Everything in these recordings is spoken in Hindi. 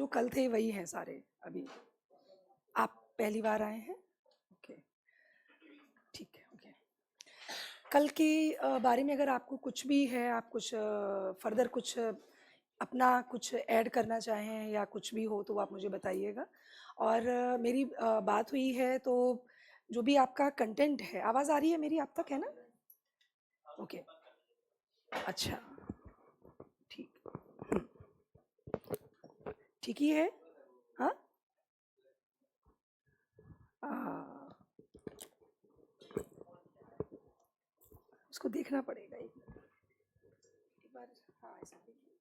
जो कल थे वही हैं सारे अभी। आप पहली बार आए हैं? ओके, ठीक है, ओके। कल के बारे में अगर आपको कुछ भी है, आप कुछ फर्दर कुछ अपना कुछ ऐड करना चाहें या कुछ भी हो तो आप मुझे बताइएगा। और मेरी बात हुई है तो जो भी आपका कंटेंट है, आवाज़ आ रही है मेरी आप तक, है ना? ओके, अच्छा, ठीक, ठीक ही है। हाँ, आ, उसको देखना पड़ेगा एक बार। हाँ, ऐसा देखिए।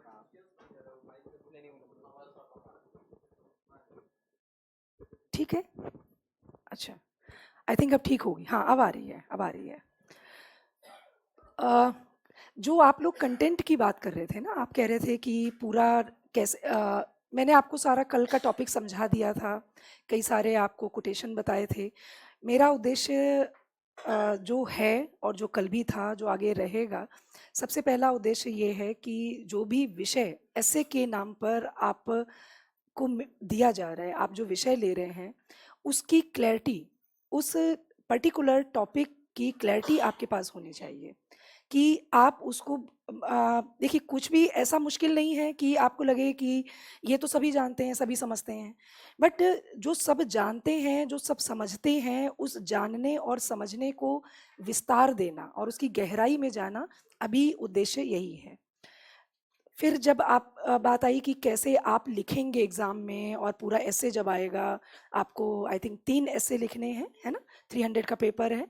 हाँ, ठीक है, अच्छा, आई थिंक अब ठीक होगी। हाँ, अब आ रही है, अब आ रही है। अ, जो आप लोग कंटेंट की बात कर रहे थे ना, आप कह रहे थे कि पूरा कैसे मैंने आपको सारा कल का टॉपिक समझा दिया था, कई सारे आपको कोटेशन बताए थे। मेरा उद्देश्य जो है और जो कल भी था, जो आगे रहेगा, सबसे पहला उद्देश्य ये है कि जो भी विषय ऐसे के नाम पर आप को दिया जा रहा है, आप जो विषय ले रहे हैं उसकी क्लैरिटी, उस पर्टिकुलर टॉपिक की क्लैरिटी आपके पास होनी चाहिए कि आप उसको देखिए, कुछ भी ऐसा मुश्किल नहीं है कि आपको लगे कि ये तो सभी जानते हैं, सभी समझते हैं। बट जो सब जानते हैं, जो सब समझते हैं, उस जानने और समझने को विस्तार देना और उसकी गहराई में जाना, अभी उद्देश्य यही है। फिर जब आप बात आई कि कैसे आप लिखेंगे एग्जाम में और पूरा ऐसे जब आएगा, आपको आई थिंक 3 ऐसे लिखने हैं, है ना? 300 का पेपर है,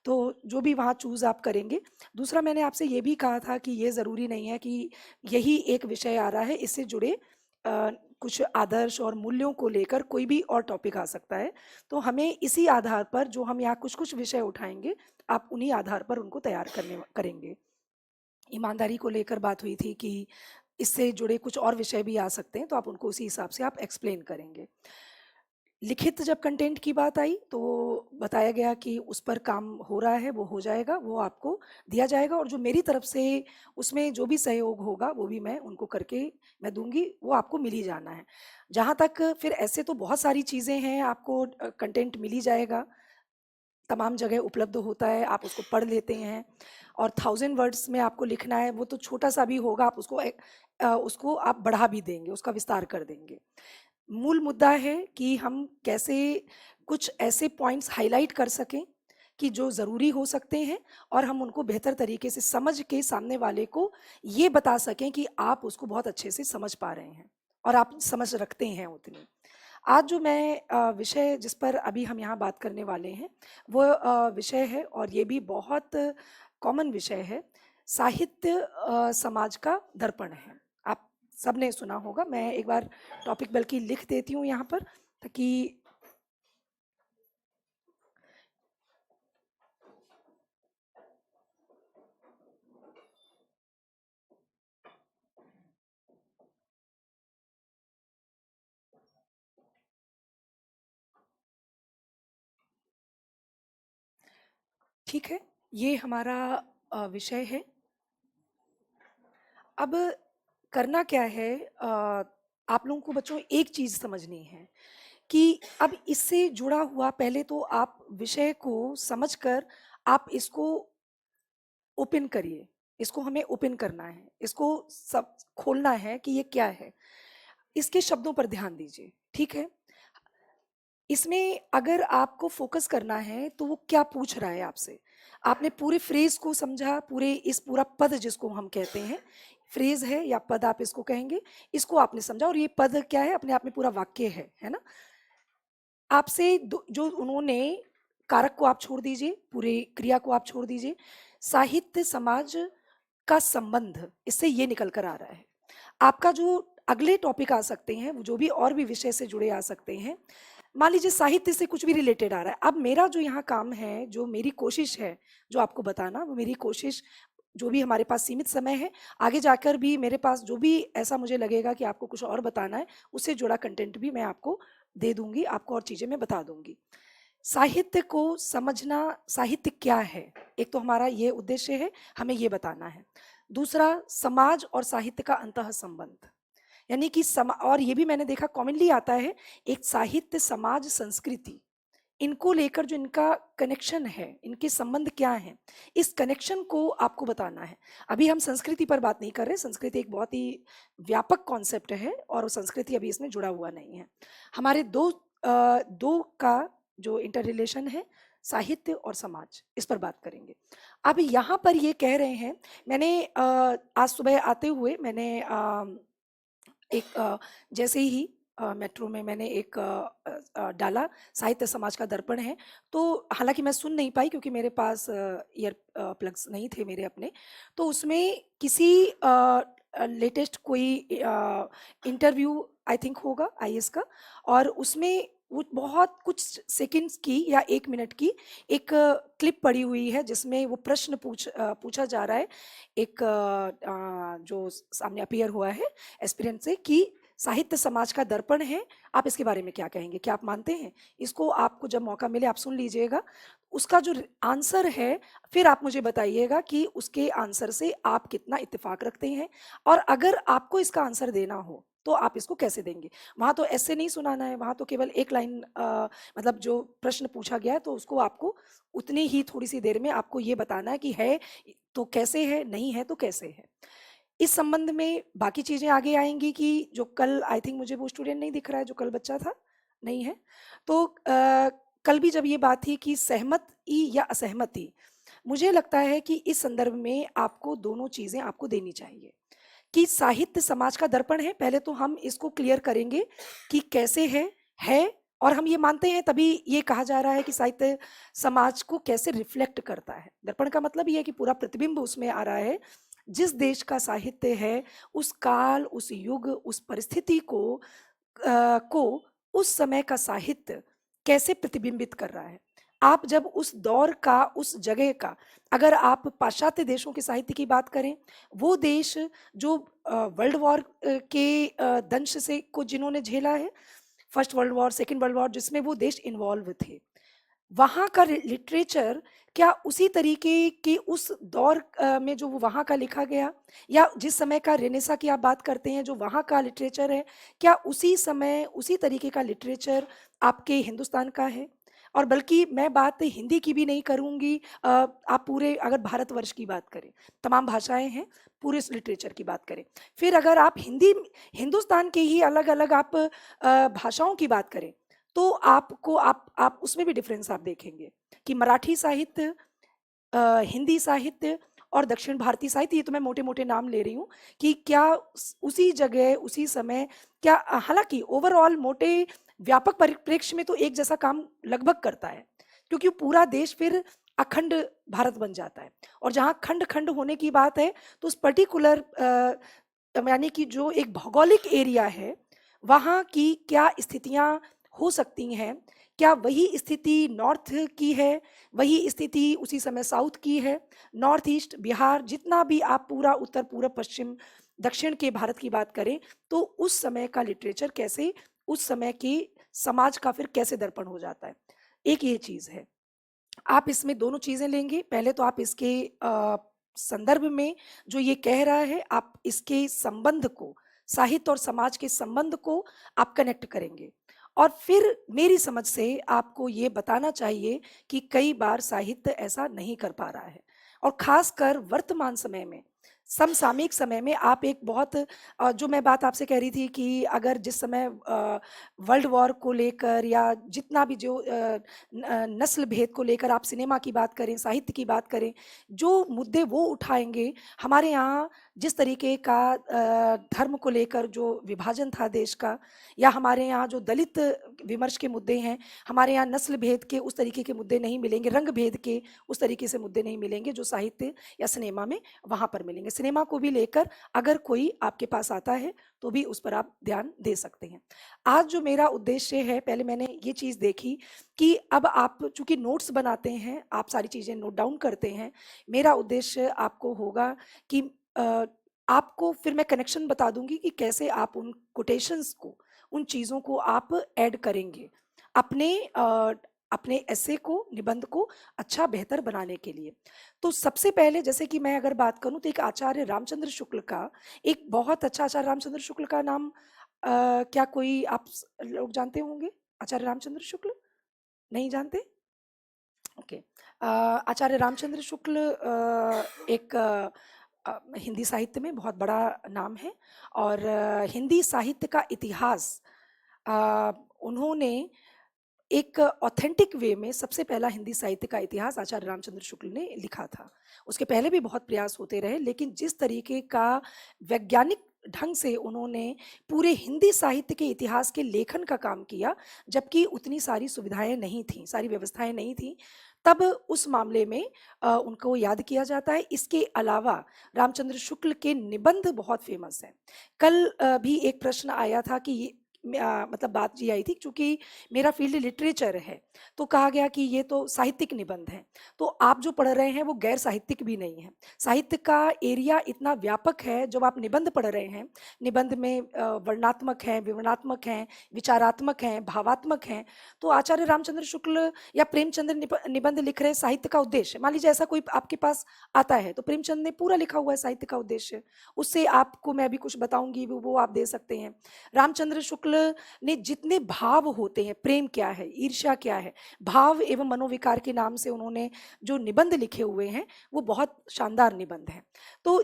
तो जो भी वहाँ चूज़ आप करेंगे। दूसरा, मैंने आपसे ये भी कहा था कि ये ज़रूरी नहीं है कि यही एक विषय आ रहा है, इससे जुड़े कुछ आदर्श और मूल्यों को लेकर कोई भी और टॉपिक आ सकता है। तो हमें इसी आधार पर जो हम यहाँ कुछ कुछ विषय उठाएंगे, आप उन्हीं आधार पर उनको तैयार करेंगे। ईमानदारी को लेकर बात हुई थी कि इससे जुड़े कुछ और विषय भी आ सकते हैं, तो आप उनको उसी हिसाब से आप एक्सप्लेन करेंगे। लिखित जब कंटेंट की बात आई तो बताया गया कि उस पर काम हो रहा है, वो हो जाएगा, वो आपको दिया जाएगा, और जो मेरी तरफ से उसमें जो भी सहयोग होगा वो भी मैं उनको करके मैं दूंगी, वो आपको मिल ही जाना है। जहाँ तक फिर ऐसे तो बहुत सारी चीज़ें हैं, आपको कंटेंट मिल ही जाएगा, तमाम जगह उपलब्ध होता है, आप उसको पढ़ लेते हैं। और 1000 वर्ड्स में आपको लिखना है, वो तो छोटा सा भी होगा, आप उसको आप बढ़ा भी देंगे, उसका विस्तार कर देंगे। मूल मुद्दा है कि हम कैसे कुछ ऐसे पॉइंट्स हाईलाइट कर सकें कि जो ज़रूरी हो सकते हैं, और हम उनको बेहतर तरीके से समझ के सामने वाले को ये बता सकें कि आप उसको बहुत अच्छे से समझ पा रहे हैं और आप समझ रखते हैं उतनी। आज जो मैं विषय जिस पर अभी हम यहाँ बात करने वाले हैं, वो विषय है, और ये भी बहुत कॉमन विषय है, साहित्य समाज का दर्पण है। आप सबने सुना होगा, मैं एक बार टॉपिक बल्कि लिख देती हूँ यहाँ पर, ताकि ठीक है, ये हमारा विषय है। अब करना क्या है, आप लोगों को बच्चों एक चीज़ समझनी है कि अब इससे जुड़ा हुआ, पहले तो आप विषय को समझकर आप इसको ओपन करिए, इसको हमें ओपन करना है, इसको सब खोलना है कि ये क्या है, इसके शब्दों पर ध्यान दीजिए, ठीक है? इसमें अगर आपको फोकस करना है तो वो क्या पूछ रहा है आपसे, आपने पूरे फ्रेज को समझा, पूरे इस पूरा पद जिसको हम कहते हैं, फ्रेज है या पद आप इसको कहेंगे, इसको आपने समझा, और ये पद क्या है, अपने आप में पूरा वाक्य है ना? आपसे जो उन्होंने, कारक को आप छोड़ दीजिए, पूरे क्रिया को आप छोड़ दीजिए, साहित्य समाज का संबंध इससे ये निकल कर आ रहा है। आपका जो अगले टॉपिक आ सकते हैं, वो जो भी और भी विषय से जुड़े आ सकते हैं, मान लीजिए साहित्य से कुछ भी रिलेटेड आ रहा है। अब मेरा जो यहाँ काम है, जो मेरी कोशिश है, जो आपको बताना, वो मेरी कोशिश, जो भी हमारे पास सीमित समय है, आगे जाकर भी मेरे पास जो भी ऐसा मुझे लगेगा कि आपको कुछ और बताना है, उससे जुड़ा कंटेंट भी मैं आपको दे दूंगी, आपको और चीज़ें मैं बता दूंगी। साहित्य को समझना, साहित्य क्या है, एक तो हमारा ये उद्देश्य है, हमें ये बताना है। दूसरा समाज और साहित्य का अंतः संबंध, यानी कि और ये भी मैंने देखा कॉमनली आता है, एक साहित्य, समाज, संस्कृति, इनको लेकर जो इनका कनेक्शन है, इनके संबंध क्या हैं, इस कनेक्शन को आपको बताना है। अभी हम संस्कृति पर बात नहीं कर रहे, संस्कृति एक बहुत ही व्यापक कॉन्सेप्ट है और संस्कृति अभी इसमें जुड़ा हुआ नहीं है। हमारे दो का जो इंटर रिलेशन है, साहित्य और समाज, इस पर बात करेंगे। अब यहाँ पर ये कह रहे हैं, मैंने आज सुबह आते हुए मैंने एक जैसे ही मेट्रो में मैंने एक डाला, साहित्य समाज का दर्पण है, तो हालांकि मैं सुन नहीं पाई क्योंकि मेरे पास ईयर प्लग्स नहीं थे मेरे अपने, तो उसमें किसी लेटेस्ट कोई इंटरव्यू आई थिंक होगा आईएएस का, और उसमें वो बहुत कुछ सेकंड्स की या 1 मिनट की एक क्लिप पड़ी हुई है जिसमें वो प्रश्न पूछा जा रहा है एक जो सामने अपीयर हुआ है एस्पिरेंट से कि साहित्य समाज का दर्पण है, आप इसके बारे में क्या कहेंगे, क्या आप मानते हैं इसको? आपको जब मौका मिले आप सुन लीजिएगा, उसका जो आंसर है फिर आप मुझे बताइएगा कि उसके आंसर से आप कितना इत्तेफाक रखते हैं, और अगर आपको इसका आंसर देना हो तो आप इसको कैसे देंगे। वहां तो ऐसे नहीं सुनाना है, वहां तो केवल एक लाइन मतलब जो प्रश्न पूछा गया है तो उसको आपको उतनी ही थोड़ी सी देर में आपको ये बताना है कि है तो कैसे है, नहीं है तो कैसे है। इस संबंध में बाकी चीजें आगे आएंगी कि जो कल आई थिंक मुझे वो स्टूडेंट नहीं दिख रहा है जो कल बच्चा था, नहीं है, तो कल भी जब ये बात थी कि सहमति या असहमति, मुझे लगता है कि इस संदर्भ में आपको दोनों चीजें आपको देनी चाहिए कि साहित्य समाज का दर्पण है। पहले तो हम इसको क्लियर करेंगे कि कैसे है, और हम ये मानते हैं तभी ये कहा जा रहा है कि साहित्य समाज को कैसे रिफ्लेक्ट करता है। दर्पण का मतलब ये है कि पूरा प्रतिबिंब उसमें आ रहा है, जिस देश का साहित्य है उस काल, उस युग, उस परिस्थिति को उस समय का साहित्य कैसे प्रतिबिंबित कर रहा है। आप जब उस दौर का, उस जगह का, अगर आप पाश्चात्य देशों के साहित्य की बात करें, वो देश जो वर्ल्ड वॉर के दंश से को जिन्होंने झेला है, first world war, second world war, जिसमें वो देश इन्वॉल्व थे, वहाँ का लिटरेचर क्या उसी तरीके के उस दौर में जो वहाँ का लिखा गया, या जिस समय का रेनेसा की आप बात करते हैं जो वहाँ का लिटरेचर है, क्या उसी समय उसी तरीके का लिटरेचर आपके हिंदुस्तान का है? और बल्कि मैं बात हिंदी की भी नहीं करूँगी, आप पूरे अगर भारतवर्ष की बात करें, तमाम भाषाएं हैं, पूरे लिटरेचर की बात करें, फिर अगर आप हिंदुस्तान के ही अलग अलग आप भाषाओं की बात करें, तो आपको आप उसमें भी डिफरेंस आप देखेंगे कि मराठी साहित्य, हिंदी साहित्य और दक्षिण भारतीय साहित्य, ये तो मैं मोटे मोटे नाम ले रही हूँ कि क्या उसी जगह उसी समय, क्या हालांकि ओवरऑल मोटे व्यापक परिप्रेक्ष्य में तो एक जैसा काम लगभग करता है, क्योंकि पूरा देश फिर अखंड भारत बन जाता है, और जहाँ खंड खंड होने की बात है तो उस पर्टिकुलर यानी कि जो एक भौगोलिक एरिया है वहाँ की क्या स्थितियाँ हो सकती हैं, क्या वही स्थिति नॉर्थ की है, वही स्थिति उसी समय साउथ की है, नॉर्थ ईस्ट, बिहार, जितना भी आप पूरा उत्तर, पूर्व, पश्चिम, दक्षिण के भारत की बात करें, तो उस समय का लिटरेचर कैसे उस समय के समाज का फिर कैसे दर्पण हो जाता है। एक ये चीज है, आप इसमें दोनों चीजें लेंगे। पहले तो आप इसके संदर्भ में जो ये कह रहा है, आप इसके संबंध को, साहित्य और समाज के संबंध को आप कनेक्ट करेंगे, और फिर मेरी समझ से आपको ये बताना चाहिए कि कई बार साहित्य ऐसा नहीं कर पा रहा है, और खासकर वर्तमान समय में, समसामयिक समय में आप एक बहुत जो मैं बात आपसे कह रही थी कि अगर जिस समय वर्ल्ड वॉर को लेकर या जितना भी जो नस्ल भेद को लेकर आप सिनेमा की बात करें, साहित्य की बात करें, जो मुद्दे वो उठाएंगे, हमारे यहाँ जिस तरीके का धर्म को लेकर जो विभाजन था देश का, या हमारे यहाँ जो दलित विमर्श के मुद्दे हैं, हमारे यहाँ नस्ल भेद के उस तरीके के मुद्दे नहीं मिलेंगे, रंग भेद के उस तरीके से मुद्दे नहीं मिलेंगे जो साहित्य या सिनेमा में वहाँ पर मिलेंगे। सिनेमा को भी लेकर अगर कोई आपके पास आता है तो भी उस पर आप ध्यान दे सकते हैं। आज जो मेरा उद्देश्य है, पहले मैंने ये चीज़ देखी कि अब आप चूंकि नोट्स बनाते हैं, आप सारी चीज़ें नोट डाउन करते हैं, मेरा उद्देश्य आपको होगा कि आपको फिर मैं कनेक्शन बता दूंगी कि कैसे आप उन कोटेशंस को, उन चीज़ों को आप ऐड करेंगे अपने अपने ऐसे को, निबंध को अच्छा बेहतर बनाने के लिए। तो सबसे पहले जैसे कि मैं अगर बात करूं तो एक आचार्य रामचंद्र शुक्ल का एक बहुत अच्छा, आचार्य रामचंद्र शुक्ल का नाम क्या कोई आप लोग जानते होंगे? आचार्य रामचंद्र शुक्ल नहीं जानते? ओके। आचार्य रामचंद्र शुक्ल एक हिंदी साहित्य में बहुत बड़ा नाम है, और हिंदी साहित्य का इतिहास उन्होंने एक ऑथेंटिक वे में सबसे पहला हिंदी साहित्य का इतिहास आचार्य रामचंद्र शुक्ल ने लिखा था। उसके पहले भी बहुत प्रयास होते रहे, लेकिन जिस तरीके का वैज्ञानिक ढंग से उन्होंने पूरे हिंदी साहित्य के इतिहास के लेखन का काम किया, जबकि उतनी सारी सुविधाएं नहीं थी, सारी व्यवस्थाएं नहीं थी, तब उस मामले में उनको याद किया जाता है। इसके अलावा रामचंद्र शुक्ल के निबंध बहुत फेमस हैं। कल भी एक प्रश्न आया था कि मतलब बात ये आई थी, क्योंकि मेरा फील्ड लिटरेचर है, तो कहा गया कि ये तो साहित्यिक निबंध है, तो आप जो पढ़ रहे हैं वो गैर साहित्यिक भी नहीं है। साहित्य का एरिया इतना व्यापक है, जब आप निबंध पढ़ रहे हैं, निबंध में वर्णात्मक हैं, विवरणात्मक हैं, विचारात्मक हैं, भावात्मक हैं। तो आचार्य रामचंद्र शुक्ल या प्रेमचंद्र निबंध लिख रहे हैं साहित्य का उद्देश्य, मान लीजिए ऐसा कोई आपके पास आता है, तो प्रेमचंद ने पूरा लिखा हुआ है साहित्य का उद्देश्य, उससे आपको मैं अभी कुछ बताऊंगी, वो आप दे सकते हैं। रामचंद्र शुक्ल ने जितने भाव होते हैं, प्रेम क्या है, ईर्ष्या क्या है, भाव एवं मनोविकार के नाम से उन्होंने जो निबंध लिखे हुए हैं वो बहुत शानदार निबंध हैं। तो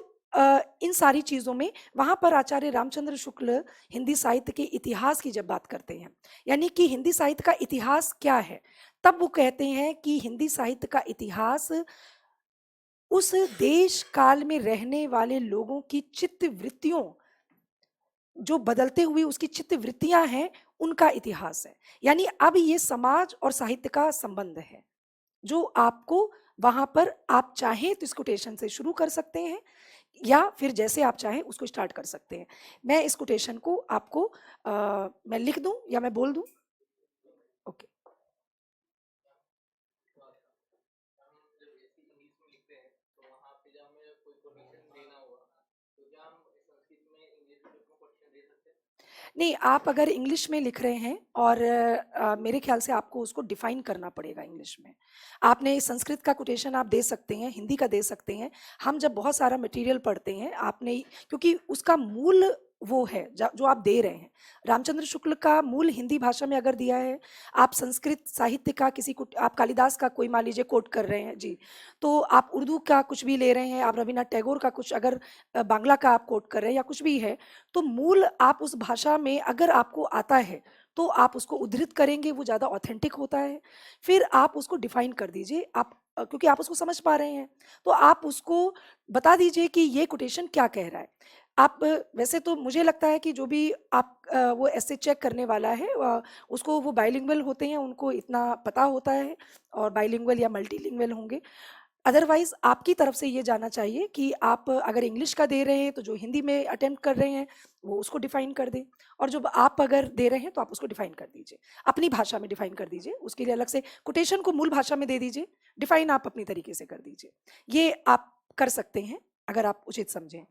इन सारी चीजों में वहां पर आचार्य रामचंद्र शुक्ल हिंदी साहित्य के इतिहास की जब बात करते हैं, यानी कि हिंदी साहित्य का इतिहास क्या है, तब वो कहते हैं कि हिंदी साहित्य का इतिहास उस देश काल में रहने वाले लोगों की चित्त वृत्तियों, जो बदलते हुए उसकी चित्त वृत्तियां हैं, उनका इतिहास है। यानी अब ये समाज और साहित्य का संबंध है, जो आपको वहां पर आप चाहें तो इस कोटेशन से शुरू कर सकते हैं, या फिर जैसे आप चाहें उसको स्टार्ट कर सकते हैं। मैं इस कोटेशन को आपको मैं लिख दूं या मैं बोल दूं? ओके। नहीं, आप अगर इंग्लिश में लिख रहे हैं और मेरे ख्याल से आपको उसको डिफाइन करना पड़ेगा इंग्लिश में। आपने संस्कृत का कोटेशन आप दे सकते हैं, हिंदी का दे सकते हैं। हम जब बहुत सारा मटेरियल पढ़ते हैं, आपने, क्योंकि उसका मूल वो है जो आप दे रहे हैं। रामचंद्र शुक्ल का मूल हिंदी भाषा में अगर दिया है, आप संस्कृत साहित्य का किसी को, आप कालिदास का कोई मान लीजिए कोट कर रहे हैं जी, तो आप उर्दू का कुछ भी ले रहे हैं, आप रविन्द्रनाथ टैगोर का कुछ अगर बांग्ला का आप कोट कर रहे हैं या कुछ भी है, तो मूल आप उस भाषा में अगर आपको आता है तो आप उसको उद्धृत करेंगे, वो ज़्यादा ऑथेंटिक होता है। फिर आप उसको डिफाइन कर दीजिए, आप क्योंकि आप उसको समझ पा रहे हैं, तो आप उसको बता दीजिए कि ये कोटेशन क्या कह रहा है। आप वैसे तो मुझे लगता है कि जो भी आप वो ऐसे चेक करने वाला है, उसको वो बाइलिंगुअल होते हैं, उनको इतना पता होता है, और बाइलिंगुअल या मल्टीलिंगुअल होंगे। अदरवाइज आपकी तरफ से ये जाना चाहिए कि आप अगर इंग्लिश का दे रहे हैं तो जो हिंदी में अटेम्प्ट कर रहे हैं वो उसको डिफाइन कर दें, और जो आप अगर दे रहे हैं तो आप उसको डिफाइन कर दीजिए, अपनी भाषा में डिफाइन कर दीजिए। उसके लिए अलग से कोटेशन को मूल भाषा में दे दीजिए, डिफाइन आप अपनी तरीके से कर दीजिए। ये आप कर सकते हैं अगर आप उचित समझें।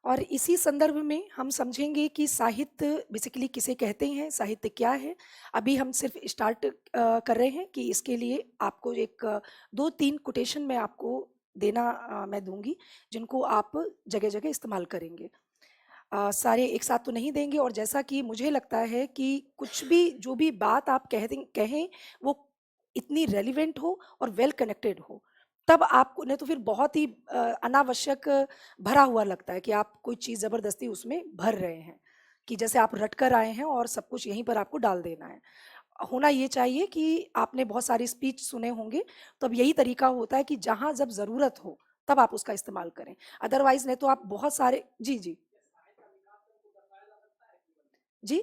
और इसी संदर्भ में हम समझेंगे कि साहित्य बेसिकली किसे कहते हैं, साहित्य क्या है। अभी हम सिर्फ स्टार्ट कर रहे हैं कि इसके लिए आपको एक 2-3 कोटेशन मैं आपको देना मैं दूंगी, जिनको आप जगह जगह इस्तेमाल करेंगे। सारे एक साथ तो नहीं देंगे, और जैसा कि मुझे लगता है कि कुछ भी जो भी बात आप कहें वो इतनी रेलिवेंट हो और वेल कनेक्टेड हो, तब आपको, नहीं तो फिर बहुत ही अनावश्यक भरा हुआ लगता है कि आप कोई चीज़ ज़बरदस्ती उसमें भर रहे हैं, कि जैसे आप रट कर आए हैं और सब कुछ यहीं पर आपको डाल देना है। होना ये चाहिए कि आपने बहुत सारी स्पीच सुने होंगे, तो अब यही तरीका होता है कि जहाँ जब ज़रूरत हो तब आप उसका इस्तेमाल करें। अदरवाइज नहीं तो आप बहुत सारे, जी जी जी,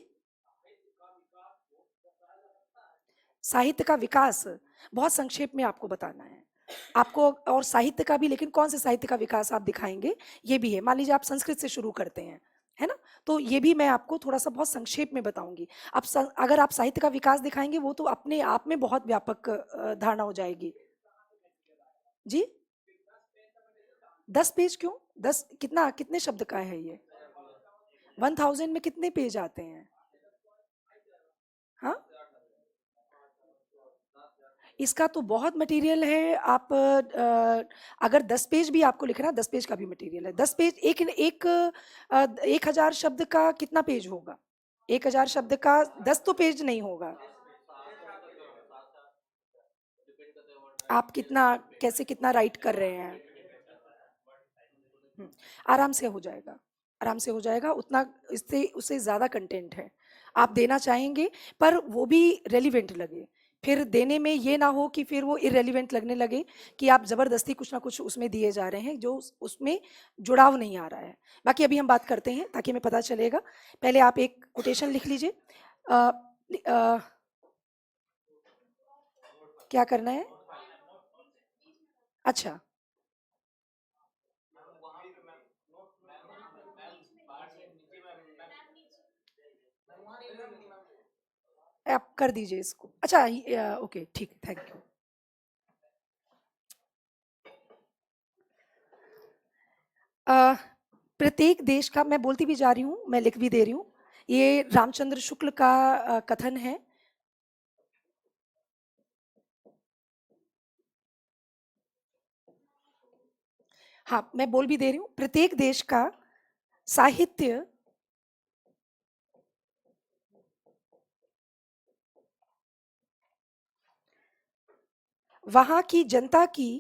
साहित्य का विकास बहुत संक्षेप में आपको बताना है आपको, और साहित्य का भी, लेकिन कौन से साहित्य का विकास आप दिखाएंगे ये भी है। मान लीजिए आप संस्कृत से शुरू करते हैं, है ना, तो ये भी मैं आपको थोड़ा सा बहुत संक्षेप में बताऊंगी। अब अगर आप साहित्य का विकास दिखाएंगे वो तो अपने आप में बहुत व्यापक धारणा हो जाएगी। जी 10 पेज क्यों? 10 कितना, कितने शब्द का है ये? 1000 में कितने पेज आते हैं? हाँ, इसका तो बहुत मटेरियल है। आप अगर 10 पेज भी आपको लिखना है, 10 पेज का भी मटेरियल है। 10 पेज, एक एक 1000 शब्द का कितना पेज होगा? 1000 शब्द का 10 तो पेज नहीं होगा। आप कितना, कैसे कितना राइट कर रहे हैं? हम्म, आराम से हो जाएगा, आराम से हो जाएगा। उतना, इससे उससे ज़्यादा कंटेंट है। आप देना चाहेंगे पर वो भी रेलिवेंट लगे। फिर देने में ये ना हो कि फिर वो इरेलीवेंट लगने लगे, कि आप ज़बरदस्ती कुछ ना कुछ उसमें दिए जा रहे हैं जो उसमें जुड़ाव नहीं आ रहा है। बाकी अभी हम बात करते हैं ताकि हमें पता चलेगा। पहले आप एक कोटेशन लिख लीजिए। क्या करना है? अच्छा, आप कर दीजिए इसको। अच्छा, ओके, ठीक, थैंक यू। अ, प्रत्येक देश का, मैं बोलती भी जा रही हूँ, मैं लिख भी दे रही हूँ, ये रामचंद्र शुक्ल का कथन है। हाँ, मैं बोल भी दे रही हूँ, प्रत्येक देश का साहित्य वहाँ की जनता की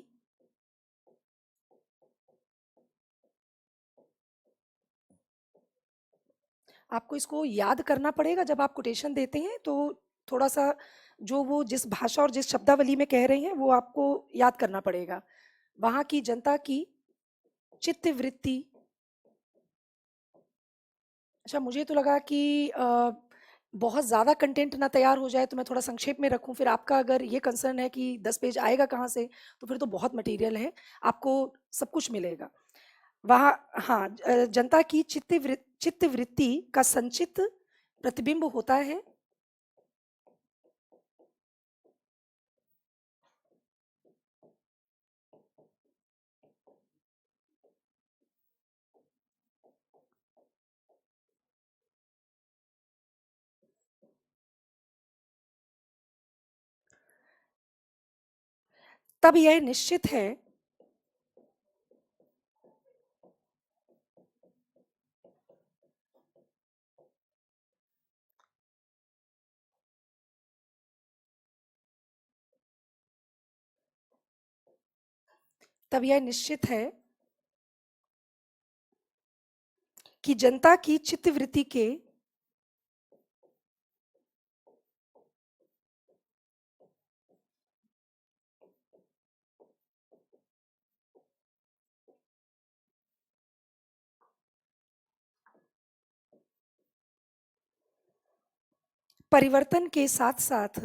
आपको इसको याद करना पड़ेगा जब आप कोटेशन देते हैं, तो थोड़ा सा जो वो जिस भाषा और जिस शब्दावली में कह रहे हैं वो आपको याद करना पड़ेगा। वहाँ की जनता की चित्त वृत्ति। अच्छा, मुझे तो लगा कि बहुत ज़्यादा कंटेंट ना तैयार हो जाए, तो मैं थोड़ा संक्षेप में रखूं। फिर आपका अगर ये कंसर्न है कि 10 पेज आएगा कहाँ से, तो फिर तो बहुत मटेरियल है, आपको सब कुछ मिलेगा वहाँ। हाँ, जनता की चित्त वृत्ति का संचित प्रतिबिंब होता है। तब यह निश्चित है, तब यह निश्चित है कि जनता की चित्त वृत्ति के परिवर्तन के साथ साथ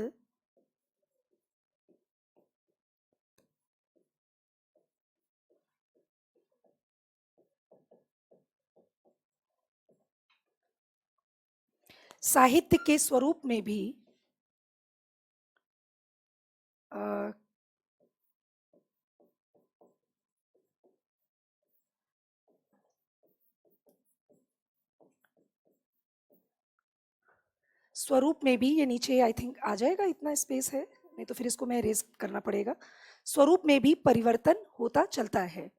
साहित्य के स्वरूप में भी अ, स्वरूप में भी, ये नीचे आई थिंक आ जाएगा, इतना स्पेस है, नहीं तो फिर इसको मैं रेज करना पड़ेगा। स्वरूप में भी परिवर्तन होता चलता है।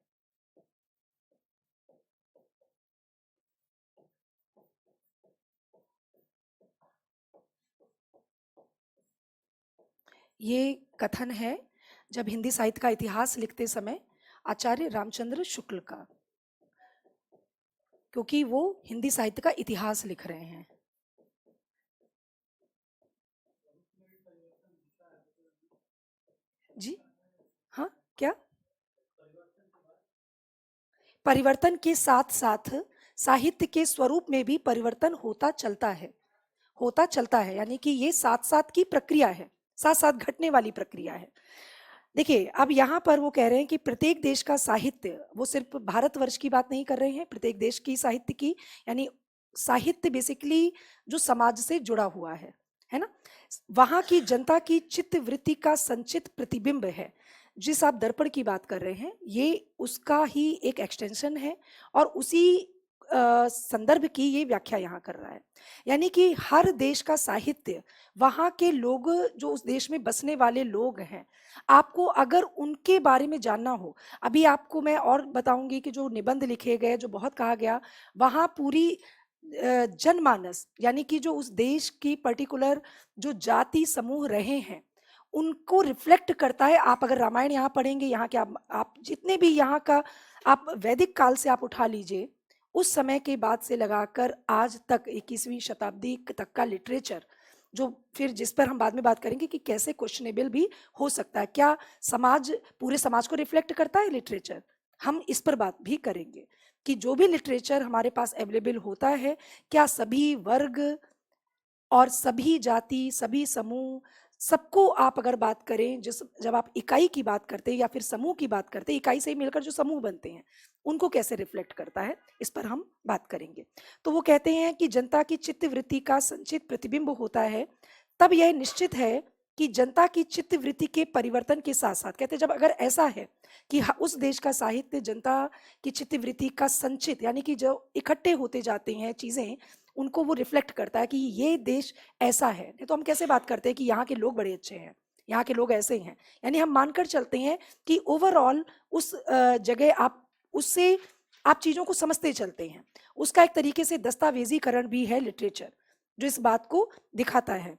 ये कथन है जब हिंदी साहित्य का इतिहास लिखते समय आचार्य रामचंद्र शुक्ल का, क्योंकि वो हिंदी साहित्य का इतिहास लिख रहे हैं। जी हाँ, क्या? परिवर्तन के साथ साथ साहित्य के स्वरूप में भी परिवर्तन होता चलता है। होता चलता है यानी कि ये साथ साथ की प्रक्रिया है, साथ साथ घटने वाली प्रक्रिया है। देखिए, अब यहाँ पर वो कह रहे हैं कि प्रत्येक देश का साहित्य, वो सिर्फ भारतवर्ष की बात नहीं कर रहे हैं, प्रत्येक देश की साहित्य की, यानी साहित्य बेसिकली जो समाज से जुड़ा हुआ है ना, वहां की जनता की चित्त वृत्ति का संचित प्रतिबिंब है। जिस आप दर्पण की बात कर रहे हैं, ये उसका ही एक एक्सटेंशन है, और उसी संदर्भ की ये व्याख्या यहाँ कर रहा है। यानी कि हर देश का साहित्य, वहाँ के लोग, जो उस देश में बसने वाले लोग हैं, आपको अगर उनके बारे में जानना हो, अभी आपको मैं और बताऊंगी कि जो निबंध लिखे गए, जो बहुत कहा गया, वहाँ पूरी जनमानस, यानी कि जो उस देश की पर्टिकुलर जो जाति समूह रहे हैं, उनको रिफ्लेक्ट करता है। आप अगर रामायण यहाँ पढ़ेंगे, यहाँ के आप जितने भी यहाँ का, आप वैदिक काल से आप उठा लीजिए, उस समय के बाद से लगाकर आज तक 21वीं शताब्दी तक का लिटरेचर, जो फिर जिस पर हम बाद में बात करेंगे कि कैसे क्वेश्चनेबल भी हो सकता है, क्या समाज, पूरे समाज को रिफ्लेक्ट करता है लिटरेचर, हम इस पर बात भी करेंगे कि जो भी लिटरेचर हमारे पास अवेलेबल होता है, क्या सभी वर्ग और सभी जाति, सभी समूह, सबको आप अगर बात करें, जिस जब आप इकाई की बात करते हैं या फिर समूह की बात करते हैं, इकाई से ही मिलकर जो समूह बनते हैं, उनको कैसे रिफ्लेक्ट करता है, इस पर हम बात करेंगे। तो वो कहते हैं कि जनता की चित्त वृत्ति का संचित प्रतिबिंब होता है, तब यह निश्चित है कि जनता की चित्त वृत्ति के परिवर्तन के साथ साथ, कहते हैं जब अगर ऐसा है कि उस देश का साहित्य जनता की चित्त वृत्ति का संचित, यानी कि जो इकट्ठे होते जाते हैं चीजें, उनको वो रिफ्लेक्ट करता है कि ये देश ऐसा है। नहीं तो हम कैसे बात करते हैं कि यहाँ के लोग बड़े अच्छे हैं, यहाँ के लोग ऐसे हैं, यानी हम मानकर चलते हैं कि ओवरऑल उस जगह आप उससे आप चीजों को समझते चलते हैं। उसका एक तरीके से दस्तावेजीकरण भी है लिटरेचर, जो इस बात को दिखाता है।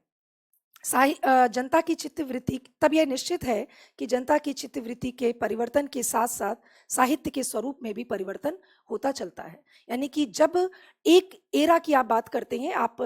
जनता की चित्तवृत्ति, तब यह निश्चित है कि जनता की चित्तवृत्ति के परिवर्तन के साथ साथ साहित्य के स्वरूप में भी परिवर्तन होता चलता है। यानी कि जब एक एरा की आप बात करते हैं, आप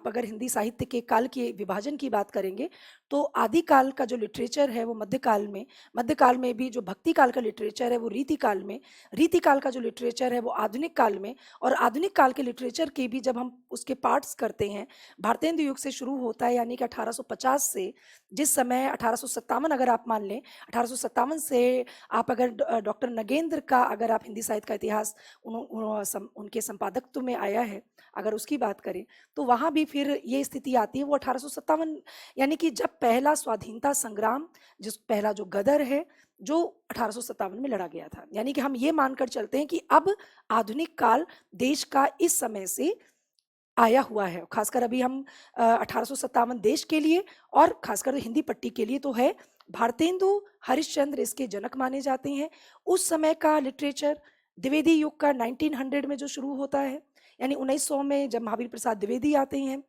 अगर हिंदी साहित्य के काल के विभाजन की बात करेंगे, तो आदिकाल का जो लिटरेचर है वो मध्यकाल में भी जो भक्ति काल का लिटरेचर है वो रीति काल का जो लिटरेचर है वो आधुनिक काल में, और आधुनिक काल के लिटरेचर के भी जब हम उसके पार्ट्स करते हैं, भारतेंदु युग से शुरू होता है, यानी कि 1850 से, जिस समय 1857 अगर आप मान लें, 1857 से आप अगर डॉक्टर नगेंद्र का, अगर आप हिंदी साहित्य का इतिहास उनके संपादकत्व में आया है, अगर उसकी बात करें, तो वहाँ भी फिर ये स्थिति आती है, वो 1857, यानी कि जब पहला स्वाधीनता संग्राम, जिस पहला जो गदर है, जो 1857 में लड़ा गया था। यानी कि हम ये मानकर चलते हैं कि अब आधुनिक काल देश का इस समय से आया हुआ है। खासकर अभी हम 1857 देश के लिए, और खासकर हिंदी पट्टी के लिए तो है। भारतेंदु हरिश्चंद्र इसके जनक माने जाते हैं। उस समय का लिटरेचर द्विवेदी युग का 1900 में जो शुरू होता है, यानी 1900 में जब महावीर प्रसाद द्विवेदी आते हैं,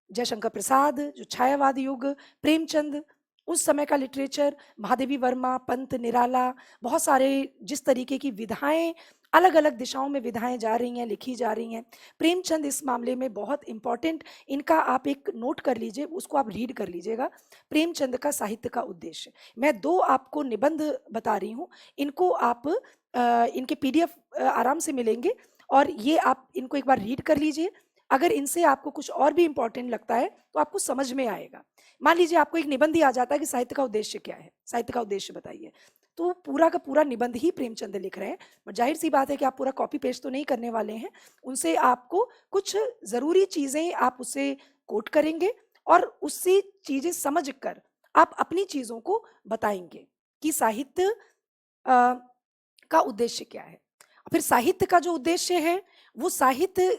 जयशंकर प्रसाद, जो छायावाद युग, प्रेमचंद, उस समय का लिटरेचर, महादेवी वर्मा, पंत, निराला, बहुत सारे, जिस तरीके की विधाएं, अलग अलग दिशाओं में विधाएं जा रही हैं, लिखी जा रही हैं। प्रेमचंद इस मामले में बहुत इंपॉर्टेंट, इनका आप एक नोट कर लीजिए, उसको आप रीड कर लीजिएगा। प्रेमचंद का साहित्य का उद्देश्य, मैं दो आपको निबंध बता रही हूँ, इनको आप इनके पीडीएफ आराम से मिलेंगे, और ये आप इनको एक बार रीड कर लीजिए। अगर इनसे आपको कुछ और भी इंपॉर्टेंट लगता है तो आपको समझ में आएगा। मान लीजिए आपको एक निबंध ही आ जाता है कि साहित्य का उद्देश्य क्या है, साहित्य का उद्देश्य बताइए, तो पूरा का पूरा निबंध ही प्रेमचंद लिख रहे हैं। बट जाहिर सी बात है कि आप पूरा कॉपी पेस्ट तो नहीं करने वाले हैं, उनसे आपको कुछ जरूरी चीजें आप उससे कोट करेंगे, और उससे चीजें समझ कर आप अपनी चीजों को बताएंगे कि साहित्य का उद्देश्य क्या है। फिर साहित्य का जो उद्देश्य है, वो साहित्य,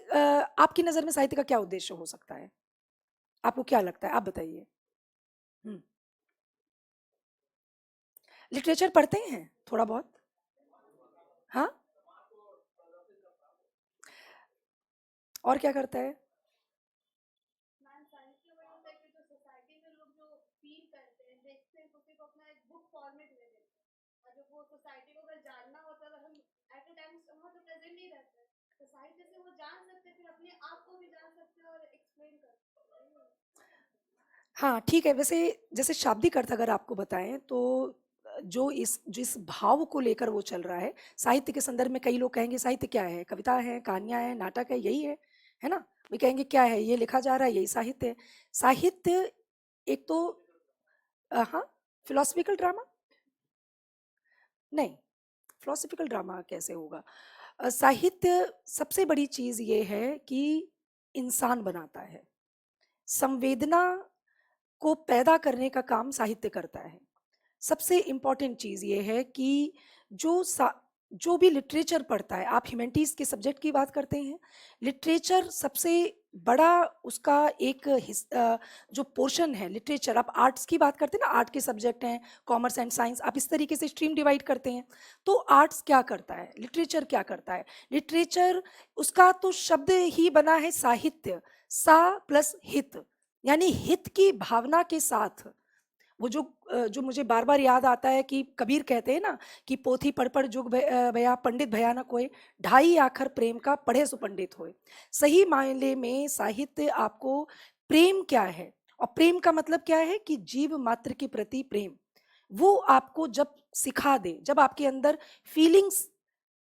आपकी नजर में साहित्य का क्या उद्देश्य हो सकता है, आपको क्या लगता है, आप बताइए। लिटरेचर पढ़ते हैं थोड़ा बहुत? हाँ, और क्या करता है? मैम साहित्य में होता है कि जो सोसाइटी में लोग जो फील करते हैं, देखते हैं, तो उसी को अपना एक बुक फॉर्मेट में देते हैं। और जब वो सोसाइटी को अगर जानना होता है, अगर हम एट ए टाइम वहाँ तो प्रेजेंट नहीं रहते हैं, तो साहित्य से वो जान सकते हैं, फिर अपने आप को भी जान सकते हैं और एक्सप्लेन कर सकते हैं। हाँ ठीक है, वैसे जैसे शाब्दिक अर्थ अगर आपको बताएं, तो जो इस जिस भाव को लेकर वो चल रहा है, साहित्य के संदर्भ में कई लोग कहेंगे साहित्य क्या है, कविता है, कहानियां है, नाटक है, यही है ना। वे कहेंगे क्या है, ये लिखा जा रहा है, यही साहित्य है। साहित्य एक तो हाँ, फिलोसफिकल ड्रामा नहीं, फिलोसफिकल ड्रामा कैसे होगा। साहित्य सबसे बड़ी चीज ये है कि इंसान बनाता है, संवेदना को पैदा करने का काम साहित्य करता है। सबसे इम्पॉर्टेंट चीज़ ये है कि जो भी लिटरेचर पढ़ता है, आप ह्यूमैनिटीज़ के सब्जेक्ट की बात करते हैं, लिटरेचर सबसे बड़ा उसका एक जो पोर्शन है लिटरेचर, आप आर्ट्स की बात करते हैं ना, आर्ट के सब्जेक्ट हैं, कॉमर्स एंड साइंस, आप इस तरीके से स्ट्रीम डिवाइड करते हैं। तो आर्ट्स क्या करता है, लिटरेचर क्या करता है? लिटरेचर, उसका तो शब्द ही बना है साहित्य, सा प्लस हित, यानी हित की भावना के साथ। वो जो मुझे बार बार याद आता है कि कबीर कहते हैं ना कि पोथी पढ़ पढ़ जुग भया पंडित भया न कोय, ढाई आखर प्रेम का पढ़े सो पंडित होए। सही मायने में साहित्य आपको प्रेम क्या है, और प्रेम का मतलब क्या है कि जीव मात्र के प्रति प्रेम, वो आपको जब सिखा दे, जब आपके अंदर फीलिंग्स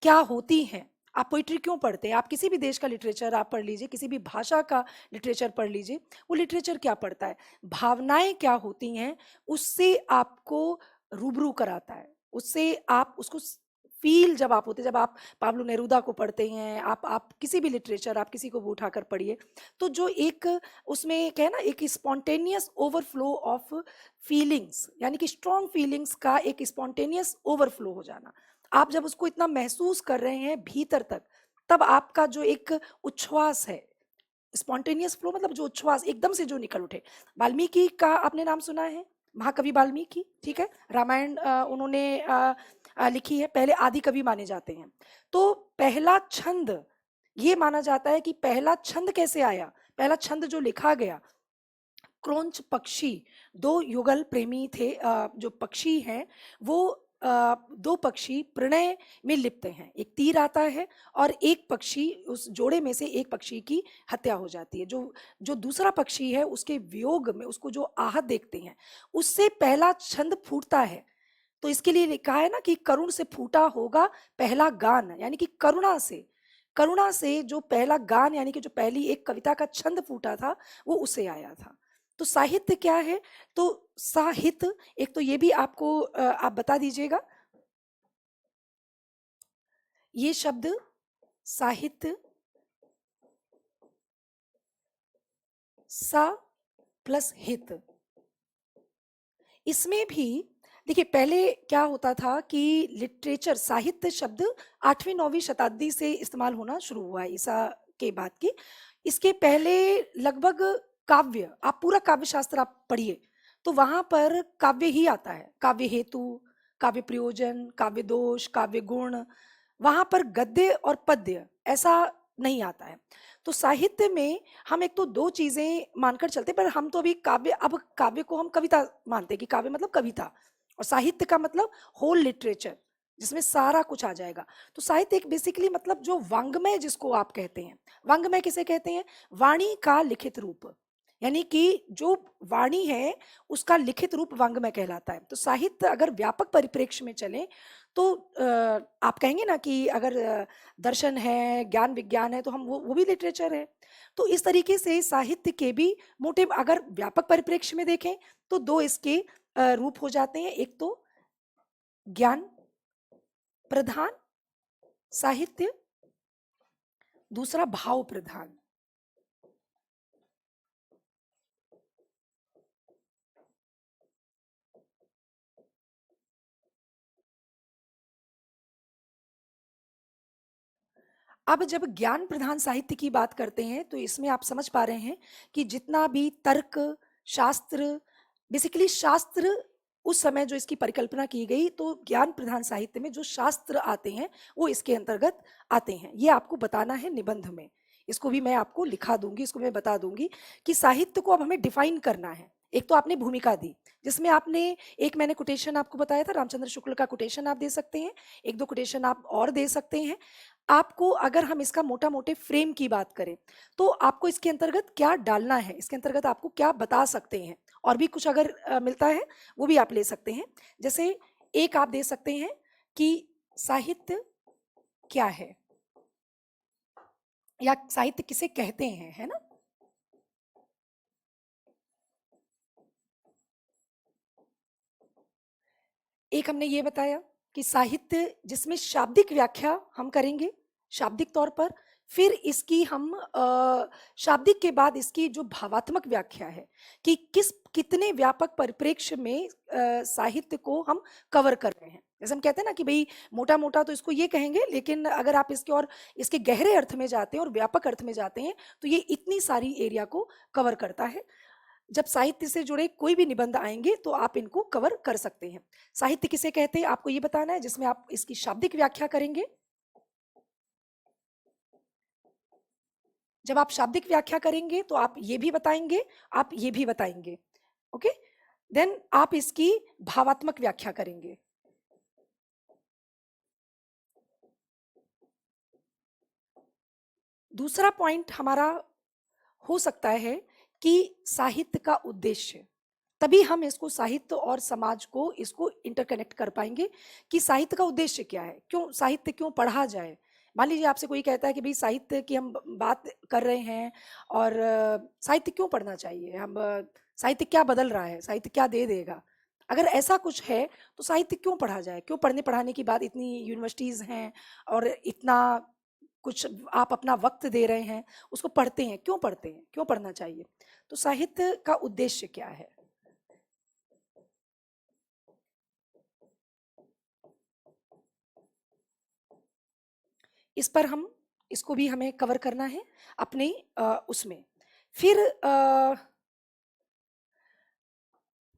क्या होती हैं। आप पोइट्री क्यों पढ़ते हैं? आप किसी भी देश का लिटरेचर आप पढ़ लीजिए, किसी भी भाषा का लिटरेचर पढ़ लीजिए, वो लिटरेचर क्या पढ़ता है, भावनाएं क्या होती हैं, उससे आपको रूबरू कराता है, उससे आप उसको फील जब आप होते, जब आप पाब्लो नेरूदा को पढ़ते हैं, आप किसी भी लिटरेचर, आप किसी को भी उठाकर पढ़िए, तो जो एक उसमें क्या है ना, एक स्पॉन्टेनियस ओवरफ्लो ऑफ फीलिंग्स, यानी कि स्ट्रॉन्ग फीलिंग्स का एक स्पॉन्टेनियस ओवरफ्लो हो जाना। आप जब उसको इतना महसूस कर रहे हैं भीतर तक, तब आपका जो एक उच्छ्वास है, स्पॉन्टेनियस फ्लो मतलब जो उच्छ्वास एकदम से जो निकल उठे। वाल्मीकि का आपने नाम सुना है, महाकवि वाल्मीकि, ठीक है, रामायण उन्होंने लिखी है, पहले आदि कवि माने जाते हैं। तो पहला छंद ये माना जाता है कि पहला छंद कैसे आया, पहला छंद जो लिखा गया, क्रोंच पक्षी, दो युगल प्रेमी थे, जो पक्षी हैं वो दो पक्षी प्रणय में लिप्त हैं, एक तीर आता है और एक पक्षी, उस जोड़े में से एक पक्षी की हत्या हो जाती है, जो जो दूसरा पक्षी है उसके वियोग में उसको जो आहत देखते हैं, उससे पहला छंद फूटता है। तो इसके लिए लिखा है ना कि करुण से फूटा होगा पहला गान, यानी कि करुणा से जो पहला गान, यानी कि जो पहली एक कविता का छंद फूटा था, वो उससे आया था। तो साहित्य क्या है? तो साहित्य, एक तो ये भी आपको आप बता दीजिएगा, ये शब्द साहित्य, सा प्लस हित, इसमें भी देखिए पहले क्या होता था कि लिटरेचर, साहित्य शब्द 8वीं 9वीं शताब्दी से इस्तेमाल होना शुरू हुआ है, ईसा के बाद की। इसके पहले लगभग काव्य, आप पूरा काव्य शास्त्र आप पढ़िए तो वहां पर काव्य ही आता है, काव्य हेतु, काव्य प्रयोजन, काव्य दोष, काव्य गुण, वहां पर गद्य और पद्य ऐसा नहीं आता है। तो साहित्य में हम एक तो दो चीजें मानकर चलते, पर हम तो अभी काव्य, अब काव्य को हम कविता मानते हैं कि काव्य मतलब कविता, और साहित्य का मतलब होल लिटरेचर, जिसमें सारा कुछ आ जाएगा। तो साहित्य एक बेसिकली मतलब जो वांग्मय जिसको आप कहते हैं, वांग्मय किसे कहते हैं? वाणी का लिखित रूप, यानी कि जो वाणी है उसका लिखित रूप वांग्मय कहलाता है। तो साहित्य अगर व्यापक परिप्रेक्ष्य में चले तो आप कहेंगे ना कि अगर दर्शन है, ज्ञान विज्ञान है, तो हम वो भी लिटरेचर है। तो इस तरीके से साहित्य के भी मोटे अगर व्यापक परिप्रेक्ष्य में देखें तो दो इसके रूप हो जाते हैं, एक तो ज्ञान प्रधान साहित्य, दूसरा भाव प्रधान। अब जब ज्ञान प्रधान साहित्य की बात करते हैं तो इसमें आप समझ पा रहे हैं कि जितना भी तर्क शास्त्र, बेसिकली शास्त्र, उस समय जो इसकी परिकल्पना की गई, तो ज्ञान प्रधान साहित्य में जो शास्त्र आते हैं वो इसके अंतर्गत आते हैं। ये आपको बताना है निबंध में, इसको भी मैं आपको लिखा दूंगी, इसको मैं बता दूंगी कि साहित्य को अब हमें डिफाइन करना है। एक तो आपने भूमिका दी, जिसमें आपने एक, मैंने कोटेशन आपको बताया था, रामचंद्र शुक्ल का कोटेशन आप दे सकते हैं, एक दो कोटेशन आप और दे सकते हैं। आपको अगर हम इसका मोटा मोटे फ्रेम की बात करें तो आपको इसके अंतर्गत क्या डालना है, इसके अंतर्गत आपको क्या बता सकते हैं, और भी कुछ अगर मिलता है वो भी आप ले सकते हैं। जैसे एक आप दे सकते हैं कि साहित्य क्या है, या साहित्य किसे कहते हैं, है ना। एक हमने ये बताया कि साहित्य जिसमें शाब्दिक व्याख्या हम करेंगे, शाब्दिक तौर पर, फिर इसकी हम शाब्दिक के बाद इसकी जो भावात्मक व्याख्या है कि कितने व्यापक परिप्रेक्ष्य में साहित्य को हम कवर कर रहे हैं। जैसे हम कहते हैं ना कि भाई मोटा मोटा तो इसको ये कहेंगे, लेकिन अगर आप इसके और इसके गहरे अर्थ में जाते हैं और व्यापक अर्थ में जाते हैं तो ये इतनी सारी एरिया को कवर करता है। जब साहित्य से जुड़े कोई भी निबंध आएंगे तो आप इनको कवर कर सकते हैं। साहित्य किसे कहते हैं आपको ये बताना है, जिसमें आप इसकी शाब्दिक व्याख्या करेंगे। जब आप शाब्दिक व्याख्या करेंगे तो आप ये भी बताएंगे, आप ये भी बताएंगे। ओके, देन आप इसकी भावात्मक व्याख्या करेंगे। दूसरा पॉइंट हमारा हो सकता है कि साहित्य का उद्देश्य, तभी हम इसको साहित्य और समाज को इसको इंटरकनेक्ट कर पाएंगे कि साहित्य का उद्देश्य क्या है, क्यों साहित्य क्यों पढ़ा जाए। मान लीजिए आपसे कोई कहता है कि भाई साहित्य की हम बात कर रहे हैं और साहित्य क्यों पढ़ना चाहिए, हम साहित्य क्या बदल रहा है, साहित्य क्या दे देगा। अगर ऐसा कुछ है तो साहित्य क्यों पढ़ा जाए, क्यों पढ़ने पढ़ाने की बात, इतनी यूनिवर्सिटीज़ हैं और इतना कुछ आप अपना वक्त दे रहे हैं, उसको पढ़ते हैं, क्यों पढ़ते हैं, क्यों पढ़ना चाहिए। तो साहित्य का उद्देश्य क्या है, इस पर हम इसको भी हमें कवर करना है अपने उसमें। फिर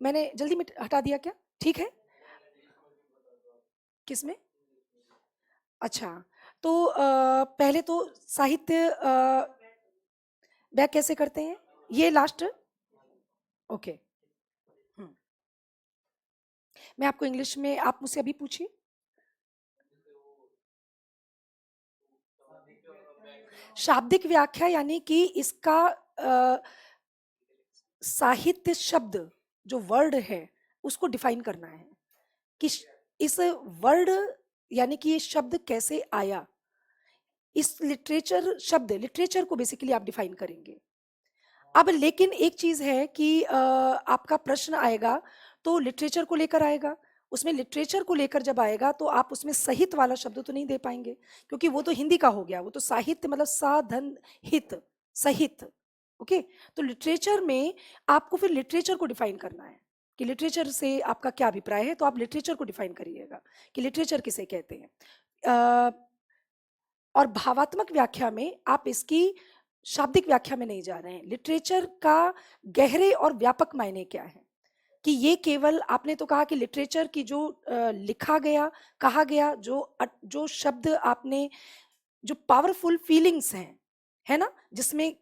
मैंने जल्दी में हटा दिया क्या, ठीक है। किसमें, अच्छा, तो पहले तो साहित्य बैक कैसे करते हैं, ये लास्ट, ओके। मैं आपको इंग्लिश में, आप मुझसे अभी पूछिए। शाब्दिक व्याख्या यानी कि इसका साहित्य शब्द जो वर्ड है उसको डिफाइन करना है कि इस वर्ड यानी कि ये शब्द कैसे आया, इस लिटरेचर शब्द, लिटरेचर को बेसिकली आप डिफाइन करेंगे। अब लेकिन एक चीज है कि आपका प्रश्न आएगा तो लिटरेचर को लेकर आएगा, उसमें लिटरेचर को लेकर जब आएगा तो आप उसमें सहित वाला शब्द तो नहीं दे पाएंगे, क्योंकि वो तो हिंदी का हो गया, वो तो साहित्य मतलब साधन हित सहित। ओके, तो लिटरेचर में आपको फिर लिटरेचर को डिफाइन करना है कि लिटरेचर से आपका क्या अभिप्राय है, तो आप लिटरेचर को डिफाइन करिएगा कि लिटरेचर किसे कहते हैं। और भावात्मक व्याख्या में आप इसकी शाब्दिक व्याख्या में नहीं जा रहे हैं, लिटरेचर का गहरे और व्यापक मायने क्या है, कि ये केवल आपने तो कहा कि लिटरेचर की जो लिखा गया, कहा गया, जो शब्द आपने, जो पावरफुल फीलिंग्स हैं, है ना, जिसमें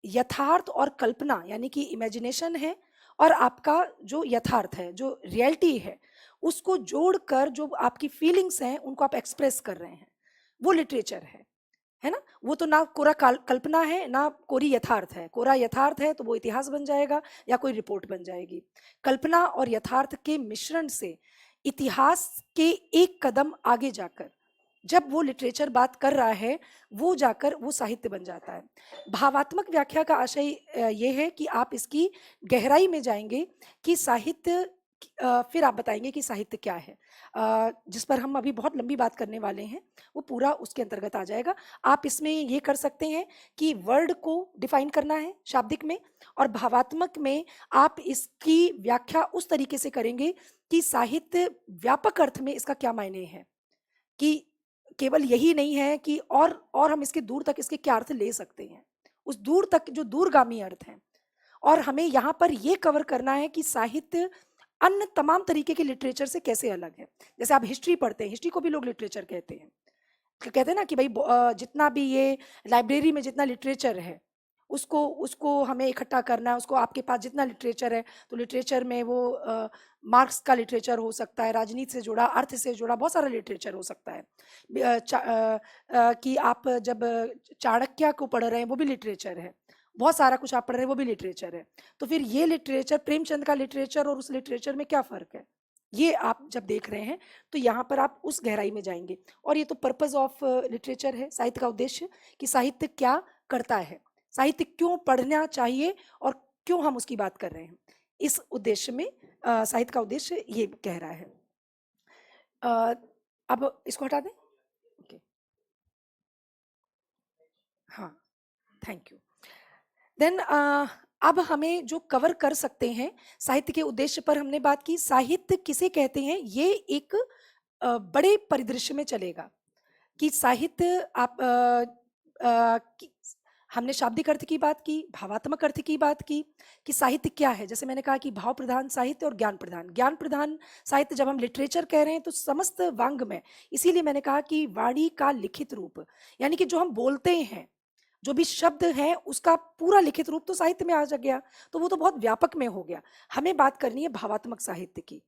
यथार्थ और कल्पना यानी कि इमेजिनेशन है और आपका जो यथार्थ है, जो रियलिटी है, उसको जोड़कर जो आपकी फीलिंग्स हैं उनको आप एक्सप्रेस कर रहे हैं, वो लिटरेचर है ना। वो तो ना कोरा कल्पना है ना कोरी यथार्थ है, कोरा यथार्थ है तो वो इतिहास बन जाएगा या कोई रिपोर्ट बन जाएगी। कल्पना और यथार्थ के मिश्रण से इतिहास के एक कदम आगे जाकर जब वो लिटरेचर बात कर रहा है, वो जाकर वो साहित्य बन जाता है। भावात्मक व्याख्या का आशय ये है कि आप इसकी गहराई में जाएंगे कि साहित्य, फिर आप बताएंगे कि साहित्य क्या है, जिस पर हम अभी बहुत लंबी बात करने वाले हैं, वो पूरा उसके अंतर्गत आ जाएगा। आप इसमें ये कर सकते हैं कि वर्ड को डिफाइन करना है शाब्दिक में, और भावात्मक में आप इसकी व्याख्या उस तरीके से करेंगे कि साहित्य व्यापक अर्थ में इसका क्या मायने है, कि केवल यही नहीं है कि और हम इसके दूर तक इसके क्या अर्थ ले सकते हैं, उस दूर तक जो दूरगामी अर्थ हैं। और हमें यहाँ पर ये कवर करना है कि साहित्य अन्य तमाम तरीके के लिटरेचर से कैसे अलग है। जैसे आप हिस्ट्री पढ़ते हैं, हिस्ट्री को भी लोग लिटरेचर कहते हैं, कहते हैं ना कि भाई जितना भी ये लाइब्रेरी में जितना लिटरेचर है उसको उसको हमें इकट्ठा करना है, उसको आपके पास जितना लिटरेचर है, तो लिटरेचर में वो मार्क्स का लिटरेचर हो सकता है, राजनीति से जुड़ा, अर्थ से जुड़ा बहुत सारा लिटरेचर हो सकता है। कि आप जब चाणक्य को पढ़ रहे हैं वो भी लिटरेचर है, बहुत सारा कुछ आप पढ़ रहे हैं वो भी लिटरेचर है। तो फिर ये लिटरेचर, प्रेमचंद का लिटरेचर और उस लिटरेचर में क्या फ़र्क है, ये आप जब देख रहे हैं तो यहाँ पर आप उस गहराई में जाएंगे। और ये तो पर्पस ऑफ लिटरेचर है, साहित्य का उद्देश्य, कि साहित्य क्या करता है, साहित्य क्यों पढ़ना चाहिए और क्यों हम उसकी बात कर रहे हैं, इस उद्देश्य में साहित्य का उद्देश्य ये कह रहा है। अब इसको हटा दें, ओके। हाँ, थैंक यू। देन अब हमें जो कवर कर सकते हैं साहित्य के उद्देश्य पर हमने बात की। साहित्य किसे कहते हैं, ये एक बड़े परिदृश्य में चलेगा कि साहित्य आप हमने शाब्दिक अर्थ की बात की, भावात्मक अर्थ की बात की कि साहित्य क्या है। जैसे मैंने कहा कि भाव प्रधान साहित्य और ज्ञान प्रधान साहित्य। जब हम लिटरेचर कह रहे हैं तो समस्त वांग में, इसीलिए मैंने कहा कि वाणी का लिखित रूप, यानी कि जो हम बोलते हैं, जो भी शब्द है उसका पूरा लिखित रूप तो साहित्य में आ जा गया, तो वो तो बहुत व्यापक में हो गया। हमें बात करनी है भावात्मक साहित्य की।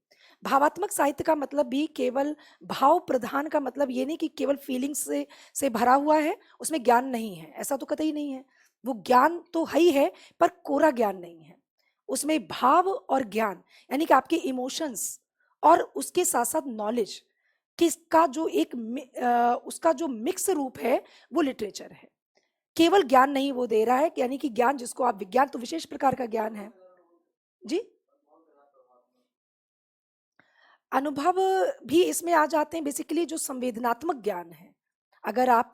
भावात्मक साहित्य का मतलब भी केवल भाव प्रधान का मतलब ये नहीं कि केवल फीलिंग्स से भरा हुआ है, उसमें ज्ञान नहीं है, ऐसा तो कतई नहीं है। वो ज्ञान तो है ही है, पर कोरा ज्ञान नहीं है। उसमें भाव और ज्ञान, यानी कि आपके इमोशंस और उसके साथ साथ नॉलेज किसका जो उसका जो मिक्स रूप है, वो लिटरेचर है। केवल ज्ञान नहीं वो दे रहा है, यानी कि ज्ञान जिसको आप विज्ञान तो विशेष प्रकार का ज्ञान है जी। अनुभव भी इसमें आ जाते हैं, बेसिकली जो संवेदनात्मक ज्ञान है। अगर आप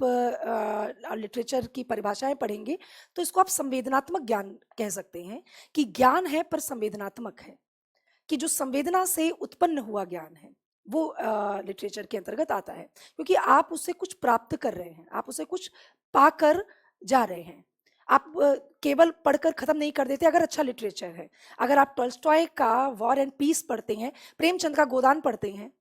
लिटरेचर की परिभाषाएं पढ़ेंगे तो इसको आप संवेदनात्मक ज्ञान कह सकते हैं, कि ज्ञान है पर संवेदनात्मक है, कि जो संवेदना से उत्पन्न हुआ ज्ञान है वो लिटरेचर के अंतर्गत आता है, क्योंकि आप उससे कुछ प्राप्त कर रहे हैं, आप उसे कुछ पाकर जा रहे हैं। आप केवल पढ़कर खत्म नहीं कर देते अगर अच्छा लिटरेचर है। अगर आप टॉल्स्टॉय का वॉर एंड पीस पढ़ते हैं, प्रेमचंद का गोदान पढ़ते हैं,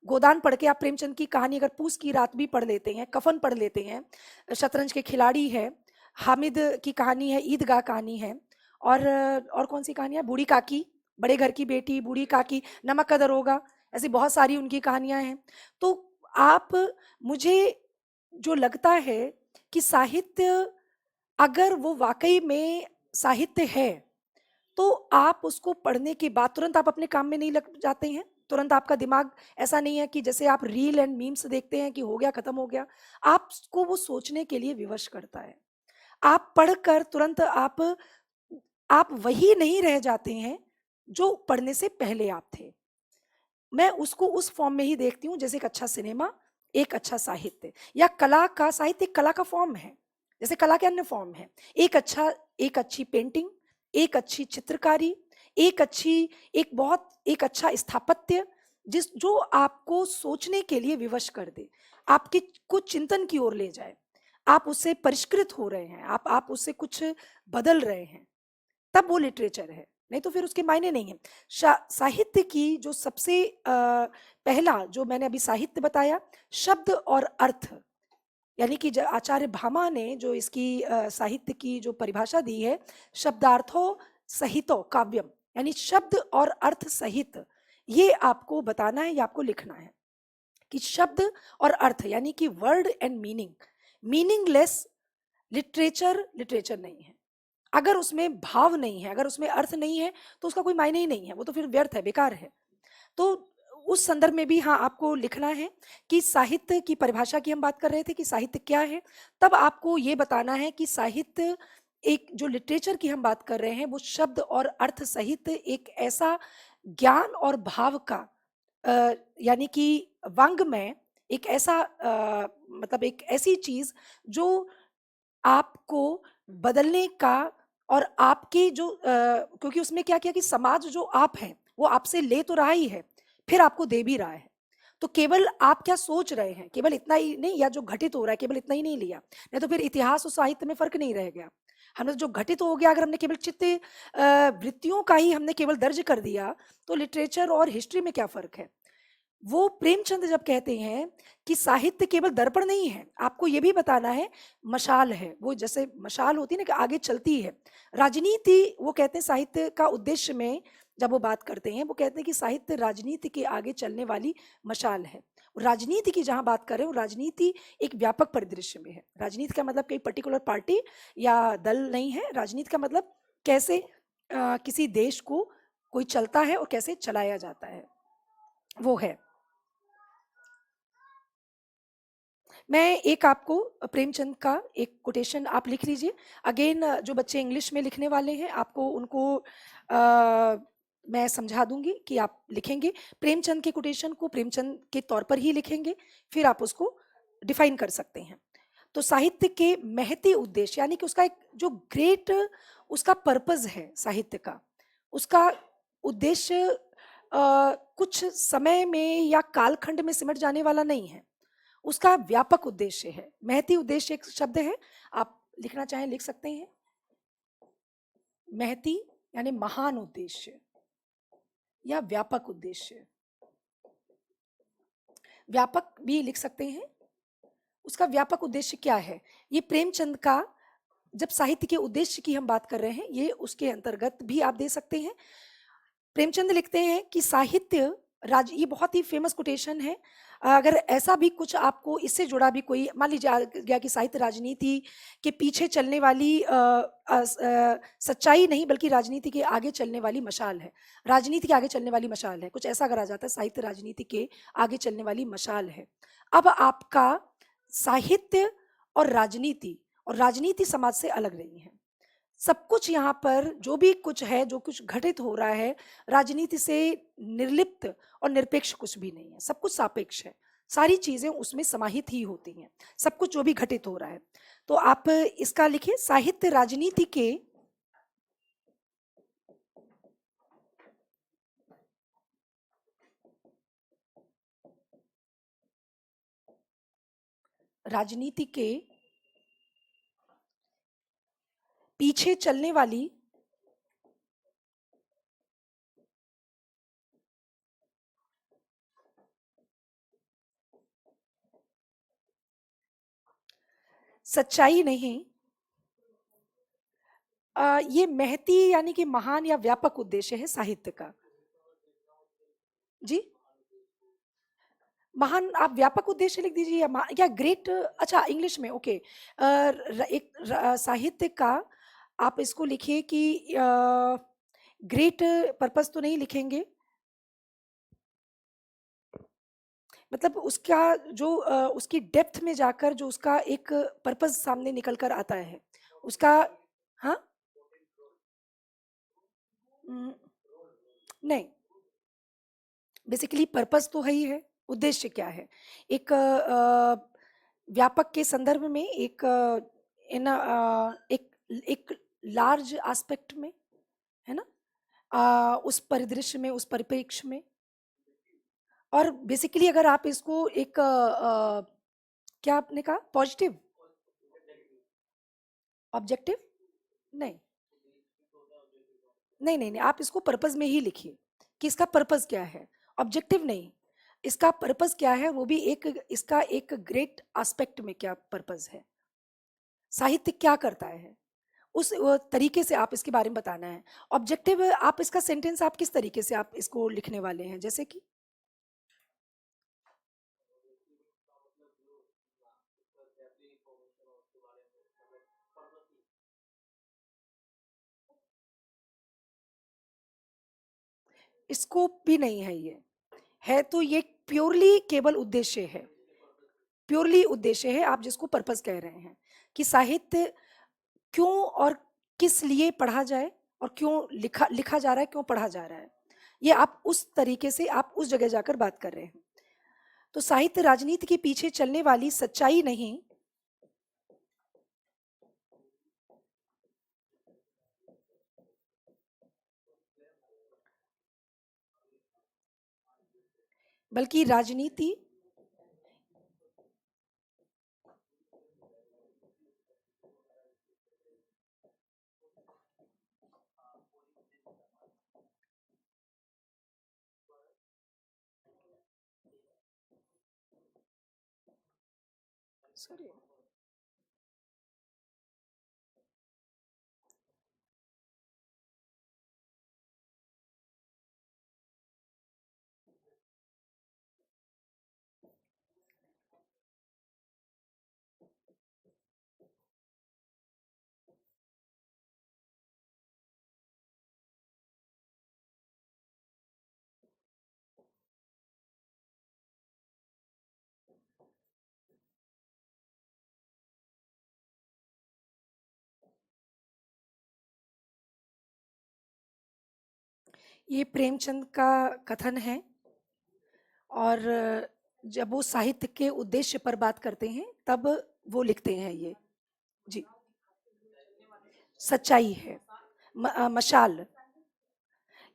गोदान पढ़ के आप प्रेमचंद की कहानी अगर पूस की रात भी पढ़ लेते हैं, कफन पढ़ लेते हैं, शतरंज के खिलाड़ी है, हामिद की कहानी है, ईदगाह कहानी है, और कौन सी कहानी है, बूढ़ी काकी, बड़े घर की बेटी, बूढ़ी काकी, नमक का दरोगा, ऐसी बहुत सारी उनकी कहानियां हैं। तो आप, मुझे जो लगता है कि साहित्य अगर वो वाकई में साहित्य है, तो आप उसको पढ़ने के बाद तुरंत आप अपने काम में नहीं लग जाते हैं, तुरंत आपका दिमाग ऐसा नहीं है कि जैसे आप रील एंड मीम्स देखते हैं कि हो गया खत्म हो गया। आपको वो सोचने के लिए विवश करता है। आप पढ़कर तुरंत आप वही नहीं रह जाते हैं जो पढ़ने से पहले आप थे। मैं उसको उस फॉर्म में ही देखती हूँ जैसे एक अच्छा सिनेमा, एक अच्छा साहित्य, या कला का साहित्य एक कला का फॉर्म है, जैसे कला के अन्य फॉर्म है। एक अच्छी पेंटिंग, एक अच्छी चित्रकारी, एक अच्छा स्थापत्य, जो आपको सोचने के लिए विवश कर दे, आपके कुछ चिंतन की ओर ले जाए, आप उससे परिष्कृत हो रहे हैं, आप उससे कुछ बदल रहे हैं, तब वो लिटरेचर है। नहीं तो फिर उसके मायने नहीं है। साहित्य की जो सबसे पहला जो मैंने अभी साहित्य बताया, शब्द और अर्थ, यानी कि आचार्य भामा ने जो इसकी साहित्य की जो परिभाषा दी है, शब्दार्थो सहितो काव्यम, यानी शब्द और अर्थ सहित, ये आपको बताना है या आपको लिखना है कि शब्द और अर्थ, यानी कि word and meaning, meaningless literature नहीं है। अगर उसमें भाव नहीं है, अगर उसमें अर्थ नहीं है, तो उसका कोई मायने ही नहीं है, वो तो फिर व्यर्थ है, बेकार है। तो उस संदर्भ में भी हाँ आपको लिखना है कि साहित्य की परिभाषा की हम बात कर रहे थे कि साहित्य क्या है, तब आपको ये बताना है कि साहित्य, एक जो लिटरेचर की हम बात कर रहे हैं, वो शब्द और अर्थ सहित एक ऐसा ज्ञान और भाव का यानी कि वांग में एक ऐसा मतलब एक ऐसी चीज जो आपको बदलने का, और आपकी जो क्योंकि उसमें क्या किया कि समाज जो आप हैं वो आपसे ले तो रहा ही है, फिर आपको दे भी रहा है। तो केवल आप क्या सोच रहे हैं, केवल इतना ही नहीं, या जो घटित हो रहा है केवल इतना ही नहीं लिया, नहीं तो फिर इतिहास और साहित्य में फर्क नहीं रह गया। हमने जो घटित हो गया, अगर हमने केवल चित्त वृत्तियों का ही हमने केवल दर्ज कर दिया, तो लिटरेचर और हिस्ट्री में क्या फर्क है। वो प्रेमचंद जब कहते हैं कि साहित्य केवल दर्पण नहीं है, आपको ये भी बताना है, मशाल है, वो जैसे मशाल होती है ना कि आगे चलती है। राजनीति, वो कहते हैं साहित्य का उद्देश्य में जब वो बात करते हैं, वो कहते हैं कि साहित्य राजनीति के आगे चलने वाली मशाल है। राजनीति की जहां बात कर रहे हो, राजनीति एक व्यापक परिदृश्य में है। राजनीति का मतलब कोई पर्टिकुलर पार्टी या दल नहीं है। राजनीति का मतलब कैसे किसी देश को कोई चलता है और कैसे चलाया जाता है, वो है। मैं एक आपको प्रेमचंद का एक कोटेशन आप लिख लीजिए। अगेन जो बच्चे इंग्लिश में लिखने वाले हैं, आपको उनको मैं समझा दूंगी कि आप लिखेंगे प्रेमचंद के कोटेशन को प्रेमचंद के तौर पर ही लिखेंगे, फिर आप उसको डिफाइन कर सकते हैं। तो साहित्य के महती उद्देश्य यानी कि उसका एक जो ग्रेट उसका पर्पस है साहित्य का, उसका उद्देश्य कुछ समय में या कालखंड में सिमट जाने वाला नहीं है, उसका व्यापक उद्देश्य है। महती उद्देश्य एक शब्द है, आप लिखना चाहें लिख सकते हैं। महती यानी महान उद्देश्य या व्यापक उद्देश्य, व्यापक भी लिख सकते हैं। उसका व्यापक उद्देश्य क्या है? ये प्रेमचंद का, जब साहित्य के उद्देश्य की हम बात कर रहे हैं, ये उसके अंतर्गत भी आप दे सकते हैं। प्रेमचंद लिखते हैं कि साहित्य ये बहुत ही फेमस कोटेशन है। अगर ऐसा भी कुछ आपको इससे जुड़ा भी कोई मान लीजिए आ गया कि साहित्य राजनीति के पीछे चलने वाली सच्चाई नहीं बल्कि राजनीति के आगे चलने वाली मशाल है, राजनीति के आगे चलने वाली मशाल है, कुछ ऐसा अगर आ जाता है साहित्य राजनीति के आगे चलने वाली मशाल है। अब आपका साहित्य और राजनीति समाज से अलग नहीं है। सब कुछ यहाँ पर जो भी कुछ है, जो कुछ घटित हो रहा है, राजनीति से निर्लिप्त और निरपेक्ष कुछ भी नहीं है, सब कुछ सापेक्ष है, सारी चीजें उसमें समाहित ही होती हैं, सब कुछ जो भी घटित हो रहा है। तो आप इसका लिखिए, साहित्य राजनीति के पीछे चलने वाली सच्चाई नहीं, ये महती यानी कि महान या व्यापक उद्देश्य है साहित्य का। जी, महान आप व्यापक उद्देश्य लिख दीजिए या ग्रेट, अच्छा इंग्लिश में ओके। साहित्य का आप इसको लिखिए कि ग्रेट पर्पस तो नहीं लिखेंगे, मतलब उसका जो उसकी डेप्थ में जाकर जो उसका एक पर्पस सामने निकल कर आता है उसका। हाँ, नहीं, बेसिकली पर्पस तो है ही है, उद्देश्य क्या है? एक व्यापक के संदर्भ में एक एक लार्ज एस्पेक्ट में, है ना, उस परिदृश्य में, उस परिप्रेक्ष्य में। और बेसिकली अगर आप इसको एक क्या आपने कहा, पॉजिटिव ऑब्जेक्टिव, नहीं नहीं नहीं नहीं, आप इसको पर्पस में ही लिखिए कि इसका पर्पस क्या है, ऑब्जेक्टिव नहीं, इसका पर्पस क्या है, वो भी एक इसका एक ग्रेट एस्पेक्ट में क्या पर्पस है, साहित्य क्या करता है, उस तरीके से आप इसके बारे में बताना है। ऑब्जेक्टिव आप इसका सेंटेंस आप किस तरीके से आप इसको लिखने वाले हैं, जैसे कि स्कोप भी नहीं है, ये है तो ये प्योरली केवल उद्देश्य है, प्योरली उद्देश्य है, आप जिसको पर्पस कह रहे हैं कि साहित्य क्यों और किस लिए पढ़ा जाए और क्यों लिखा लिखा जा रहा है, क्यों पढ़ा जा रहा है, ये आप उस तरीके से आप उस जगह जाकर बात कर रहे हैं। तो साहित्य राजनीति के पीछे चलने वाली सच्चाई नहीं बल्कि राजनीति सॉरी, ये प्रेमचंद का कथन है। और जब वो साहित्य के उद्देश्य पर बात करते हैं तब वो लिखते हैं ये। जी, सच्चाई है। मशाल,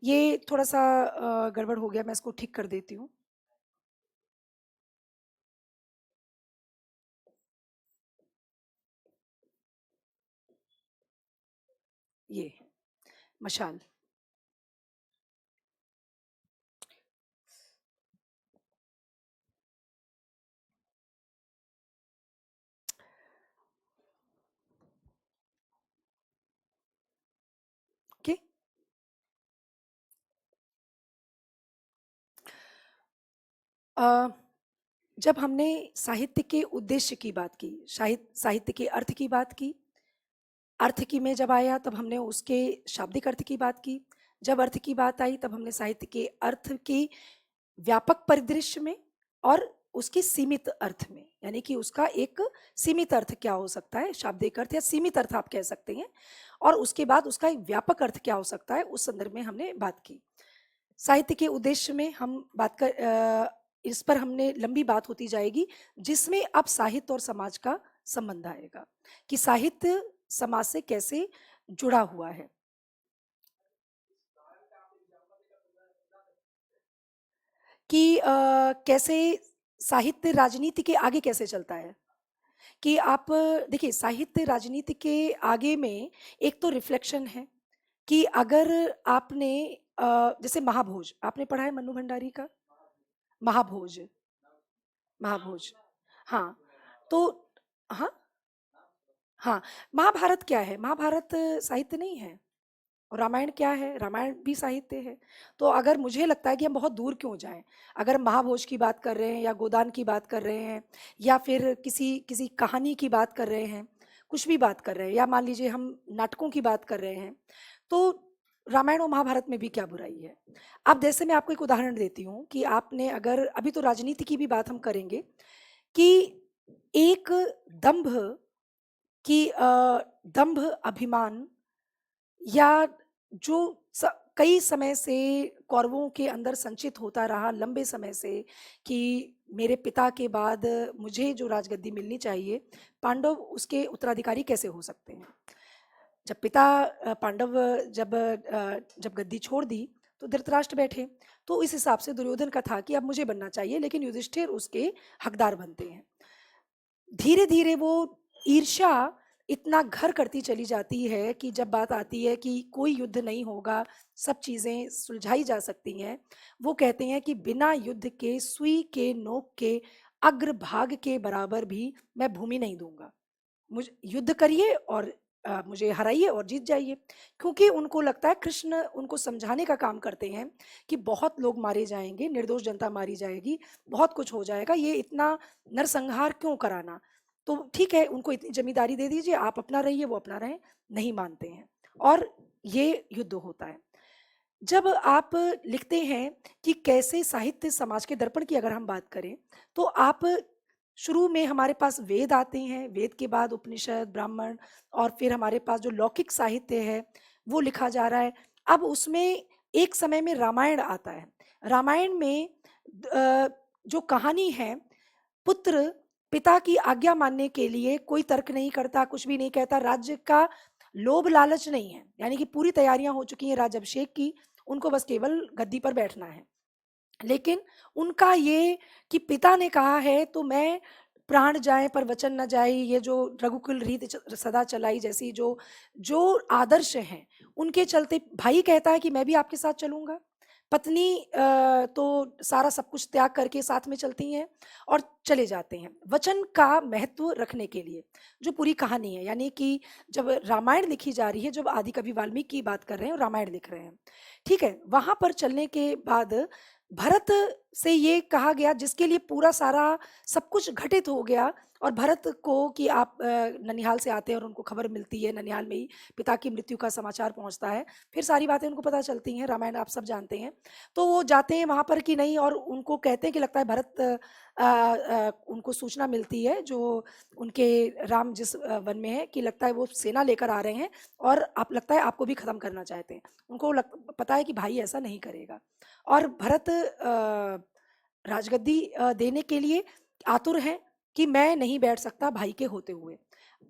ये थोड़ा सा गड़बड़ हो गया, मैं इसको ठीक कर देती हूँ। ये मशाल। ओके। अ, जब हमने साहित्य के उद्देश्य की बात की, साहित्य के अर्थ की बात की, अर्थ की में जब आया तब हमने उसके शाब्दिक अर्थ की बात की। जब अर्थ की बात आई तब हमने साहित्य के अर्थ के व्यापक परिदृश्य में और उसके सीमित अर्थ में, यानी कि उसका एक सीमित अर्थ क्या हो सकता है, शाब्दिक अर्थ या सीमित अर्थ आप कह सकते हैं, और उसके बाद उसका एक व्यापक अर्थ क्या हो सकता है, उस संदर्भ में हमने बात की। साहित्य के उद्देश्य में हम बात कर इस पर हमने लंबी बात होती जाएगी, जिसमें अब साहित्य और समाज का संबंध आएगा कि साहित्य समाज से कैसे जुड़ा हुआ है। कि कैसे साहित्य राजनीति के आगे कैसे चलता है, कि आप देखिए साहित्य राजनीति के आगे में एक तो रिफ्लेक्शन है कि अगर आपने जैसे महाभोज आपने पढ़ा है मन्नू भंडारी का, महाभोज, महाभोज, हाँ, तो हाँ, हाँ, महाभारत क्या है, महाभारत साहित्य नहीं है, और रामायण क्या है, रामायण भी साहित्य है। तो अगर मुझे लगता है कि हम बहुत दूर क्यों जाएं, अगर महाभोज की बात कर रहे हैं या गोदान की बात कर रहे हैं या फिर किसी किसी कहानी की बात कर रहे हैं, कुछ भी बात कर रहे हैं, या मान लीजिए हम नाटकों की बात कर रहे हैं, तो रामायण और महाभारत में भी क्या बुराई है। अब जैसे मैं आपको एक उदाहरण देती हूँ कि आपने अगर अभी तो राजनीति की भी बात हम करेंगे कि एक दंभ की दंभ अभिमान या जो कई समय से कौरवों के अंदर संचित होता रहा लंबे समय से कि मेरे पिता के बाद मुझे जो राजगद्दी मिलनी चाहिए, पांडव उसके उत्तराधिकारी कैसे हो सकते हैं। जब पिता पांडव जब गद्दी छोड़ दी तो धृतराष्ट्र बैठे, तो इस हिसाब से दुर्योधन का था कि अब मुझे बनना चाहिए, लेकिन युधिष्ठिर उसके हकदार बनते हैं। धीरे धीरे वो ईर्ष्या इतना घर करती चली जाती है कि जब बात आती है कि कोई युद्ध नहीं होगा, सब चीज़ें सुलझाई जा सकती हैं, वो कहते हैं कि बिना युद्ध के सुई के नोक के अग्रभाग के बराबर भी मैं भूमि नहीं दूंगा, मुझे युद्ध करिए और मुझे हराइए और जीत जाइए। क्योंकि उनको लगता है कृष्ण उनको समझाने का काम करते हैं कि बहुत लोग मारे जाएंगे, निर्दोष जनता मारी जाएगी, बहुत कुछ हो जाएगा, ये इतना नरसंहार क्यों कराना। तो ठीक है, उनको इतनी जमींदारी दे दीजिए, आप अपना रहिए, वो अपना रहें, नहीं मानते हैं और ये युद्ध होता है। जब आप लिखते हैं कि कैसे साहित्य समाज के दर्पण की अगर हम बात करें, तो आप शुरू में हमारे पास वेद आते हैं, वेद के बाद उपनिषद, ब्राह्मण, और फिर हमारे पास जो लौकिक साहित्य है वो लिखा जा रहा है। अब उसमें एक समय में रामायण आता है। रामायण में जो कहानी है, पुत्र पिता की आज्ञा मानने के लिए कोई तर्क नहीं करता, कुछ भी नहीं कहता, राज्य का लोभ लालच नहीं है, यानी कि पूरी तैयारियां हो चुकी हैं राज्याभिषेक की, उनको बस केवल गद्दी पर बैठना है। लेकिन उनका ये कि पिता ने कहा है तो मैं प्राण जाए पर वचन न जाए, ये जो रघुकुल रीत सदा चलाई जैसी जो जो आदर्श हैं, उनके चलते भाई कहता है कि मैं भी आपके साथ चलूंगा, पत्नी तो सारा सब कुछ त्याग करके साथ में चलती हैं और चले जाते हैं वचन का महत्व रखने के लिए। जो पूरी कहानी है, यानी कि जब रामायण लिखी जा रही है, जब आदि कवि वाल्मीकि की बात कर रहे हैं और रामायण लिख रहे हैं, ठीक है, वहां पर चलने के बाद भरत से ये कहा गया, जिसके लिए पूरा सारा सब कुछ घटित हो गया, और भरत को कि आप ननिहाल से आते हैं और उनको खबर मिलती है, ननिहाल में ही पिता की मृत्यु का समाचार पहुंचता है, फिर सारी बातें उनको पता चलती हैं, रामायण आप सब जानते हैं। तो वो जाते हैं वहां पर कि नहीं, और उनको कहते हैं कि लगता है भरत उनको सूचना मिलती है जो उनके राम जिस वन में है, कि लगता है वो सेना लेकर आ रहे हैं और आप लगता है आपको भी खत्म करना चाहते हैं। उनको पता है कि भाई ऐसा नहीं करेगा, और भरत राजगद्दी देने के लिए आतुर हैं, कि मैं नहीं बैठ सकता भाई के होते हुए।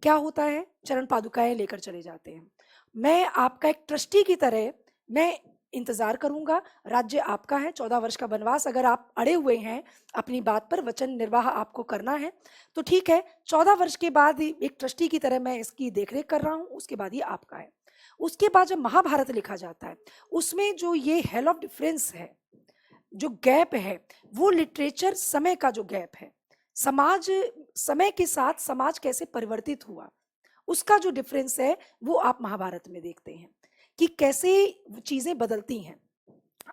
क्या होता है, चरण पादुकाएं लेकर चले जाते हैं। मैं आपका एक ट्रस्टी की तरह मैं इंतजार करूंगा, राज्य आपका है, 14 वर्ष का वनवास अगर आप अड़े हुए हैं अपनी बात पर, वचन निर्वाह आपको करना है तो ठीक है, 14 वर्ष के बाद एक ट्रस्टी की तरह मैं इसकी देखरेख कर रहा हूँ, उसके बाद ये आपका है। उसके बाद जब महाभारत लिखा जाता है, उसमें जो ये हेल ऑफ डिफरेंस है, जो गैप है, वो लिटरेचर समय का जो गैप है, समाज, समय के साथ समाज कैसे परिवर्तित हुआ, उसका जो डिफरेंस है, वो आप महाभारत में देखते हैं कि कैसे चीजें बदलती हैं।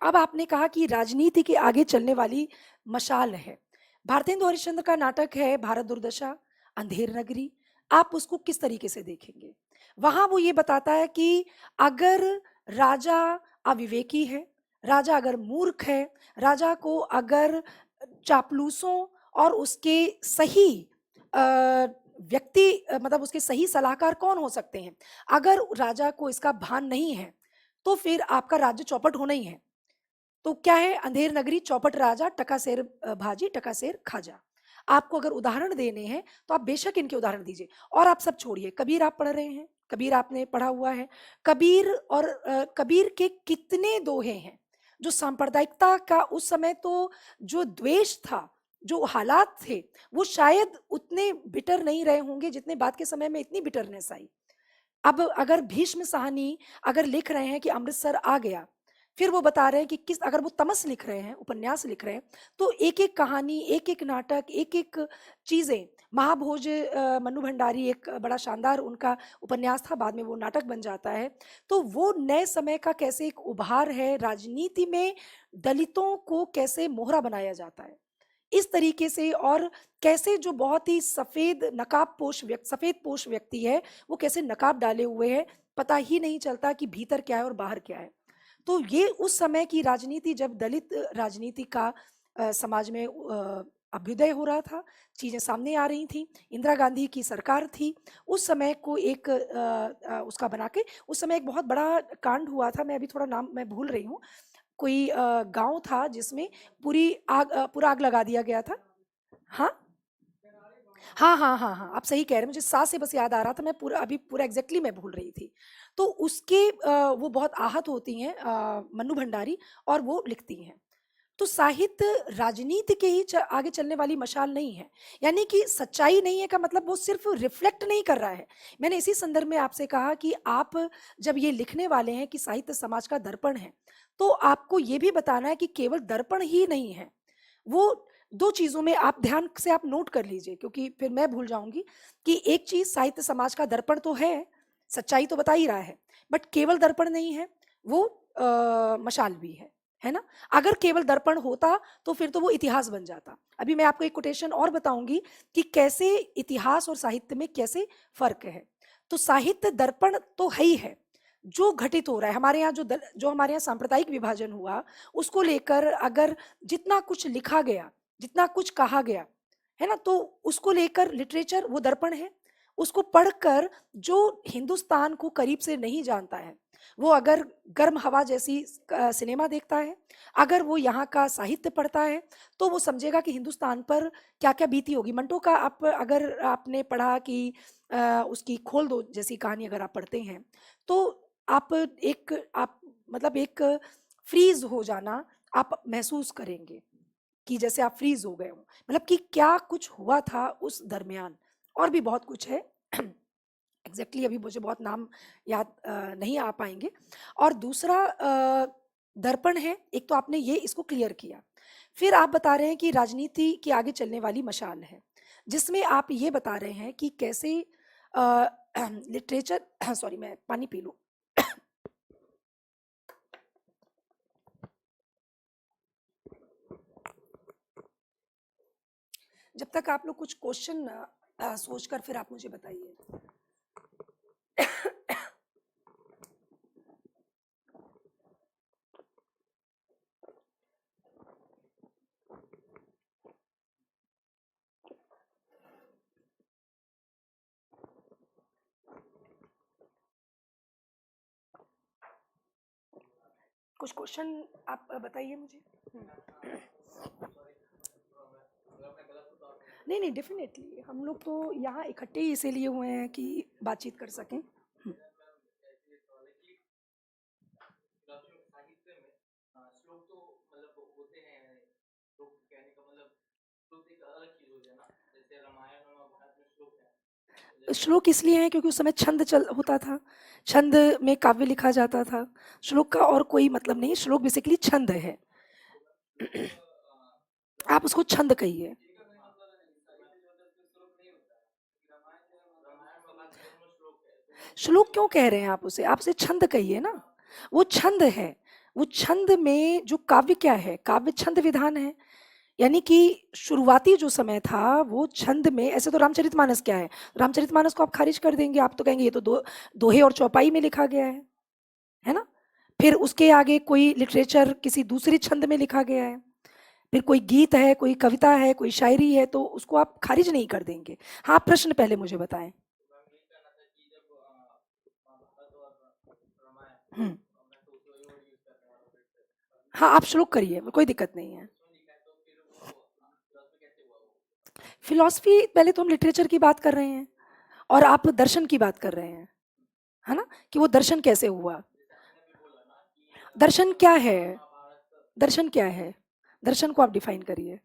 अब आपने कहा कि राजनीति के आगे चलने वाली मशाल है। भारतेंदु हरिश्चंद्र का नाटक है भारत दुर्दशा, अंधेर नगरी। आप उसको किस तरीके से देखेंगे? वहां वो ये बताता है कि अगर राजा अविवेकी है, राजा अगर मूर्ख है, राजा को अगर चापलूसों और उसके सही व्यक्ति, मतलब उसके सही सलाहकार कौन हो सकते हैं, अगर राजा को इसका भान नहीं है तो फिर आपका राज्य चौपट होना ही है। तो क्या है अंधेर नगरी, चौपट राजा, टकासेर भाजी, टकासेर खाजा। आपको अगर उदाहरण देने हैं तो आप बेशक इनके उदाहरण दीजिए, और आप सब छोड़िए, कबीर आप पढ़ रहे हैं, कबीर आपने पढ़ा हुआ है, कबीर और कबीर के कितने दोहे हैं जो सांप्रदायिकता का उस समय तो जो द्वेष था, जो हालात थे, वो शायद उतने बिटर नहीं रहे होंगे जितने बाद के समय में इतनी बिटरनेस आई। अब अगर भीष्म साहनी अगर लिख रहे हैं कि अमृतसर आ गया, फिर वो बता रहे हैं कि किस, अगर वो तमस लिख रहे हैं, उपन्यास लिख रहे हैं, तो एक एक कहानी, एक एक नाटक, एक एक चीजें, महाभोज मनु भंडारी एक बड़ा शानदार उनका उपन्यास था, बाद में वो नाटक बन जाता है। तो वो नए समय का कैसे एक उभार है, राजनीति में दलितों को कैसे मोहरा बनाया जाता है इस तरीके से, और कैसे जो बहुत ही सफेद नकाब पोश व्यक्ति, सफेद पोश व्यक्ति है, वो कैसे नकाब डाले हुए है, पता ही नहीं चलता कि भीतर क्या है और बाहर क्या है। तो ये उस समय की राजनीति, जब दलित राजनीति का समाज में अभ्युदय हो रहा था, चीजें सामने आ रही थी, इंदिरा गांधी की सरकार थी, उस समय को एक उसका बना के, उस समय एक बहुत बड़ा कांड हुआ था, मैं अभी थोड़ा नाम मैं भूल रही हूँ, कोई गांव था जिसमें पूरा आग लगा दिया गया था। हाँ हाँ हाँ हाँ हाँ, आप सही कह रहे हैं, मुझे सा से बस याद आ रहा था, मैं पूरा अभी पूरा एग्जैक्टली मैं भूल रही थी। तो उसके वो बहुत आहत होती हैं मन्नू भंडारी, और वो लिखती हैं। तो साहित्य राजनीति के ही आगे चलने वाली मशाल नहीं है, यानी कि सच्चाई नहीं है का मतलब वो सिर्फ रिफ्लेक्ट नहीं कर रहा है। मैंने इसी संदर्भ में आपसे कहा कि आप जब ये लिखने वाले हैं कि साहित्य समाज का दर्पण है, तो आपको ये भी बताना है कि केवल दर्पण ही नहीं है वो। दो चीजों में आप ध्यान से आप नोट कर लीजिए, क्योंकि फिर मैं भूल जाऊंगी, कि एक चीज साहित्य समाज का दर्पण तो है, सच्चाई तो बता ही रहा है, बट केवल दर्पण नहीं है, वो मशाल भी है ना। अगर केवल दर्पण होता तो फिर तो वो इतिहास बन जाता। अभी मैं आपको एक कोटेशन और बताऊंगी कि कैसे इतिहास और साहित्य में कैसे फर्क है। तो साहित्य दर्पण तो है ही है, जो घटित हो रहा है हमारे यहाँ, जो हमारे यहाँ सांप्रदायिक विभाजन हुआ, उसको लेकर अगर जितना कुछ लिखा गया, जितना कुछ कहा गया, है ना, तो उसको लेकर लिटरेचर वो दर्पण है। उसको पढ़कर जो हिंदुस्तान को करीब से नहीं जानता है, वो अगर गर्म हवा जैसी सिनेमा देखता है, अगर वो यहाँ का साहित्य पढ़ता है, तो वो समझेगा कि हिंदुस्तान पर क्या क्या बीती होगी। मंटो का आप अगर आपने पढ़ा कि उसकी खोल दो जैसी कहानी अगर आप पढ़ते हैं, तो आप मतलब एक फ्रीज हो जाना आप महसूस करेंगे, कि जैसे आप फ्रीज हो गए हो, मतलब कि क्या कुछ हुआ था उस दरमियान। और भी बहुत कुछ है एग्जैक्टली अभी मुझे बहुत नाम याद नहीं आ पाएंगे। और दूसरा दर्पण है, एक तो आपने ये इसको क्लियर किया, फिर आप बता रहे हैं कि राजनीति के आगे चलने वाली मशाल है, जिसमें आप ये बता रहे हैं कि कैसे लिटरेचर सॉरी मैं पानी पी लूं। जब तक आप लोग कुछ क्वेश्चन सोचकर फिर आप मुझे बताइए। कुछ क्वेश्चन आप बताइए मुझे। नहीं नहीं, डेफिनेटली हम लोग तो यहाँ इकट्ठे ही इसीलिए हुए हैं कि बातचीत कर सकें। साहित्य में श्लोक तो मतलब होते हैं, श्लोक कहने का मतलब श्लोक एक अलग चीज होती है ना, जैसे रामायण और महाभारत में श्लोक है। श्लोक इसलिए हैं क्योंकि उस समय छंद चल होता था, छंद में काव्य लिखा जाता था। श्लोक का और कोई मतलब नहीं, श्लोक बेसिकली छंद है, आप उसको छंद कहिए। श्लोक क्यों कह रहे हैं आप उसे? आप उसे छंद कहिए ना, वो छंद है। वो छंद में जो काव्य क्या है, काव्य छंद विधान है, यानी कि शुरुआती जो समय था वो छंद में। ऐसे तो रामचरितमानस क्या है, रामचरितमानस को आप खारिज कर देंगे, आप तो कहेंगे ये तो दोहे और चौपाई में लिखा गया है ना। फिर उसके आगे कोई लिटरेचर किसी दूसरे छंद में लिखा गया है, फिर कोई गीत है, कोई कविता है, कोई शायरी है, तो उसको आप खारिज नहीं कर देंगे। हाँ, प्रश्न पहले मुझे बताएं। हम्म, हाँ आप श्लोक करिए, कोई दिक्कत नहीं है। फिलॉसफी, पहले तो हम लिटरेचर की बात कर रहे हैं और आप दर्शन की बात कर रहे हैं, है ना, कि वो दर्शन कैसे हुआ। दर्शन क्या है, दर्शन क्या है, दर्शन को आप डिफाइन करिए।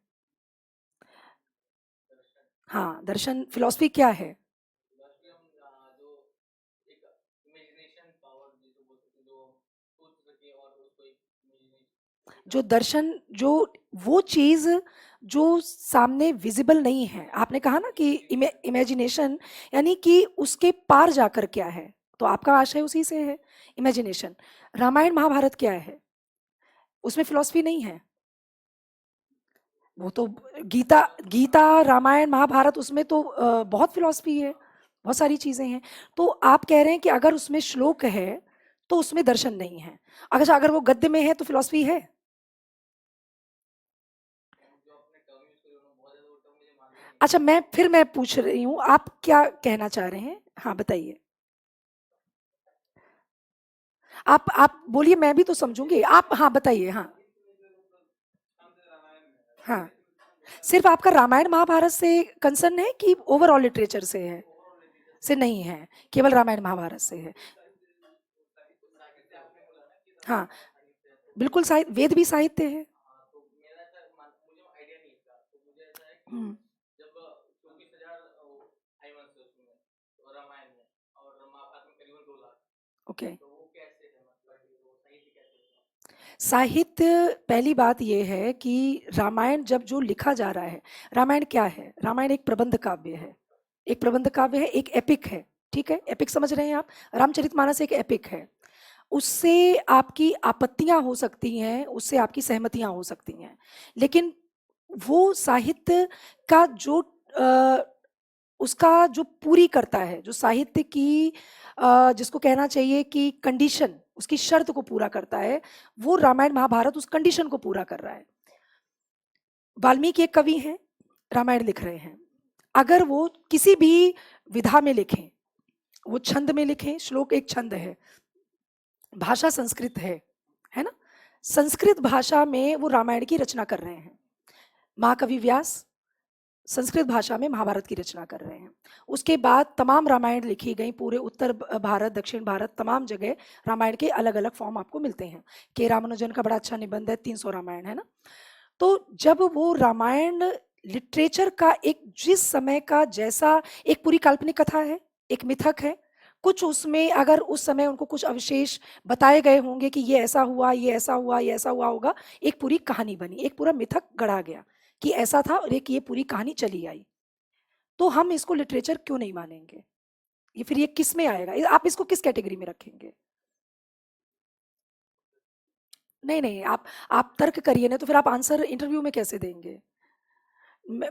हाँ, दर्शन फिलॉसफी क्या है? जो दर्शन, जो वो चीज जो सामने विजिबल नहीं है, आपने कहा ना कि इमेजिनेशन, यानी कि उसके पार जाकर क्या है, तो आपका आशय उसी से है, इमेजिनेशन। रामायण महाभारत क्या है, उसमें फिलॉसफी नहीं है। वो तो गीता, गीता रामायण महाभारत, उसमें तो बहुत फिलॉसफी है, बहुत सारी चीजें हैं। तो आप कह रहे हैं कि अगर उसमें श्लोक है तो उसमें दर्शन नहीं है, अगर वो गद्य में है तो फिलॉसफी है। अच्छा, मैं पूछ रही हूँ, आप क्या कहना चाह रहे हैं, हाँ बताइए। आप बोलिए, मैं भी तो समझूंगी, आप हाँ बताइए। हाँ हाँ, सिर्फ आपका रामायण महाभारत से कंसर्न है कि ओवरऑल लिटरेचर से है? से नहीं है, केवल रामायण महाभारत से है। हाँ, बिल्कुल, साहित्य, वेद भी साहित्य है। हम्म, ओके। साहित्य, पहली बात यह है कि रामायण जब जो लिखा जा रहा है, रामायण क्या है, रामायण एक प्रबंध काव्य है, एक प्रबंध काव्य है, एक एपिक है, ठीक है, एपिक समझ रहे हैं आप, रामचरितमानस एक एपिक है। उससे आपकी आपत्तियां हो सकती हैं, उससे आपकी सहमतियां हो सकती हैं, लेकिन वो साहित्य का जो उसका जो पूरी करता है, जो साहित्य की जिसको कहना चाहिए कि कंडीशन, उसकी शर्त को पूरा करता है, वो रामायण महाभारत उस कंडीशन को पूरा कर रहा है। वाल्मीकि एक कवि हैं, रामायण लिख रहे हैं, अगर वो किसी भी विधा में लिखें, वो छंद में लिखें, श्लोक एक छंद है, भाषा संस्कृत है ना, संस्कृत भाषा में वो रामायण की रचना कर रहे हैं। महाकवि व्यास संस्कृत भाषा में महाभारत की रचना कर रहे हैं। उसके बाद तमाम रामायण लिखी गई, पूरे उत्तर भारत, दक्षिण भारत, तमाम जगह रामायण के अलग अलग फॉर्म आपको मिलते हैं। के रामानुजन का बड़ा अच्छा निबंध है, 300 रामायण, है ना। तो जब वो रामायण लिटरेचर का एक जिस समय का जैसा, एक पूरी काल्पनिक कथा है, एक मिथक है, कुछ उसमें अगर उस समय उनको कुछ अवशेष बताए गए होंगे कि ये ऐसा हुआ, ये ऐसा हुआ, ये ऐसा हुआ होगा, एक पूरी कहानी बनी, एक पूरा मिथक गढ़ा गया कि ऐसा था, और एक ये पूरी कहानी चली आई। तो हम इसको लिटरेचर क्यों नहीं मानेंगे? ये फिर ये किस में आएगा, आप इसको किस कैटेगरी में रखेंगे? नहीं नहीं, आप तर्क करिए ना, तो फिर आप आंसर इंटरव्यू में कैसे देंगे?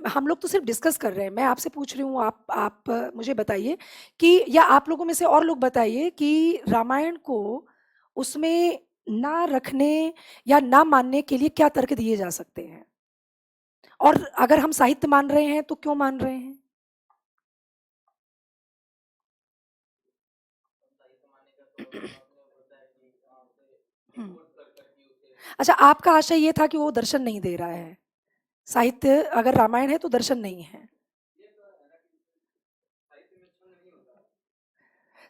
हम लोग तो सिर्फ डिस्कस कर रहे हैं, मैं आपसे पूछ रही हूँ, आप मुझे बताइए कि, या आप लोगों में से और लोग बताइए कि रामायण को उसमें ना रखने या ना मानने के लिए क्या तर्क दिए जा सकते हैं, और अगर हम साहित्य मान रहे हैं तो क्यों मान रहे हैं? हम्म, अच्छा, आपका आशय ये था कि वो दर्शन नहीं दे रहा है, साहित्य अगर रामायण है तो दर्शन नहीं है।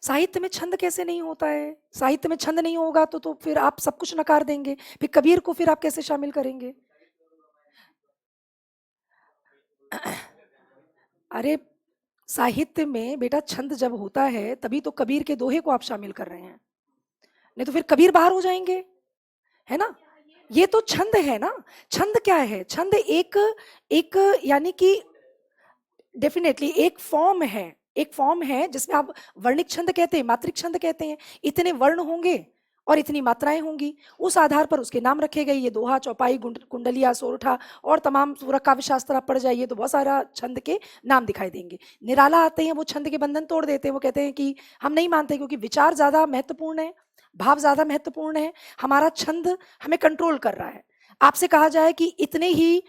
साहित्य में छंद कैसे नहीं होता है? साहित्य में छंद नहीं होगा तो फिर आप सब कुछ नकार देंगे, फिर कबीर को फिर आप कैसे शामिल करेंगे? अरे साहित्य में बेटा छंद जब होता है तभी तो कबीर के दोहे को आप शामिल कर रहे हैं, नहीं तो फिर कबीर बाहर हो जाएंगे, है ना? ये तो छंद है ना। छंद क्या है? छंद एक एक यानी कि डेफिनेटली एक फॉर्म है, एक फॉर्म है जिसमें आप वर्णिक छंद कहते हैं, मात्रिक छंद कहते हैं। इतने वर्ण होंगे और इतनी मात्राएं होंगी, उस आधार पर उसके नाम रखे गए। ये दोहा, चौपाई, कुंडलिया, सोरठा और तमाम पूरा काव्य शास्त्र आप पढ़ जाइए तो बहुत सारा छंद के नाम दिखाई देंगे। निराला आते हैं, वो छंद के बंधन तोड़ देते हैं। वो कहते हैं कि हम नहीं मानते क्योंकि विचार ज्यादा महत्वपूर्ण है, भाव ज्यादा महत्वपूर्ण है, हमारा छंद हमें कंट्रोल कर रहा है। आपसे कहा जाए कि इतने ही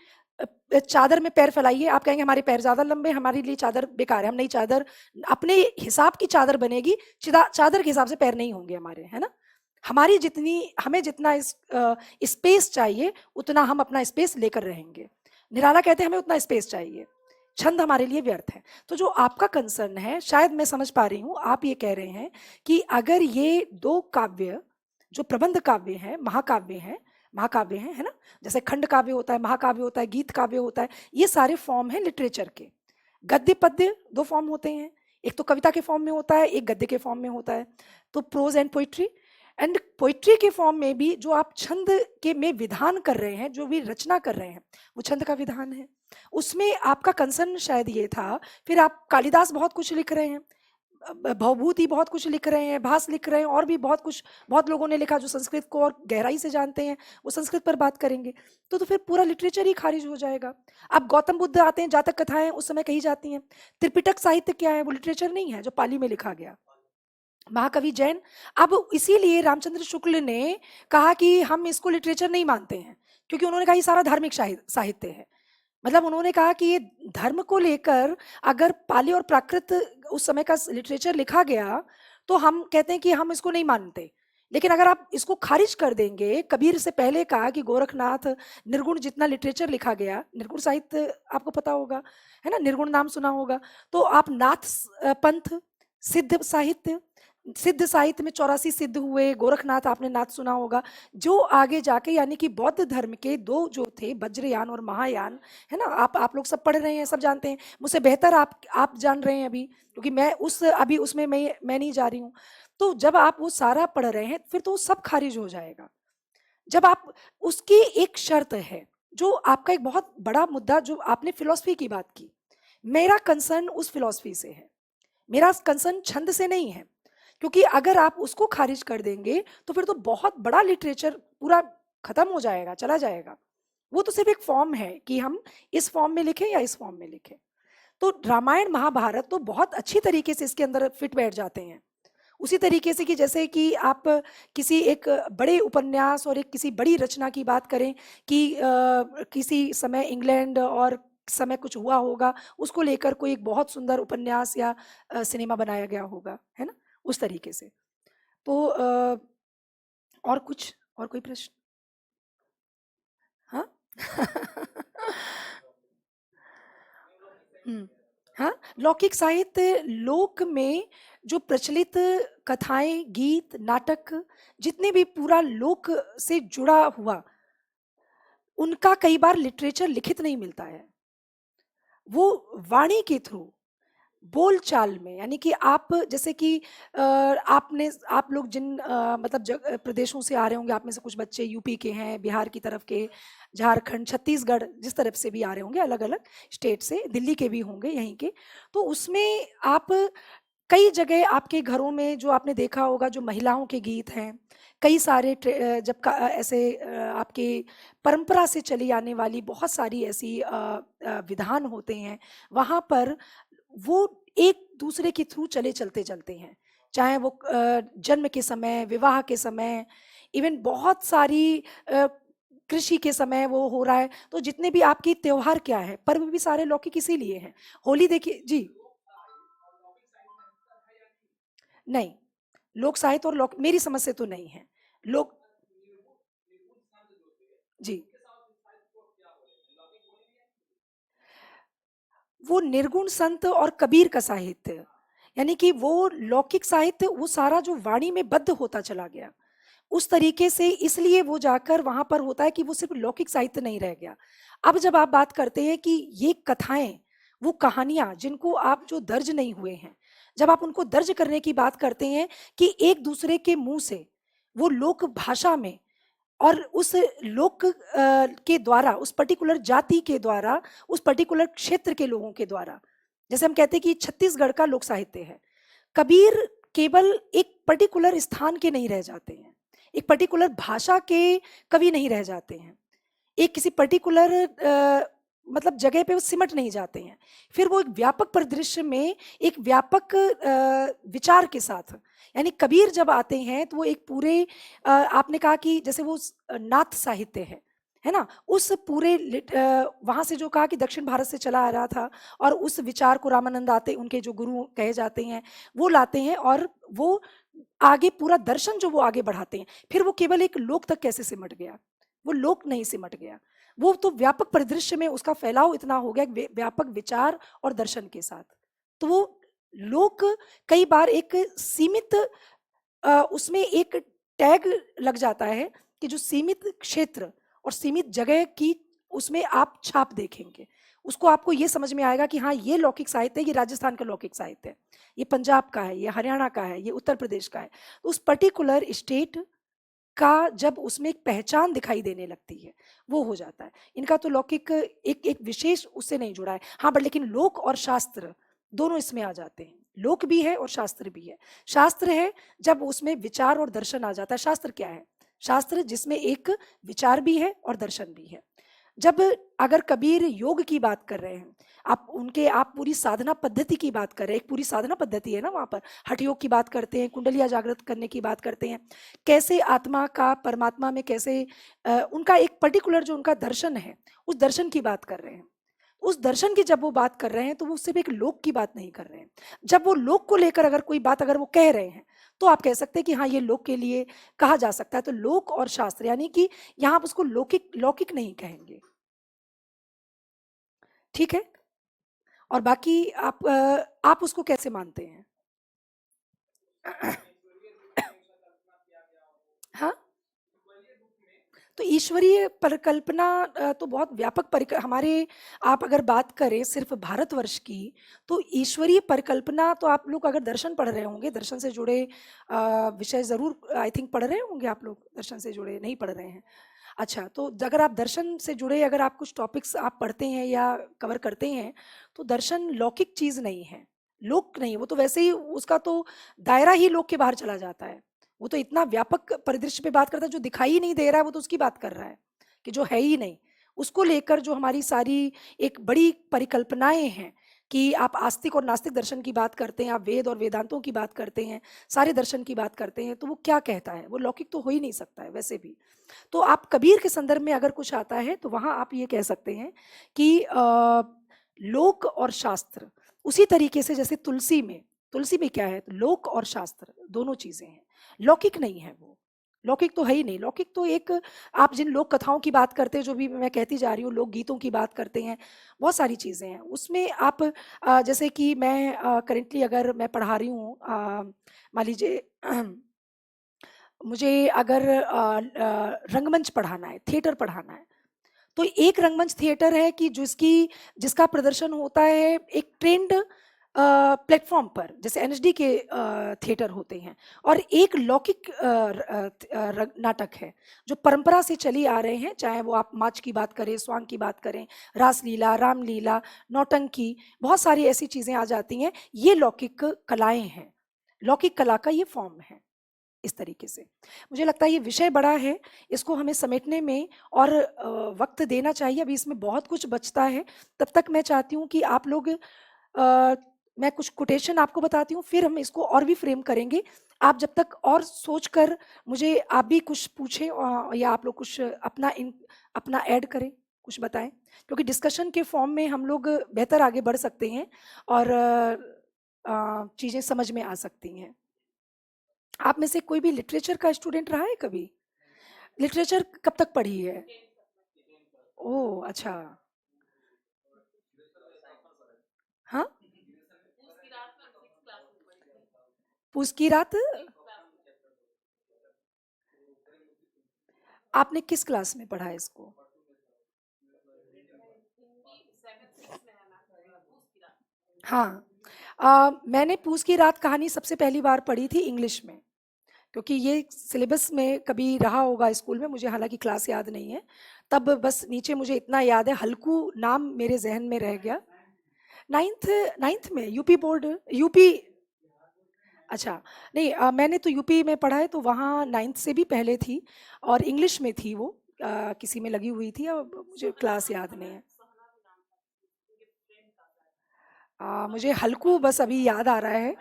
चादर में पैर फैलाइए, आप कहेंगे हमारे पैर ज्यादा लंबे, हमारे लिए चादर बेकार है, हम नहीं, चादर अपने हिसाब की चादर बनेगी, चादर के हिसाब से पैर नहीं होंगे हमारे, है ना? हमारी जितनी, हमें जितना स्पेस चाहिए उतना हम अपना स्पेस लेकर रहेंगे। निराला कहते हैं हमें उतना स्पेस चाहिए, छंद हमारे लिए व्यर्थ है। तो जो आपका कंसर्न है, शायद मैं समझ पा रही हूँ, आप ये कह रहे हैं कि अगर ये दो काव्य जो प्रबंध काव्य हैं, महाकाव्य हैं, महाकाव्य हैं, है ना? जैसे खंड काव्य होता है, महाकाव्य होता है, गीत काव्य होता है, ये सारे फॉर्म हैं लिटरेचर के। गद्य पद्य दो फॉर्म होते हैं, एक तो कविता के फॉर्म में होता है, एक गद्य के फॉर्म में होता है। तो prose and poetry, and poetry के फॉर्म में भी जो आप छंद के में विधान कर रहे हैं, जो भी रचना कर रहे हैं, वो छंद का विधान है। उसमें आपका कंसर्न शायद ये था। फिर आप कालिदास बहुत कुछ लिख रहे हैं, भवभूति बहुत कुछ लिख रहे हैं, भास लिख रहे हैं, और भी बहुत कुछ बहुत लोगों ने लिखा जो संस्कृत को और गहराई से जानते हैं, वो संस्कृत पर बात करेंगे। तो फिर पूरा लिटरेचर ही खारिज हो जाएगा। अब गौतम बुद्ध आते हैं, जातक कथाएं उस समय कही जाती हैं। त्रिपिटक साहित्य क्या है? वो लिटरेचर नहीं है जो पाली में लिखा गया। महाकवि जैन, अब इसीलिए रामचंद्र शुक्ल ने कहा कि हम इसको लिटरेचर नहीं मानते हैं, क्योंकि उन्होंने कहा ये सारा धार्मिक साहित्य है। मतलब उन्होंने कहा कि ये धर्म को लेकर अगर पाली और प्राकृत उस समय का लिटरेचर लिखा गया तो हम कहते हैं कि हम इसको नहीं मानते। लेकिन अगर आप इसको खारिज कर देंगे, कबीर से पहले कहा कि गोरखनाथ निर्गुण जितना लिटरेचर लिखा गया, निर्गुण साहित्य आपको पता होगा, है ना? निर्गुण नाम सुना होगा। तो आप नाथ पंथ, सिद्ध साहित्य, सिद्ध साहित्य में 84 सिद्ध हुए, गोरखनाथ आपने नाथ सुना होगा। जो आगे जाके यानी कि बौद्ध धर्म के दो जो थे, वज्रयान और महायान, है ना? आप लोग सब पढ़ रहे हैं, सब जानते हैं, मुझसे बेहतर आप जान रहे हैं अभी, क्योंकि मैं अभी उसमें मैं नहीं जा रही हूँ। तो जब आप वो सारा पढ़ रहे हैं फिर तो सब खारिज हो जाएगा। जब आप उसकी एक शर्त है, जो आपका एक बहुत बड़ा मुद्दा, जो आपने फिलॉसफी की बात की, मेरा कंसर्न उस फिलॉसफी से है, मेरा कंसर्न छंद से नहीं है। क्योंकि अगर आप उसको खारिज कर देंगे तो फिर तो बहुत बड़ा लिटरेचर पूरा खत्म हो जाएगा, चला जाएगा। वो तो सिर्फ एक फॉर्म है कि हम इस फॉर्म में लिखें या इस फॉर्म में लिखें। तो रामायण महाभारत तो बहुत अच्छी तरीके से इसके अंदर फिट बैठ जाते हैं, उसी तरीके से कि जैसे कि आप किसी एक बड़े उपन्यास और एक किसी बड़ी रचना की बात करें कि किसी समय इंग्लैंड और समय कुछ हुआ होगा, उसको लेकर कोई एक बहुत सुंदर उपन्यास या सिनेमा बनाया गया होगा, है ना? उस तरीके से। तो और कुछ, और कोई प्रश्न? हाँ। हाँ, लौकिक साहित्य, लोक में जो प्रचलित कथाएं, गीत, नाटक, जितने भी पूरा लोक से जुड़ा हुआ, उनका कई बार लिटरेचर लिखित नहीं मिलता है। वो वाणी के थ्रू, बोल चाल में, यानी कि आप जैसे कि आप लोग जिन मतलब प्रदेशों से आ रहे होंगे, आप में से कुछ बच्चे यूपी के हैं, बिहार की तरफ के, झारखंड, छत्तीसगढ़, जिस तरफ से भी आ रहे होंगे, अलग अलग स्टेट से, दिल्ली के भी होंगे यहीं के। तो उसमें आप कई जगह आपके घरों में जो आपने देखा होगा, जो महिलाओं के गीत हैं, कई सारे ऐसे आपके परंपरा से चली आने वाली बहुत सारी ऐसी विधान होते हैं, वहाँ पर वो एक दूसरे के थ्रू चलते चलते हैं। चाहे वो जन्म के समय, विवाह के समय, इवन बहुत सारी कृषि के समय वो हो रहा है। तो जितने भी आपकी त्योहार क्या है, पर्व भी सारे लौकिक इसीलिए हैं। होली देखिए जी, नहीं, लोक साहित्य और मेरी समझ से तो नहीं है। लोक, जी, वो निर्गुण संत और कबीर का साहित्य, यानी कि वो लौकिक साहित्य वो सारा जो वाणी में बद्ध होता चला गया उस तरीके से, इसलिए वो जाकर वहां पर होता है कि वो सिर्फ लौकिक साहित्य नहीं रह गया। अब जब आप बात करते हैं कि ये कथाएं, वो कहानियां जिनको आप जो दर्ज नहीं हुए हैं, जब आप उनको दर्ज करने की बात करते हैं कि एक दूसरे के मुंह से वो लोक भाषा में और उस लोक के द्वारा, उस पर्टिकुलर जाति के द्वारा, उस पर्टिकुलर क्षेत्र के लोगों के द्वारा, जैसे हम कहते हैं कि छत्तीसगढ़ का लोक साहित्य है, कबीर केवल एक पर्टिकुलर स्थान के नहीं रह जाते हैं, एक पर्टिकुलर भाषा के कवि नहीं रह जाते हैं, एक किसी पर्टिकुलर मतलब जगह पे वो सिमट नहीं जाते हैं, फिर वो एक व्यापक परिदृश्य में एक व्यापक विचार के साथ, यानी कबीर जब आते हैं तो वो एक पूरे आपने कहा कि जैसे वो नाथ साहित्य है ना, उस पूरे वहां से जो कहा कि दक्षिण भारत से चला आ रहा था और उस विचार को रामानंद आते, उनके जो गुरु कहे जाते हैं, वो लाते हैं और वो आगे पूरा दर्शन जो वो आगे बढ़ाते हैं। फिर वो केवल एक लोक तक कैसे सिमट गया, वो लोक नहीं सिमट गया, वो तो व्यापक परिदृश्य में उसका फैलाव इतना हो गया व्यापक विचार और दर्शन के साथ। तो वो लोक कई बार एक सीमित उसमें एक टैग लग जाता है कि जो सीमित क्षेत्र और सीमित जगह की उसमें आप छाप देखेंगे, उसको आपको ये समझ में आएगा कि हाँ ये लौकिक साहित्य है, ये राजस्थान का लौकिक साहित्य है, ये पंजाब का है, ये हरियाणा का है, ये उत्तर प्रदेश का है। तो उस पर्टिकुलर स्टेट का जब उसमें एक पहचान दिखाई देने लगती है वो हो जाता है। इनका तो लौकिक एक एक विशेष उससे नहीं जुड़ा है, हाँ, बट लेकिन लोक और शास्त्र दोनों इसमें आ जाते हैं, लोक भी है और शास्त्र भी है। शास्त्र है जब उसमें विचार और दर्शन आ जाता है। शास्त्र क्या है? शास्त्र जिसमें एक विचार भी है और दर्शन भी है। जब अगर कबीर योग की बात कर रहे हैं, आप पूरी साधना पद्धति की बात कर रहे हैं, एक पूरी साधना पद्धति है ना वहां पर, हठ योग की बात करते हैं, कुंडलियां जागृत करने की बात करते हैं, कैसे आत्मा का परमात्मा में कैसे उनका एक पर्टिकुलर जो उनका दर्शन है उस दर्शन की बात कर रहे हैं। उस दर्शन की जब वो बात कर रहे हैं तो वो सिर्फ एक लोक की बात नहीं कर रहे हैं। जब वो लोक को लेकर अगर कोई बात अगर वो कह रहे हैं तो आप कह सकते हैं कि हाँ ये लोक के लिए कहा जा सकता है। तो लोक और शास्त्र यानी कि यहाँ आप उसको लौकिक लौकिक नहीं कहेंगे, ठीक है। और बाकी आप उसको कैसे मानते हैं? हाँ, तो ईश्वरीय परिकल्पना तो बहुत व्यापक हमारे, आप अगर बात करें सिर्फ भारतवर्ष की, तो ईश्वरीय परिकल्पना तो आप लोग अगर दर्शन पढ़ रहे होंगे, दर्शन से जुड़े विषय जरूर आई थिंक पढ़ रहे होंगे आप लोग, दर्शन से जुड़े नहीं पढ़ रहे हैं? अच्छा, तो अगर आप दर्शन से जुड़े अगर आप कुछ टॉपिक्स आप पढ़ते हैं या कवर करते हैं, तो दर्शन लौकिक चीज नहीं है, लोक नहीं है, वो तो वैसे ही उसका तो दायरा ही लोक के बाहर चला जाता है। वो तो इतना व्यापक परिदृश्य पे बात करता है, जो दिखाई ही नहीं दे रहा है वो तो उसकी बात कर रहा है कि जो है ही नहीं, उसको लेकर जो हमारी सारी एक बड़ी परिकल्पनाएं हैं कि आप आस्तिक और नास्तिक दर्शन की बात करते हैं, आप वेद और वेदांतों की बात करते हैं, सारे दर्शन की बात करते हैं, तो वो क्या कहता है? वो लौकिक तो हो ही नहीं सकता है वैसे भी। तो आप कबीर के संदर्भ में अगर कुछ आता है तो वहां आप ये कह सकते हैं कि लोक और शास्त्र उसी तरीके से, जैसे तुलसी में क्या है? तो लोक और शास्त्र दोनों चीजें हैं, लौकिक नहीं है वो, लौकिक तो है ही नहीं। लौकिक तो एक, आप जिन लोक कथाओं की बात करते हैं, जो भी मैं कहती जा रही हूँ, लोक गीतों की बात करते हैं, बहुत सारी चीजें हैं उसमें। आप जैसे कि मैं करेंटली अगर मैं पढ़ा रही हूँ, मान लीजिए मुझे अगर रंगमंच पढ़ाना है, थिएटर पढ़ाना है, तो एक रंगमंच थिएटर है कि जिसका प्रदर्शन होता है एक ट्रेंड प्लेटफॉर्म पर, जैसे एनएचडी के थिएटर होते हैं, और एक लौकिक नाटक है जो परंपरा से चली आ रहे हैं, चाहे वो आप माच की बात करें, स्वांग की बात करें, रासलीला, रामलीला, नौटंकी, बहुत सारी ऐसी चीजें आ जाती हैं। ये लौकिक कलाएं हैं, लौकिक कला का ये फॉर्म है। इस तरीके से मुझे लगता है ये विषय बड़ा है, इसको हमें समेटने में और वक्त देना चाहिए, अभी इसमें बहुत कुछ बचता है। तब तक मैं चाहती हूँ कि आप लोग मैं कुछ कोटेशन आपको बताती हूँ, फिर हम इसको और भी फ्रेम करेंगे। आप जब तक और सोच कर मुझे आप भी कुछ पूछें या आप लोग कुछ अपना ऐड करें, कुछ बताएं, क्योंकि डिस्कशन के फॉर्म में हम लोग बेहतर आगे बढ़ सकते हैं और चीज़ें समझ में आ सकती हैं। आप में से कोई भी लिटरेचर का स्टूडेंट रहा है कभी? लिटरेचर कब तक पढ़ी है? ओह अच्छा, हाँ, पूस की रात आपने किस क्लास में पढ़ा है इसको? हाँ, मैंने पूस की रात कहानी सबसे पहली बार पढ़ी थी इंग्लिश में, क्योंकि ये सिलेबस में कभी रहा होगा स्कूल में, मुझे हालांकि क्लास याद नहीं है। तब बस नीचे मुझे इतना याद है, हल्कू नाम मेरे जहन में रह गया। नाइन्थ नाइन्थ में यूपी बोर्ड, यूपी। अच्छा, नहीं, मैंने तो यूपी में पढ़ा है, तो वहाँ नाइन्थ से भी पहले थी और इंग्लिश में थी वो, किसी में लगी हुई थी, और मुझे क्लास याद नहीं है। मुझे हल्कू बस अभी याद आ रहा है,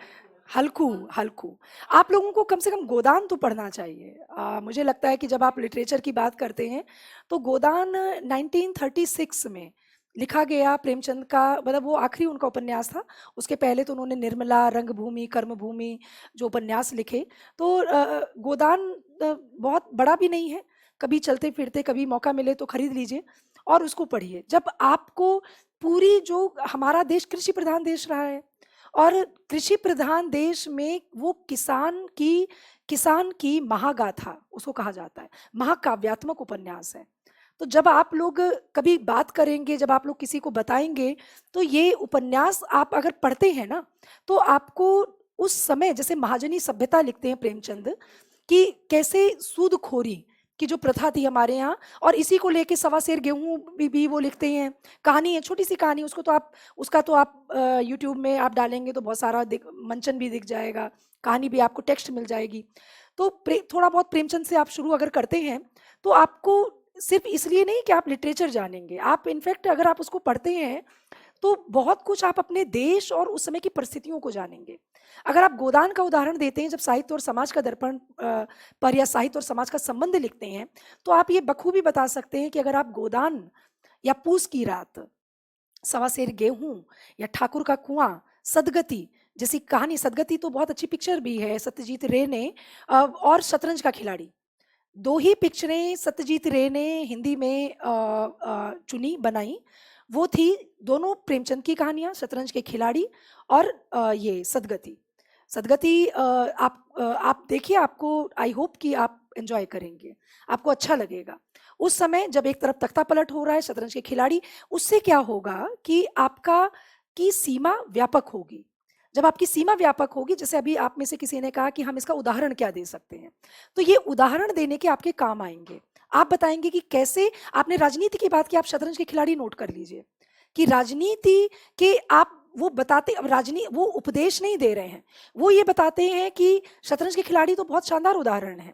हल्कू हल्कू। आप लोगों को कम से कम गोदान तो पढ़ना चाहिए। मुझे लगता है कि जब आप लिटरेचर की बात करते हैं तो गोदान 1936 में लिखा गया प्रेमचंद का, मतलब वो आखिरी उनका उपन्यास था। उसके पहले तो उन्होंने निर्मला, रंगभूमि, कर्मभूमि जो उपन्यास लिखे। तो गोदान बहुत बड़ा भी नहीं है, कभी चलते फिरते कभी मौका मिले तो खरीद लीजिए और उसको पढ़िए। जब आपको पूरी, जो हमारा देश कृषि प्रधान देश रहा है, और कृषि प्रधान देश में वो किसान की महागाथा उसको कहा जाता है, महाकाव्यात्मक उपन्यास है। तो जब आप लोग कभी बात करेंगे, जब आप लोग किसी को बताएंगे, तो ये उपन्यास आप अगर पढ़ते हैं ना, तो आपको उस समय, जैसे महाजनी सभ्यता लिखते हैं प्रेमचंद, कि कैसे सूदखोरी की जो प्रथा थी हमारे यहाँ, और इसी को लेके सवा सेर गेहूं भी वो लिखते हैं। कहानी है, छोटी सी कहानी, उसका तो आप यूट्यूब में आप डालेंगे तो बहुत सारा मंचन भी दिख जाएगा, कहानी भी आपको टेक्स्ट मिल जाएगी। तो थोड़ा बहुत प्रेमचंद से आप शुरू अगर करते हैं तो आपको सिर्फ इसलिए नहीं कि आप लिटरेचर जानेंगे, आप इनफैक्ट अगर आप उसको पढ़ते हैं तो बहुत कुछ आप अपने देश और उस समय की परिस्थितियों को जानेंगे। अगर आप गोदान का उदाहरण देते हैं, जब साहित्य और समाज का दर्पण पर या साहित्य और समाज का संबंध लिखते हैं, तो आप ये बखूबी बता सकते हैं कि अगर आप गोदान या पूस की रात, सवा सेर गेहूं या ठाकुर का कुआं, सदगति जैसी कहानी, सदगति तो बहुत अच्छी पिक्चर भी है, सत्यजीत रे ने, और शतरंज का खिलाड़ी, दो ही पिक्चरें सत्यजीत रे ने हिंदी में चुनी, बनाई। वो थी दोनों प्रेमचंद की कहानियां, शतरंज के खिलाड़ी और ये सदगति। सदगति आप देखिए, आपको आई होप कि आप एंजॉय करेंगे, आपको अच्छा लगेगा। उस समय जब एक तरफ तख्ता पलट हो रहा है, शतरंज के खिलाड़ी, उससे क्या होगा कि आपका की सीमा व्यापक होगी। जब आपकी सीमा व्यापक होगी, जैसे अभी आप में से किसी ने कहा कि हम इसका उदाहरण क्या दे सकते हैं, तो ये उदाहरण देने के आपके काम आएंगे। आप बताएंगे कि कैसे, आपने राजनीति की बात की, आप शतरंज के खिलाड़ी नोट कर लीजिए कि राजनीति के आप वो बताते, अब वो उपदेश नहीं दे रहे हैं, वो ये बताते हैं कि शतरंज के खिलाड़ी तो बहुत शानदार उदाहरण है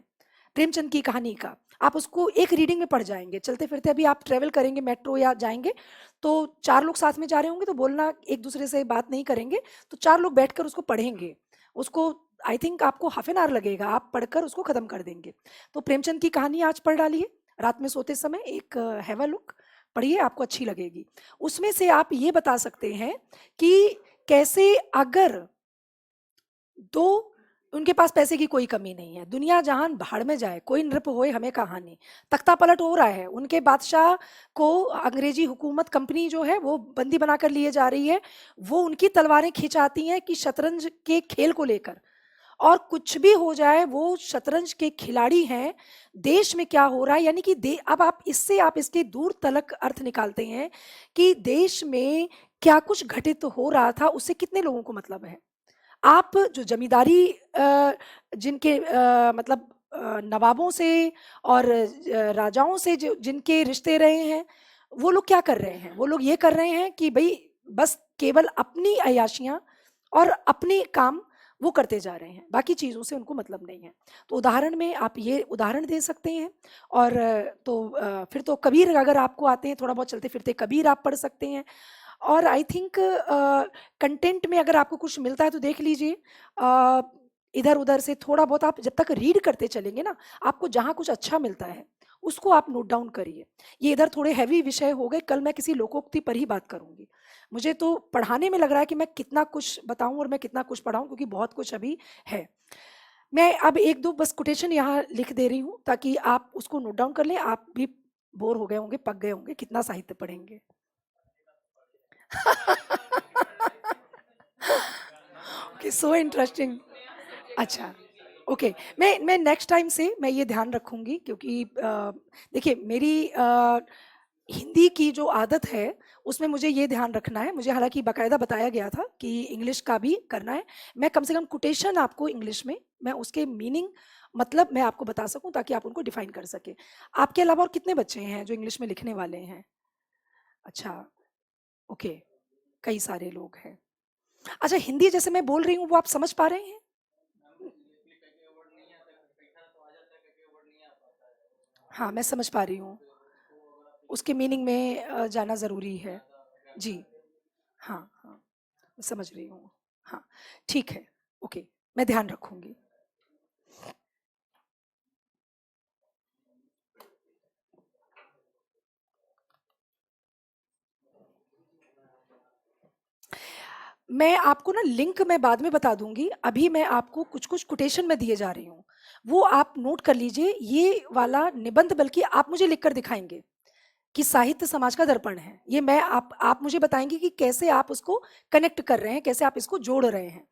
प्रेमचंद की कहानी का। आप उसको एक रीडिंग में पढ़ जाएंगे, चलते फिरते अभी आप ट्रेवल करेंगे मेट्रो या जाएंगे, तो 4 लोग साथ में जा रहे होंगे तो बोलना, एक दूसरे से बात नहीं करेंगे, तो 4 लोग बैठकर उसको पढ़ेंगे। उसको आई थिंक आपको हाफ एन आवर लगेगा, आप पढ़कर उसको खत्म कर देंगे। तो प्रेमचंद की कहानी आज पढ़ डालिए, रात में सोते समय एक हैव अ लुक, पढ़िए, आपको अच्छी लगेगी। उसमें से आप ये बता सकते हैं कि कैसे अगर दो, उनके पास पैसे की कोई कमी नहीं है, दुनिया जहान भाड़ में जाए, कोई नृप होए हमें कहानी, तख्ता पलट हो रहा है, उनके बादशाह को अंग्रेजी हुकूमत, कंपनी जो है वो बंदी बनाकर लिए जा रही है, वो उनकी तलवारें खिंचाती हैं कि शतरंज के खेल को लेकर, और कुछ भी हो जाए वो शतरंज के खिलाड़ी हैं। देश में क्या हो रहा है, यानी कि अब आप इससे, आप इसके दूर तलक अर्थ निकालते हैं कि देश में क्या कुछ घटित हो रहा था, उससे कितने लोगों को मतलब है। आप जो जमींदारी, जिनके मतलब नवाबों से और राजाओं से जो जिनके रिश्ते रहे हैं, वो लोग क्या कर रहे हैं, वो लोग ये कर रहे हैं कि भाई बस केवल अपनी अय्याशियां और अपने काम वो करते जा रहे हैं, बाकी चीज़ों से उनको मतलब नहीं है। तो उदाहरण में आप ये उदाहरण दे सकते हैं। और तो फिर तो कबीर अगर आपको आते हैं, थोड़ा बहुत चलते फिरते कबीर आप पढ़ सकते हैं। और आई थिंक कंटेंट में अगर आपको कुछ मिलता है तो देख लीजिए, इधर उधर से थोड़ा बहुत आप जब तक रीड करते चलेंगे ना, आपको जहाँ कुछ अच्छा मिलता है उसको आप नोट डाउन करिए। ये इधर थोड़े हैवी विषय हो गए, कल मैं किसी लोकोक्ति पर ही बात करूंगी। मुझे तो पढ़ाने में लग रहा है कि मैं कितना कुछ बताऊं और मैं कितना कुछ पढ़ाऊं, क्योंकि बहुत कुछ अभी है। मैं अब एक दो बस कोटेशन यहाँ लिख दे रही हूँ ताकि आप उसको नोट डाउन कर लें। आप भी बोर हो गए होंगे, पक गए होंगे, कितना साहित्य पढ़ेंगे। Okay, so interesting. अच्छा, ओके। मैं नेक्स्ट टाइम से मैं ये ध्यान रखूंगी, क्योंकि देखिए मेरी हिंदी की जो आदत है उसमें मुझे ये ध्यान रखना है। मुझे हालांकि बाकायदा बताया गया था कि इंग्लिश का भी करना है। मैं कम से कम कोटेशन आपको इंग्लिश में, मैं उसके मीनिंग मतलब मैं आपको बता सकूं, ताकि आप उनको डिफाइन कर सके। आपके अलावा और कितने बच्चे हैं जो इंग्लिश में लिखने वाले हैं? अच्छा, ओके, कई सारे लोग हैं। अच्छा, हिंदी जैसे मैं बोल रही हूँ वो आप समझ पा रहे हैं? हाँ, मैं समझ पा रही हूँ। उसके मीनिंग में जाना ज़रूरी है। जी, हाँ, हाँ, समझ रही हूँ। हाँ, ठीक है, ओके, मैं ध्यान रखूँगी। मैं आपको ना लिंक मैं बाद में बता दूँगी, अभी मैं आपको कुछ-कुछ कोटेशन में दिए जा रही हूँ, वो आप नोट कर लीजिए। ये वाला निबंध बल्कि आप मुझे लिख कर दिखाएँगे कि साहित्य समाज का दर्पण है। ये मैं आप मुझे बताएँगे कि कैसे आप उसको कनेक्ट कर रहे हैं, कैसे आप इसको जोड़ रहे हैं,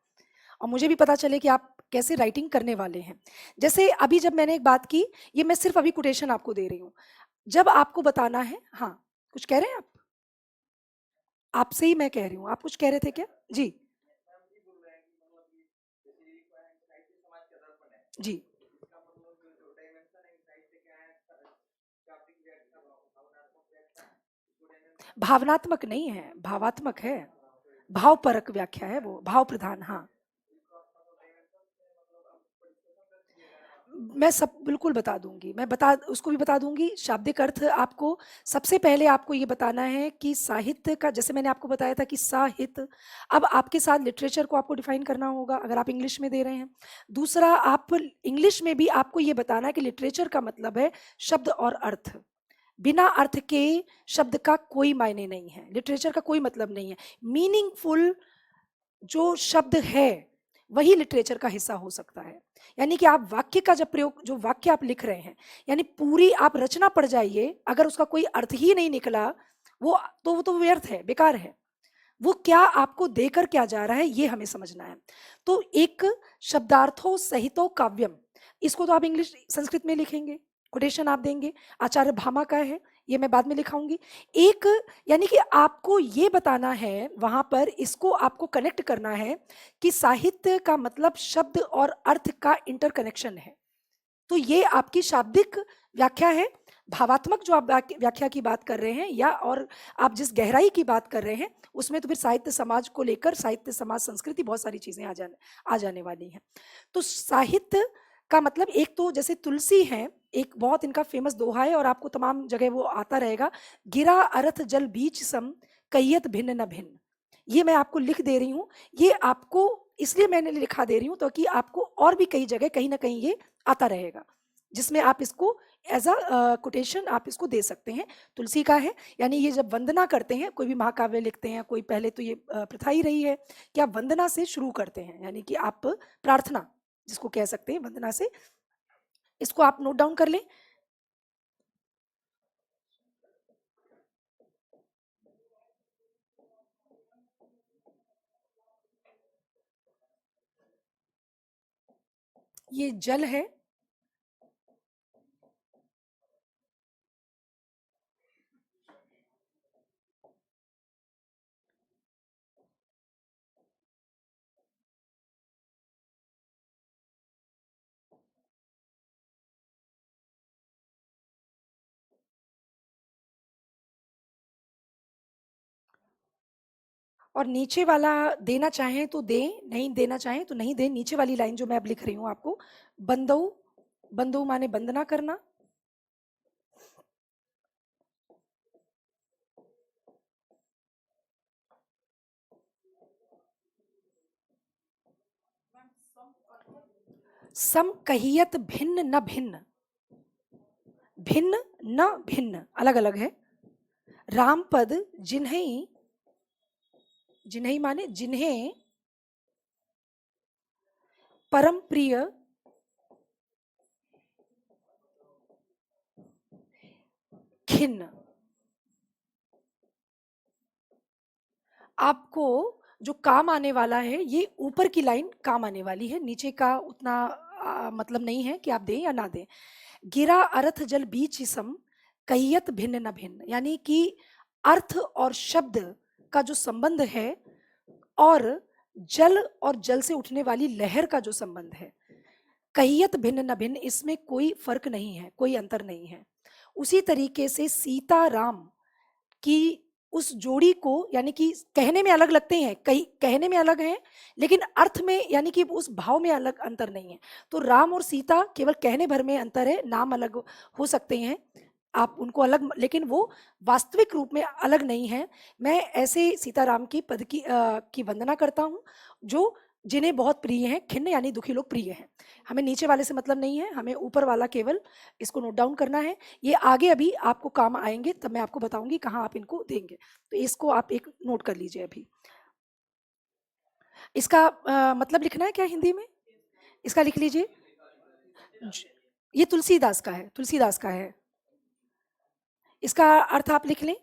और मुझे भी पता चले कि आप कैसे राइटिंग करने वाले हैं। जैसे अभी जब मैंने एक बात की, ये मैं सिर्फ़ अभी कोटेशन आपको दे रही हूँ। जब आपको बताना है, हाँ, कुछ कह रहे हैं आप? आपसे ही मैं कह रही हूँ, आप कुछ कह रहे थे क्या? जी, जी। भावनात्मक नहीं है, भावात्मक है। भावपरक व्याख्या है वो, भाव प्रधान, हाँ। मैं सब बिल्कुल बता दूँगी, मैं बता उसको भी बता दूँगी। शाब्दिक अर्थ आपको सबसे पहले आपको ये बताना है कि साहित्य का, जैसे मैंने आपको बताया था कि साहित्य, अब आपके साथ लिटरेचर को आपको डिफाइन करना होगा अगर आप इंग्लिश में दे रहे हैं। दूसरा, आप इंग्लिश में भी आपको ये बताना है कि लिटरेचर का मतलब है शब्द और अर्थ। बिना अर्थ के शब्द का कोई मायने नहीं है, लिटरेचर का कोई मतलब नहीं है। मीनिंगफुल जो शब्द है वही लिटरेचर का हिस्सा हो सकता है। यानी कि आप वाक्य का जब प्रयोग, जो वाक्य आप लिख रहे हैं, यानी पूरी आप रचना पढ़ जाइए, अगर उसका कोई अर्थ ही नहीं निकला, वो तो व्यर्थ है, बेकार है। वो क्या आपको देकर क्या जा रहा है, ये हमें समझना है। तो एक शब्दार्थों सहितो काव्यम, इसको तो आप इंग्लिश संस्कृत में लिखेंगे, कोटेशन आप देंगे। आचार्य भामा का है, ये मैं बाद में लिखाऊंगी। एक, यानी कि आपको ये बताना है वहां पर, इसको आपको कनेक्ट करना है कि साहित्य का मतलब शब्द और अर्थ का इंटरकनेक्शन है। तो ये आपकी शाब्दिक व्याख्या है। भावात्मक जो आप व्याख्या की बात कर रहे हैं, या और आप जिस गहराई की बात कर रहे हैं, उसमें तो फिर साहित्य समाज को लेकर, साहित्य समाज संस्कृति, बहुत सारी चीजें आ जाने वाली हैं। तो साहित्य का मतलब, एक तो जैसे तुलसी है, एक बहुत इनका फेमस दोहा है और आपको तमाम जगह वो आता रहेगा, गिरा अरथ जल बीच सम, कयत भिन्न न भिन्न। ये मैं आपको लिख दे रही हूँ, ये आपको इसलिए मैंने लिखा दे रही हूँ ताकि आपको और भी कई जगह कहीं ना कहीं ये आता रहेगा, जिसमें आप इसको एज अ कोटेशन आप इसको दे सकते हैं। तुलसी का है, यानी ये जब वंदना करते हैं, कोई भी महाकाव्य लिखते हैं, कोई पहले तो ये प्रथा ही रही है कि आप वंदना से शुरू करते हैं, यानी कि आप प्रार्थना जिसको कह सकते हैं वंदना से। इसको आप नोट डाउन कर लें। ये जल है, और नीचे वाला देना चाहें तो दें, नहीं देना चाहें तो नहीं दें। नीचे वाली लाइन जो मैं अब लिख रही हूँ आपको, बंदो, बंदो माने बंदना करना। सम कहियत भिन्न न भिन्न, भिन्न न भिन्न अलग अलग है। राम पद जिन्हें, जिन्हें माने जिन्हें परम प्रिय खिन्न। आपको जो काम आने वाला है ये ऊपर की लाइन काम आने वाली है, नीचे का उतना मतलब नहीं है कि आप दें या ना दें। गिरा अर्थ जल बीच सम कहियत भिन्न न भिन्न, यानी कि अर्थ और शब्द का जो संबंध है और जल से उठने वाली लहर का जो संबंध है, कहियत भिन्न न भिन्न, इसमें कोई फर्क नहीं है, कोई अंतर नहीं है। उसी तरीके से सीता राम की उस जोड़ी को, यानी कि कहने में अलग लगते हैं, कई कहने में अलग हैं लेकिन अर्थ में यानी कि उस भाव में अलग अंतर नहीं है। तो राम और सीता केवल कहने भर में अंतर है, नाम अलग हो सकते हैं आप उनको अलग, लेकिन वो वास्तविक रूप में अलग नहीं है। मैं ऐसे सीताराम की पद की वंदना करता हूँ जो जिन्हें बहुत प्रिय हैं, खिन्न यानी दुखी लोग प्रिय हैं। हमें नीचे वाले से मतलब नहीं है, हमें ऊपर वाला केवल इसको नोट डाउन करना है। ये आगे अभी आपको काम आएंगे, तब मैं आपको बताऊंगी कहाँ आप इनको देंगे, तो इसको आप एक नोट कर लीजिए अभी। इसका मतलब लिखना है क्या हिंदी में? इसका लिख लीजिए। ये तुलसीदास का है, तुलसीदास का है। इसका अर्थ आप लिख लें।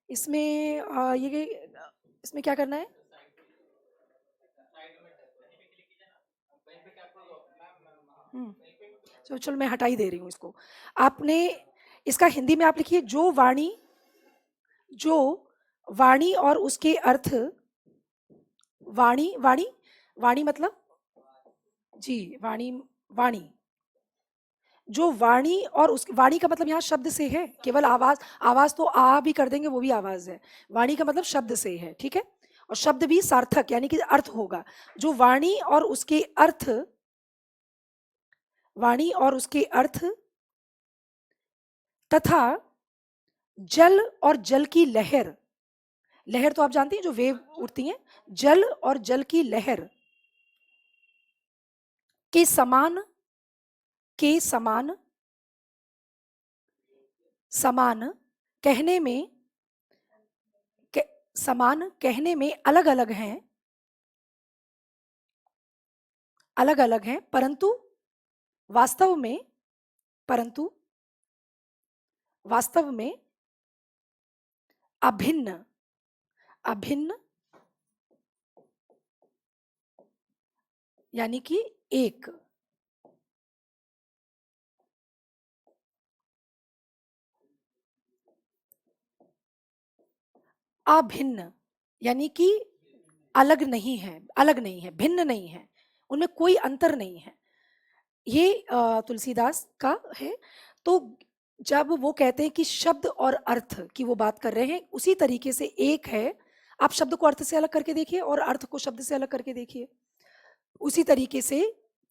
इसमें ये इसमें क्या करना है? चलो मैं हटा ही दे रही हूँ इसको। आपने इसका हिंदी में आप लिखिए, जो वाणी और उसके अर्थ, वाणी वाणी वाणी मतलब जी वाणी, वाणी जो वाणी और उस वाणी का मतलब यहाँ शब्द से है, केवल आवाज, आवाज तो आ भी कर देंगे वो भी आवाज है, वाणी का मतलब शब्द से है, ठीक है। और शब्द भी सार्थक यानी कि अर्थ होगा। जो वाणी और उसके अर्थ, वाणी और उसके अर्थ तथा जल और जल की लहर, लहर तो आप जानती हैं जो वेव उठती हैं, जल और जल की लहर के समान, के समान, समान कहने में, समान कहने में अलग अलग हैं, अलग अलग हैं, परंतु वास्तव में, परंतु वास्तव में अभिन्न, अभिन्न यानी कि एक। अभिन्न यानी कि अलग नहीं है, अलग नहीं है, भिन्न नहीं है, उनमें कोई अंतर नहीं है। ये तुलसीदास का है। तो जब वो कहते हैं कि शब्द और अर्थ की वो बात कर रहे हैं, उसी तरीके से एक है, आप शब्द को अर्थ से अलग करके देखिए और अर्थ को शब्द से अलग करके देखिए। उसी तरीके से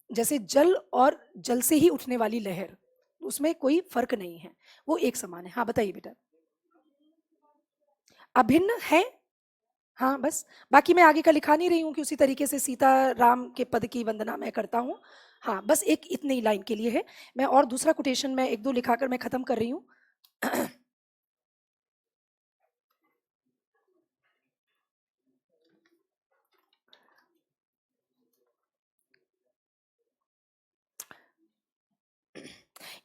जैसे जल और जल से ही उठने वाली लहर, उसमें कोई फर्क नहीं है, वो एक समान है। हाँ बताइए बेटा। अभिन्न है, हाँ बस, बाकी मैं आगे का लिखा नहीं रही हूँ कि उसी तरीके से सीता राम के पद की वंदना मैं करता हूँ। हाँ बस एक इतनी लाइन के लिए है। मैं और दूसरा कोटेशन मैं एक दो लिखाकर मैं खत्म कर रही हूँ।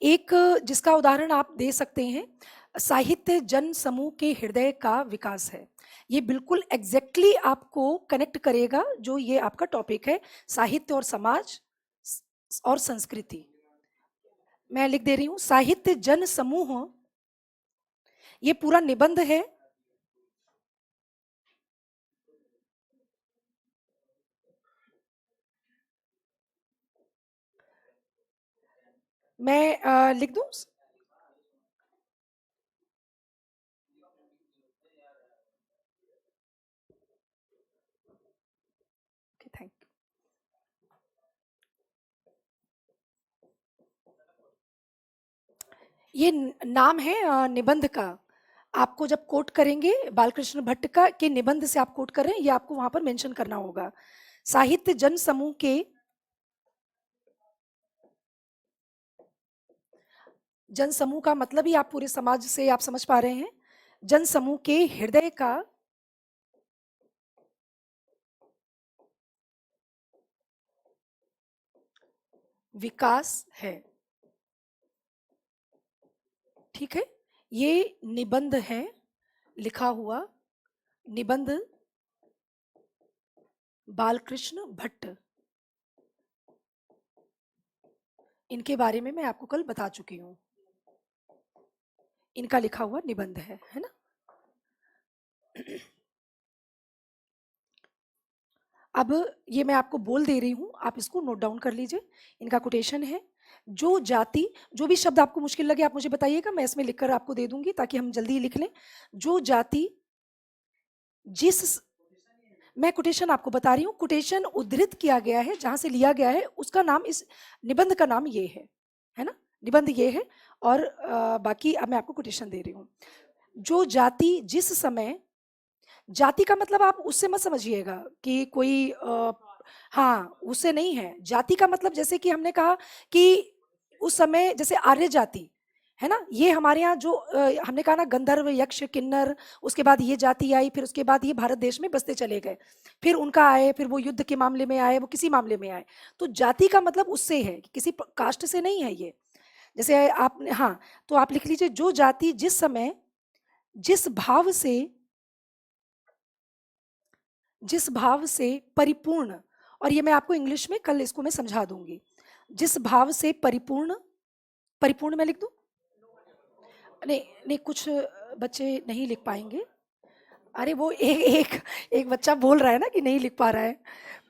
एक जिसका उदाहरण आप दे सकते हैं, साहित्य जन समूह के हृदय का विकास है। ये बिल्कुल एग्जैक्टली आपको कनेक्ट करेगा जो ये आपका टॉपिक है, साहित्य और समाज और संस्कृति। मैं लिख दे रही हूँ, साहित्य जन समूह, ये पूरा निबंध है। मैं लिख दूं? Thank you. ये नाम है निबंध का। आपको जब कोट करेंगे बालकृष्ण भट्ट का के निबंध से आप कोट कर रहे हैं, ये आपको वहां पर मेंशन करना होगा। साहित्य जन समूह के, जन समूह का मतलब ही आप पूरे समाज से आप समझ पा रहे हैं, जन समूह के हृदय का विकास है। ठीक है, ये निबंध है लिखा हुआ, निबंध बालकृष्ण भट्ट, इनके बारे में मैं आपको कल बता चुकी हूँ, इनका लिखा हुआ निबंध है ना। अब ये मैं आपको बोल दे रही हूँ, आप इसको नोट डाउन कर लीजिए। इनका कोटेशन है, जो जाति, जो भी शब्द आपको मुश्किल लगे आप मुझे बताइएगा, मैं इसमें लिखकर आपको दे दूंगी ताकि हम जल्दी लिख लें। जो जाति जिस, मैं कोटेशन आपको बता रही हूँ, कोटेशन उद्धृत किया गया है, जहां से लिया गया है उसका नाम, इस निबंध का नाम ये है ना, निबंध ये है। और बाकी अब मैं आपको कोटेशन दे रही हूँ। जो जाति जिस समय, जाति का मतलब आप उससे मत समझिएगा कि कोई हाँ उससे नहीं है। जाति का मतलब जैसे कि हमने कहा कि उस समय जैसे आर्य जाति है ना, ये हमारे यहाँ जो हमने कहा ना, गंधर्व यक्ष किन्नर, उसके बाद ये जाति आई, फिर उसके बाद ये भारत देश में बसते चले गए, फिर उनका आए, फिर वो युद्ध के मामले में आए, वो किसी मामले में आए। तो जाति का मतलब उससे है, किसी कास्ट से नहीं है ये। जैसे आप, हाँ, तो आप लिख लीजिए, जो जाति जिस समय जिस भाव से परिपूर्ण, और ये मैं आपको इंग्लिश में कल इसको मैं समझा दूंगी। जिस भाव से परिपूर्ण, परिपूर्ण मैं लिख दूं? नहीं नहीं, कुछ बच्चे नहीं लिख पाएंगे। अरे वो एक एक एक बच्चा बोल रहा है ना कि नहीं लिख पा रहा है।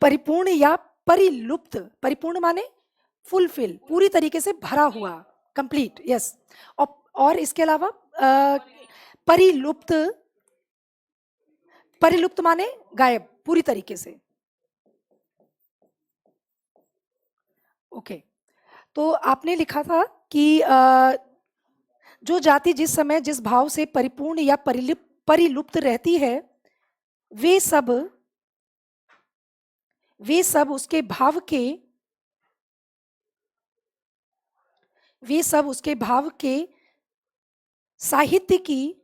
परिपूर्ण या परिलुप्त, परिपूर्ण माने फुलफिल, पूरी तरीके से भरा हुआ, कंप्लीट, यस। और इसके अलावा परिलुप्त, परिलुप्त माने गायब पूरी तरीके से। ओके, तो आपने लिखा था कि जो जाति जिस समय जिस भाव से परिपूर्ण या परिलुप्त रहती है, वे सब उसके भाव के, वे सब उसके भाव के साहित्य की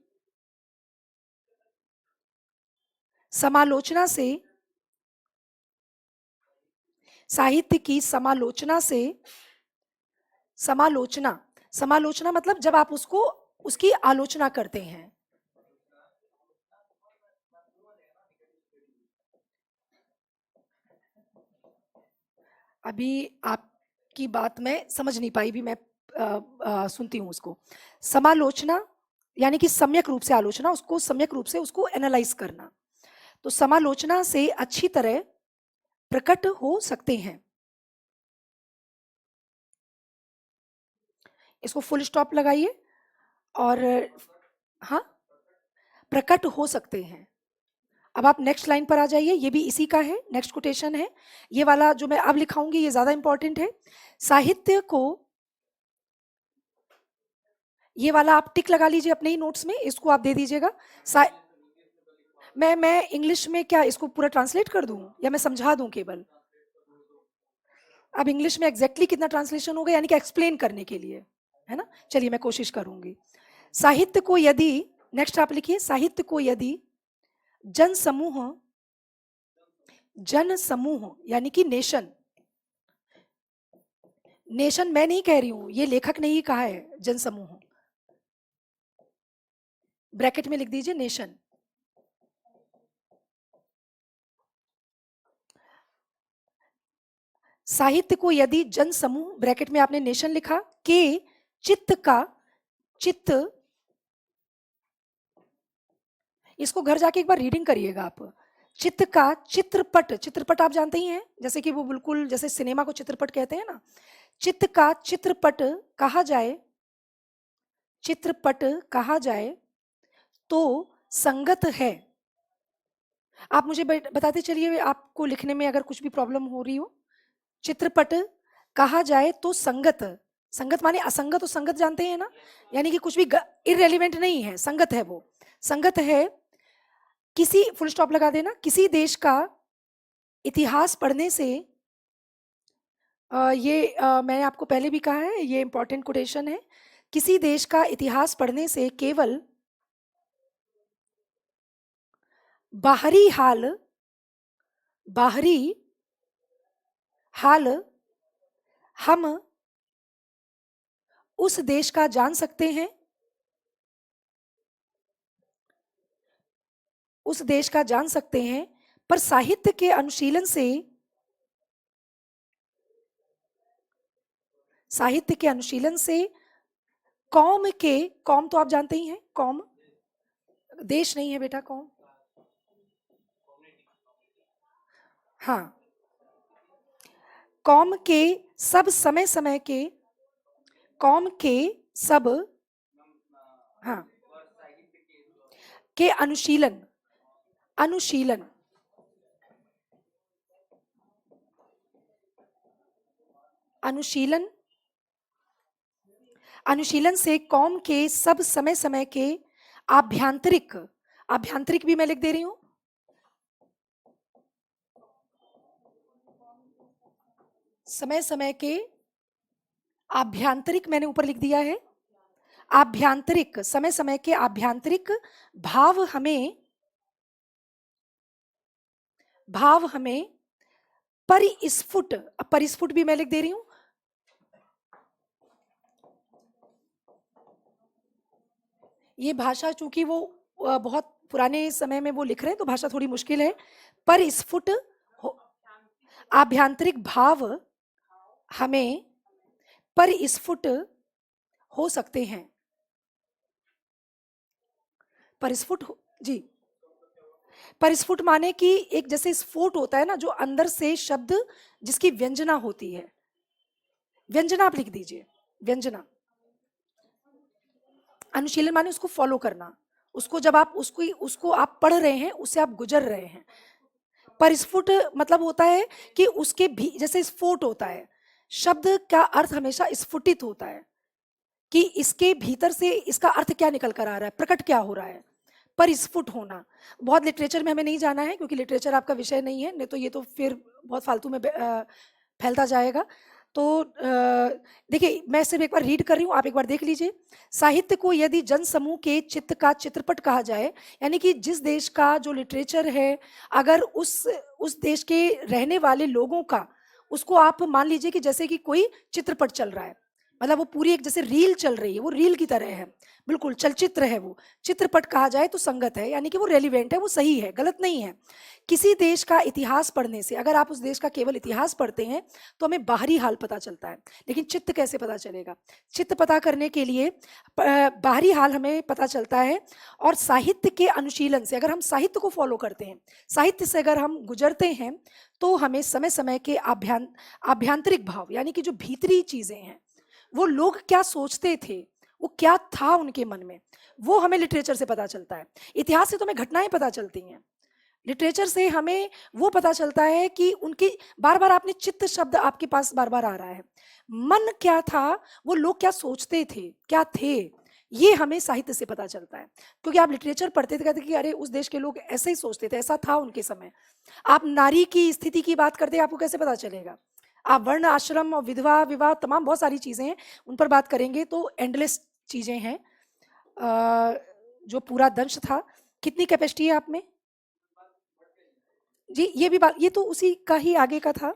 समालोचना से, साहित्य की समालोचना से, समालोचना, समालोचना मतलब जब आप उसको, उसकी आलोचना करते हैं। अभी आपकी बात मैं समझ नहीं पाई, भी मैं सुनती हूँ उसको। समालोचना यानी कि सम्यक रूप से आलोचना, उसको सम्यक रूप से उसको एनालाइज करना। तो समालोचना से अच्छी तरह प्रकट हो सकते हैं, इसको फुल स्टॉप लगाइए। और हाँ, प्रकट हो सकते हैं। अब आप नेक्स्ट लाइन पर आ जाइए, ये भी इसी का है, नेक्स्ट कोटेशन है। ये वाला जो मैं अब लिखाऊंगी ये ज्यादा इंपॉर्टेंट है। साहित्य को, ये वाला आप टिक लगा लीजिए अपने ही नोट्स में, इसको आप दे दीजिएगा। मैं इंग्लिश में क्या इसको पूरा ट्रांसलेट कर दूं या मैं समझा दूं केवल? अब इंग्लिश में एग्जैक्टली कितना ट्रांसलेशन होगा, यानी कि एक्सप्लेन करने के लिए, है ना। चलिए मैं कोशिश करूंगी। साहित्य को यदि, नेक्स्ट आप लिखिए, साहित्य को यदि जन समूह, जन समूह यानी कि नेशन, नेशन मैं नहीं कह रही हूं, ये लेखक ने ही कहा है, जन समूह, ब्रैकेट में लिख दीजिए नेशन। साहित्य को यदि जन समूह, ब्रैकेट में आपने नेशन लिखा, के चित्त का, चित्त, इसको घर जाके एक बार रीडिंग करिएगा आप। चित्त का चित्रपट, चित्रपट आप जानते ही हैं, जैसे कि वो बिल्कुल जैसे सिनेमा को चित्रपट कहते हैं ना, चित्त का चित्रपट कहा जाए, चित्रपट कहा जाए तो संगत है। आप मुझे बताते चलिए, आपको लिखने में अगर कुछ भी प्रॉब्लम हो रही हो। चित्रपट कहा जाए तो संगत, संगत माने असंगत, तो संगत जानते हैं ना, यानी कि कुछ भी इररेलेवेंट नहीं है, संगत है, वो संगत है। किसी, फुल स्टॉप लगा देना, किसी देश का इतिहास पढ़ने से, मैंने आपको पहले भी कहा है, ये इंपॉर्टेंट कोटेशन है। किसी देश का इतिहास पढ़ने से केवल बाहरी हाल, बाहरी हाल हम उस देश का जान सकते हैं, उस देश का जान सकते हैं, पर साहित्य के अनुशीलन से कौम तो आप जानते ही हैं, कौम देश नहीं है बेटा, कौम, हाँ, कौम के सब समय समय के, कौम के सब, हाँ, के अनुशीलन, अनुशीलन, अनुशीलन, अनुशीलन से कौम के सब समय समय के आभ्यंतरिक, आभ्यंतरिक भी मैं लिख दे रही हूं, समय समय के आभ्यंतरिक मैंने ऊपर लिख दिया है, आभ्यंतरिक, समय समय के आभ्यंतरिक भाव हमें परिस्फुट, परिस्फुट भी मैं लिख दे रही हूं, ये भाषा चूंकि वो बहुत पुराने समय में वो लिख रहे हैं तो भाषा थोड़ी मुश्किल है। परिस्फुट आभ्यंतरिक भाव हमें परिस्फुट हो सकते हैं, परिस्फुट जी, परिस्फुट माने कि एक जैसे स्फोट होता है ना, जो अंदर से शब्द जिसकी व्यंजना होती है, व्यंजना आप लिख दीजिए, व्यंजना। अनुशीलन माने उसको फॉलो करना, उसको जब आप उसको आप पढ़ रहे हैं, उससे आप गुजर रहे हैं। परिस्फुट मतलब होता है कि उसके भी जैसे स्फोट होता है, शब्द का अर्थ हमेशा स्फुटित होता है कि इसके भीतर से इसका अर्थ क्या निकल कर आ रहा है, प्रकट क्या हो रहा है, परिस्फुट होना। बहुत लिटरेचर में हमें नहीं जाना है क्योंकि लिटरेचर आपका विषय नहीं है, नहीं तो ये तो फिर बहुत फालतू में फैलता जाएगा। तो देखिए मैं सिर्फ एक बार रीड कर रही हूँ, आप एक बार देख लीजिए। साहित्य को यदि जन समूह के चित्त का चित्रपट कहा जाए, यानी कि जिस देश का जो लिटरेचर है, अगर उस देश के रहने वाले लोगों का, उसको आप मान लीजिए कि जैसे कि कोई चित्रपट चल रहा है, मतलब वो पूरी एक जैसे रील चल रही है, वो रील की तरह है, बिल्कुल चलचित्र है वो, चित्रपट कहा जाए तो संगत है, यानी कि वो रेलिवेंट है, वो सही है, गलत नहीं है। किसी देश का इतिहास पढ़ने से, अगर आप उस देश का केवल इतिहास पढ़ते हैं तो हमें बाहरी हाल पता चलता है, लेकिन चित्त कैसे पता चलेगा? चित्त पता करने के लिए बाहरी हाल हमें पता चलता है। और साहित्य के अनुशीलन से, अगर हम साहित्य को फॉलो करते हैं, साहित्य से अगर हम गुजरते हैं, तो हमें समय समय के आभ्यंतरिक भाव, यानी कि जो भीतरी चीजें हैं, वो लोग क्या सोचते थे, वो क्या था उनके मन में, वो हमें लिटरेचर से पता चलता है। इतिहास से तो हमें घटनाएं पता चलती हैं, लिटरेचर से हमें वो पता चलता है कि उनकी, बार बार आपने चित्त शब्द आपके पास बार बार आ रहा है, मन क्या था, वो लोग क्या सोचते थे, क्या थे, ये हमें साहित्य से पता चलता है। क्योंकि आप लिटरेचर पढ़ते थे, कहते कि अरे उस देश के लोग ऐसे ही सोचते थे, ऐसा था उनके समय। आप नारी की स्थिति की बात करते, आपको कैसे पता चलेगा? आप वर्ण आश्रम और विधवा विवाह तमाम बहुत सारी चीजें हैं, उन पर बात करेंगे तो एंडलेस चीजें हैं। जो पूरा दंश था, कितनी कैपेसिटी है आप में जी? ये भी बात, ये तो उसी का ही आगे का था।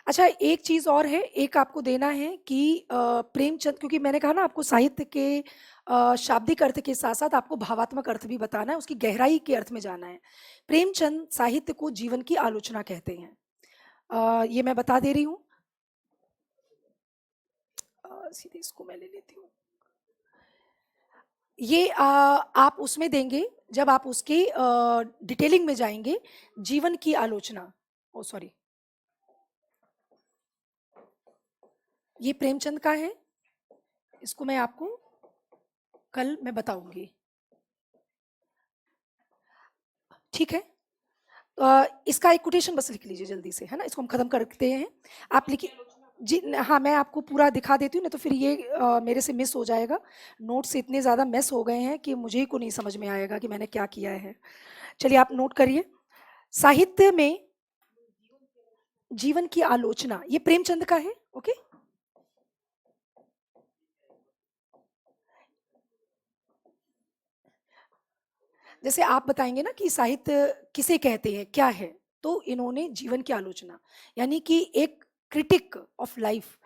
अच्छा, एक चीज और है, एक आपको देना है कि प्रेमचंद, क्योंकि मैंने कहा ना आपको साहित्य के शाब्दिक अर्थ के साथ साथ आपको भावात्मक अर्थ भी बताना है, उसकी गहराई के अर्थ में जाना है। प्रेमचंद साहित्य को जीवन की आलोचना कहते हैं। ये मैं बता दे रही हूँ, सीधे इसको मैं ले लेती हूँ। ये आप उसमें देंगे जब आप उसके डिटेलिंग में जाएंगे, जीवन की आलोचना। ओ सॉरी, ये प्रेमचंद का है, इसको मैं आपको कल मैं बताऊंगी, ठीक है? इसका एक कोटेशन बस लिख लीजिए जल्दी से, है ना, इसको हम खत्म करते हैं। आप लिखिए जी। हाँ, मैं आपको पूरा दिखा देती हूँ, नहीं तो फिर ये मेरे से मिस हो जाएगा। नोट्स इतने ज़्यादा मिस हो गए हैं कि मुझे ही को नहीं समझ में आएगा कि मैंने क्या किया है। चलिए आप नोट करिए। साहित्य में जीवन की आलोचना, ये प्रेमचंद का है, ओके? जैसे आप बताएंगे ना कि साहित्य किसे कहते हैं, क्या है, तो इन्होंने जीवन की आलोचना यानी कि एक क्रिटिक ऑफ लाइफ,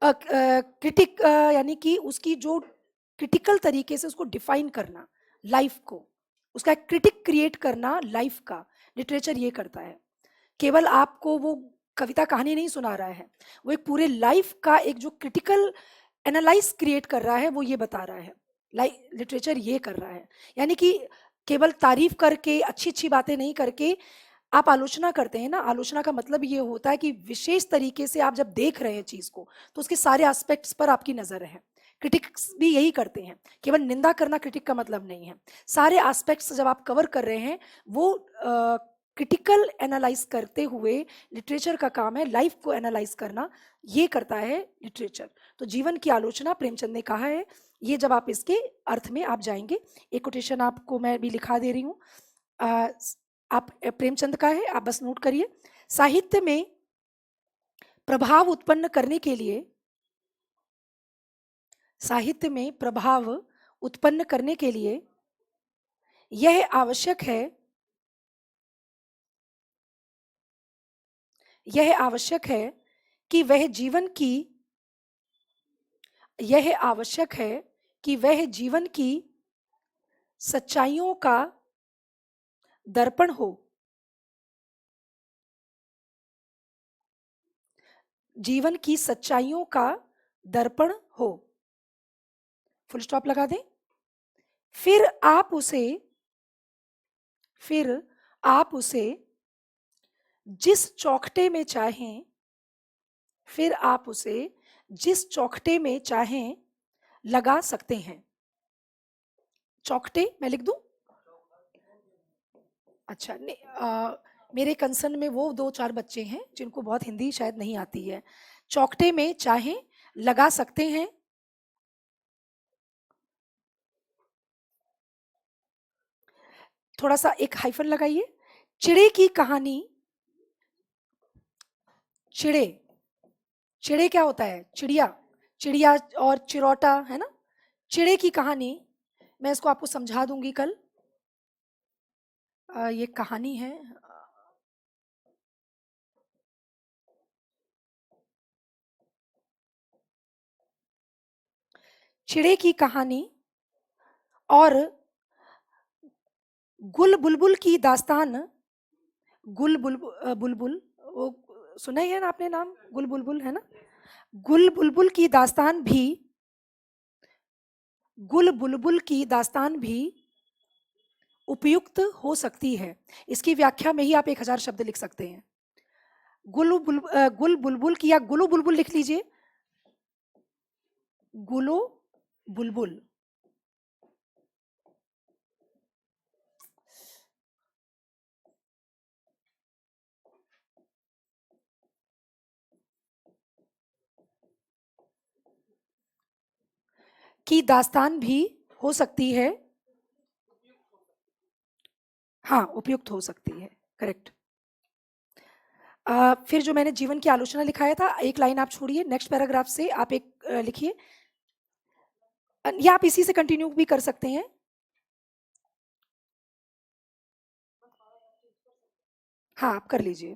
क्रिटिक यानी कि उसकी जो क्रिटिकल तरीके से उसको डिफाइन करना, लाइफ को, उसका एक क्रिटिक क्रिएट करना लाइफ का, लिटरेचर ये करता है। केवल आपको वो कविता कहानी नहीं सुना रहा है, वो एक पूरे लाइफ का एक जो क्रिटिकल एनालाइज क्रिएट कर रहा है, वो ये बता रहा है। लिटरेचर ये कर रहा है, यानी कि केवल तारीफ करके अच्छी अच्छी बातें नहीं करके आप आलोचना करते हैं ना, आलोचना का मतलब ये होता है कि विशेष तरीके से आप जब देख रहे हैं चीज को तो उसके सारे एस्पेक्ट्स पर आपकी नजर है। क्रिटिक्स भी यही करते हैं, केवल निंदा करना क्रिटिक का मतलब नहीं है। सारे एस्पेक्ट्स जब आप कवर कर रहे हैं, वो क्रिटिकल एनालाइज करते हुए लिटरेचर का काम है लाइफ को एनालाइज करना, ये करता है लिटरेचर। तो जीवन की आलोचना प्रेमचंद ने कहा है। ये जब आप इसके अर्थ में आप जाएंगे, एक कोटेशन आपको मैं भी लिखा दे रही हूँ, आप प्रेमचंद का है, आप बस नोट करिए। साहित्य में प्रभाव उत्पन्न करने के लिए, साहित्य में प्रभाव उत्पन्न करने के लिए यह आवश्यक है, यह आवश्यक है कि वह जीवन की, यह आवश्यक है कि वह जीवन की सच्चाइयों का दर्पण हो, जीवन की सच्चाइयों का दर्पण हो, फुल स्टॉप लगा दें। फिर आप उसे, फिर आप उसे जिस चौखटे में चाहें, फिर आप उसे जिस चौखटे में चाहें लगा सकते हैं। चौखटे मैं लिख दूं? अच्छा नहीं, मेरे कंसर्न में वो 2-4 बच्चे हैं जिनको बहुत हिंदी शायद नहीं आती है। चौखटे में चाहें लगा सकते हैं, थोड़ा सा एक हाइफन लगाइए। चिड़े की कहानी, चिड़े, चिड़े क्या होता है? चिड़िया, चिड़िया और चिरौटा है ना। चिड़े की कहानी मैं इसको आपको समझा दूंगी कल। ये कहानी है, चिड़े की कहानी और गुल बुलबुल की दास्तान। गुल बुलबुल, वो सुना ही है ना आपने नाम, गुल बुलबुल है ना। गुल बुलबुल की दास्तान भी, गुल बुलबुल की दास्तान भी उपयुक्त हो सकती है। इसकी व्याख्या में ही आप 1000 शब्द लिख सकते हैं। गुल बुलबुल की, या गुलो बुलबुल लिख लीजिए, गुलो बुलबुल। की दास्तान भी हो सकती है, हाँ उपयुक्त हो सकती है, करेक्ट। फिर जो मैंने जीवन की आलोचना लिखाया था, एक लाइन आप छोड़िए, नेक्स्ट पैराग्राफ से आप एक लिखिए, या आप इसी से कंटिन्यू भी कर सकते हैं। हाँ आप कर लीजिए,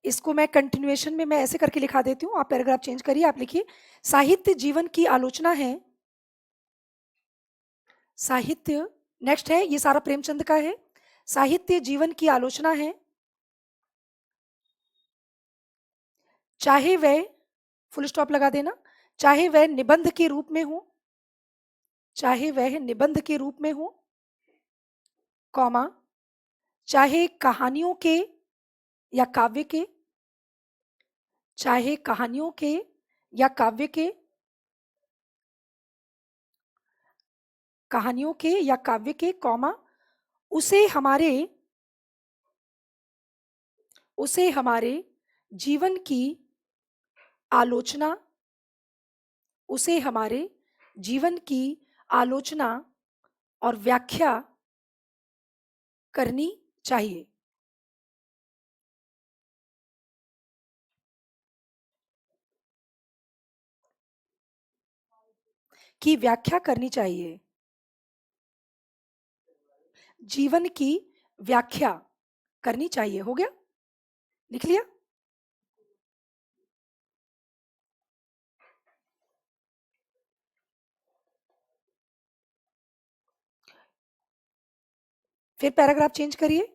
इसको मैं कंटिन्यूएशन में मैं ऐसे करके लिखा देती हूँ, आप पैराग्राफ चेंज करिए, आप लिखिए साहित्य जीवन की आलोचना है। साहित्य नेक्स्ट है, ये सारा प्रेमचंद का है। साहित्य जीवन की आलोचना है, चाहे वह, फुल स्टॉप लगा देना, चाहे वह निबंध के रूप में हो, चाहे वह निबंध के रूप में हो, कॉमा, चाहे कहानियों के या काव्य के, चाहे कहानियों के या काव्य के, कहानियों के या काव्य के, कॉमा, उसे हमारे, उसे हमारे जीवन की आलोचना, उसे हमारे जीवन की आलोचना और व्याख्या करनी चाहिए। की व्याख्या करनी चाहिए। जीवन की व्याख्या करनी चाहिए। हो गया? लिख लिया? फिर पैराग्राफ चेंज करिए।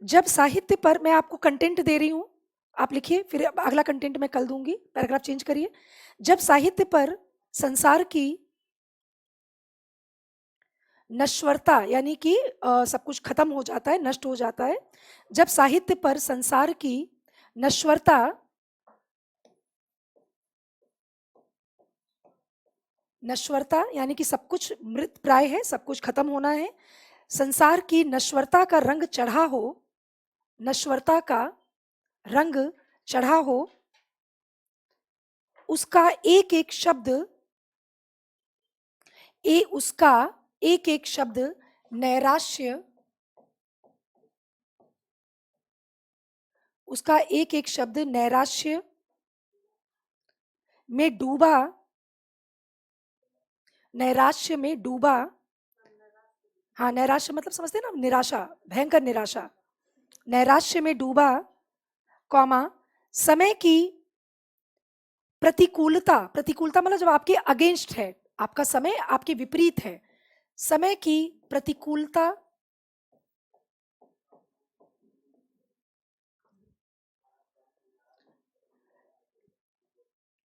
जब साहित्य पर, मैं आपको कंटेंट दे रही हूं, आप लिखिए, फिर अगला कंटेंट मैं कल दूंगी। पैराग्राफ चेंज करिए। जब साहित्य पर संसार की नश्वरता, यानी कि सब कुछ खत्म हो जाता है, नष्ट हो जाता है। जब साहित्य पर संसार की नश्वरता, नश्वरता यानी कि सब कुछ मृत प्राय है, सब कुछ खत्म होना है। संसार की नश्वरता का रंग चढ़ा हो, नश्वरता का रंग चढ़ा हो, उसका एक एक शब्द, उसका एक एक शब्द नैराश्य, उसका एक एक शब्द नैराश्य में डूबा, नैराश्य में डूबा। हाँ, नैराश्य मतलब समझते हैं ना, निराशा, भयंकर निराशा। नैराश्य में डूबा, कॉमा, समय की प्रतिकूलता, प्रतिकूलता मतलब जब आपके अगेंस्ट है, आपका समय आपके विपरीत है, समय की प्रतिकूलता,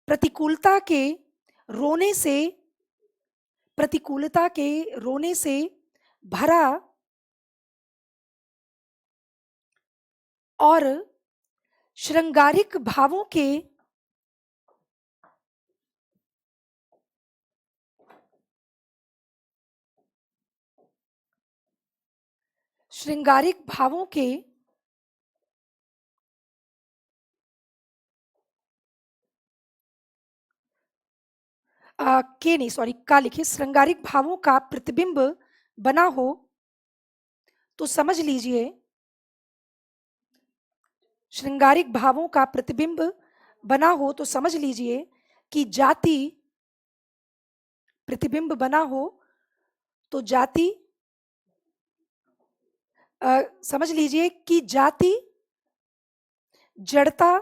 प्रतिकूलता के रोने से, प्रतिकूलता के रोने से भरा और श्रृंगारिक भावों के, श्रृंगारिक भावों के के नहीं, सॉरी, का लिखिए। श्रृंगारिक भावों का प्रतिबिंब बना हो तो समझ लीजिए, श्रृंगारिक भावों का प्रतिबिंब बना हो तो समझ लीजिए कि जाति, प्रतिबिंब बना हो तो जाति, समझ लीजिए कि जाति जड़ता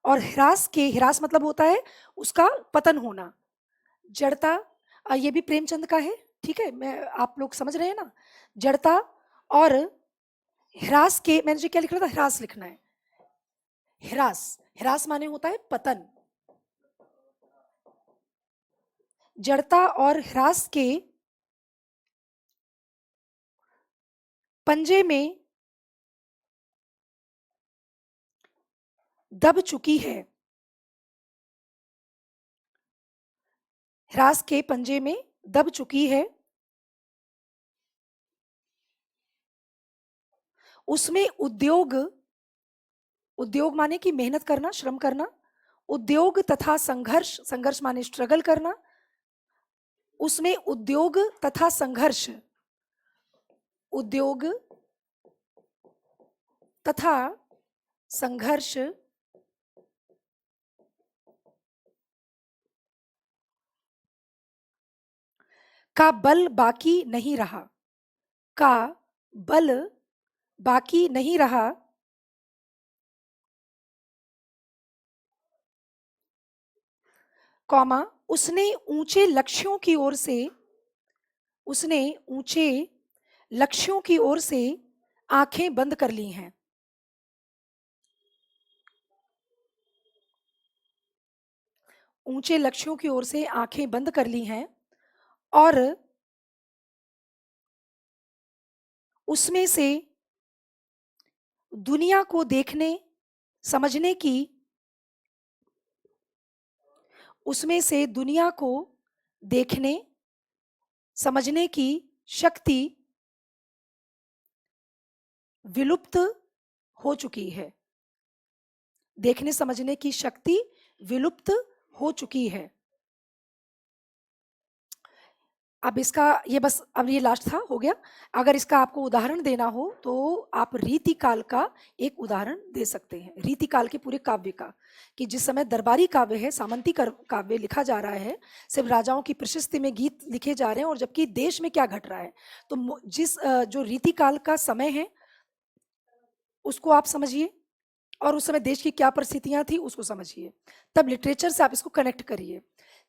और ह्रास के, ह्रास मतलब होता है उसका पतन होना, जड़ता, ये भी प्रेमचंद का है, ठीक है, मैं, आप लोग समझ रहे हैं ना। जड़ता और ह्रास के, मैंने जो क्या लिख रहा था, ह्रास लिखना है। ह्रास, ह्रास माने होता है पतन। जड़ता और ह्रास के पंजे में दब चुकी है, ह्रास के पंजे में दब चुकी है, उसमें उद्योग, उद्योग माने कि मेहनत करना, श्रम करना, उद्योग तथा संघर्ष, संघर्ष माने स्ट्रगल करना, उसमें उद्योग तथा संघर्ष, उद्योग तथा संघर्ष का बल बाकी नहीं रहा, का बल बाकी नहीं रहा, कॉमा, उसने ऊंचे लक्ष्यों की ओर से, उसने ऊंचे लक्ष्यों की ओर से आंखें बंद कर ली हैं। ऊंचे लक्ष्यों की ओर से आंखें बंद कर ली हैं और उसमें से दुनिया को देखने समझने की, उसमें से दुनिया को देखने समझने की शक्ति विलुप्त हो चुकी है, देखने समझने की शक्ति विलुप्त हो चुकी है। अब इसका ये बस अब ये लास्ट था, हो गया। अगर इसका आपको उदाहरण देना हो तो आप रीतिकाल का एक उदाहरण दे सकते हैं, रीतिकाल के पूरे काव्य का, कि जिस समय दरबारी काव्य है, सामंती काव्य लिखा जा रहा है, सिर्फ राजाओं की प्रशस्ति में गीत लिखे जा रहे हैं, और जबकि देश में क्या घट रहा है। तो जिस जो रीतिकाल का समय है उसको आप समझिए, और उस समय देश की क्या परिस्थितियां थी उसको समझिए, तब लिटरेचर से आप इसको कनेक्ट करिए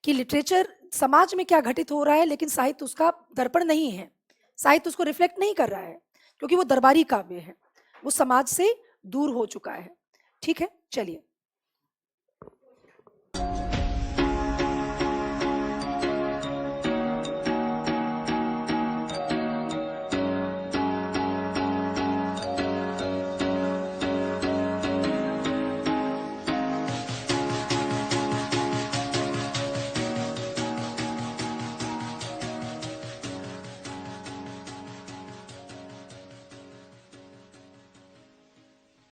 कि लिटरेचर समाज में क्या घटित हो रहा है, लेकिन साहित्य उसका दर्पण नहीं है, साहित्य उसको रिफ्लेक्ट नहीं कर रहा है, क्योंकि वो दरबारी काव्य है, वो समाज से दूर हो चुका है। ठीक है, चलिए।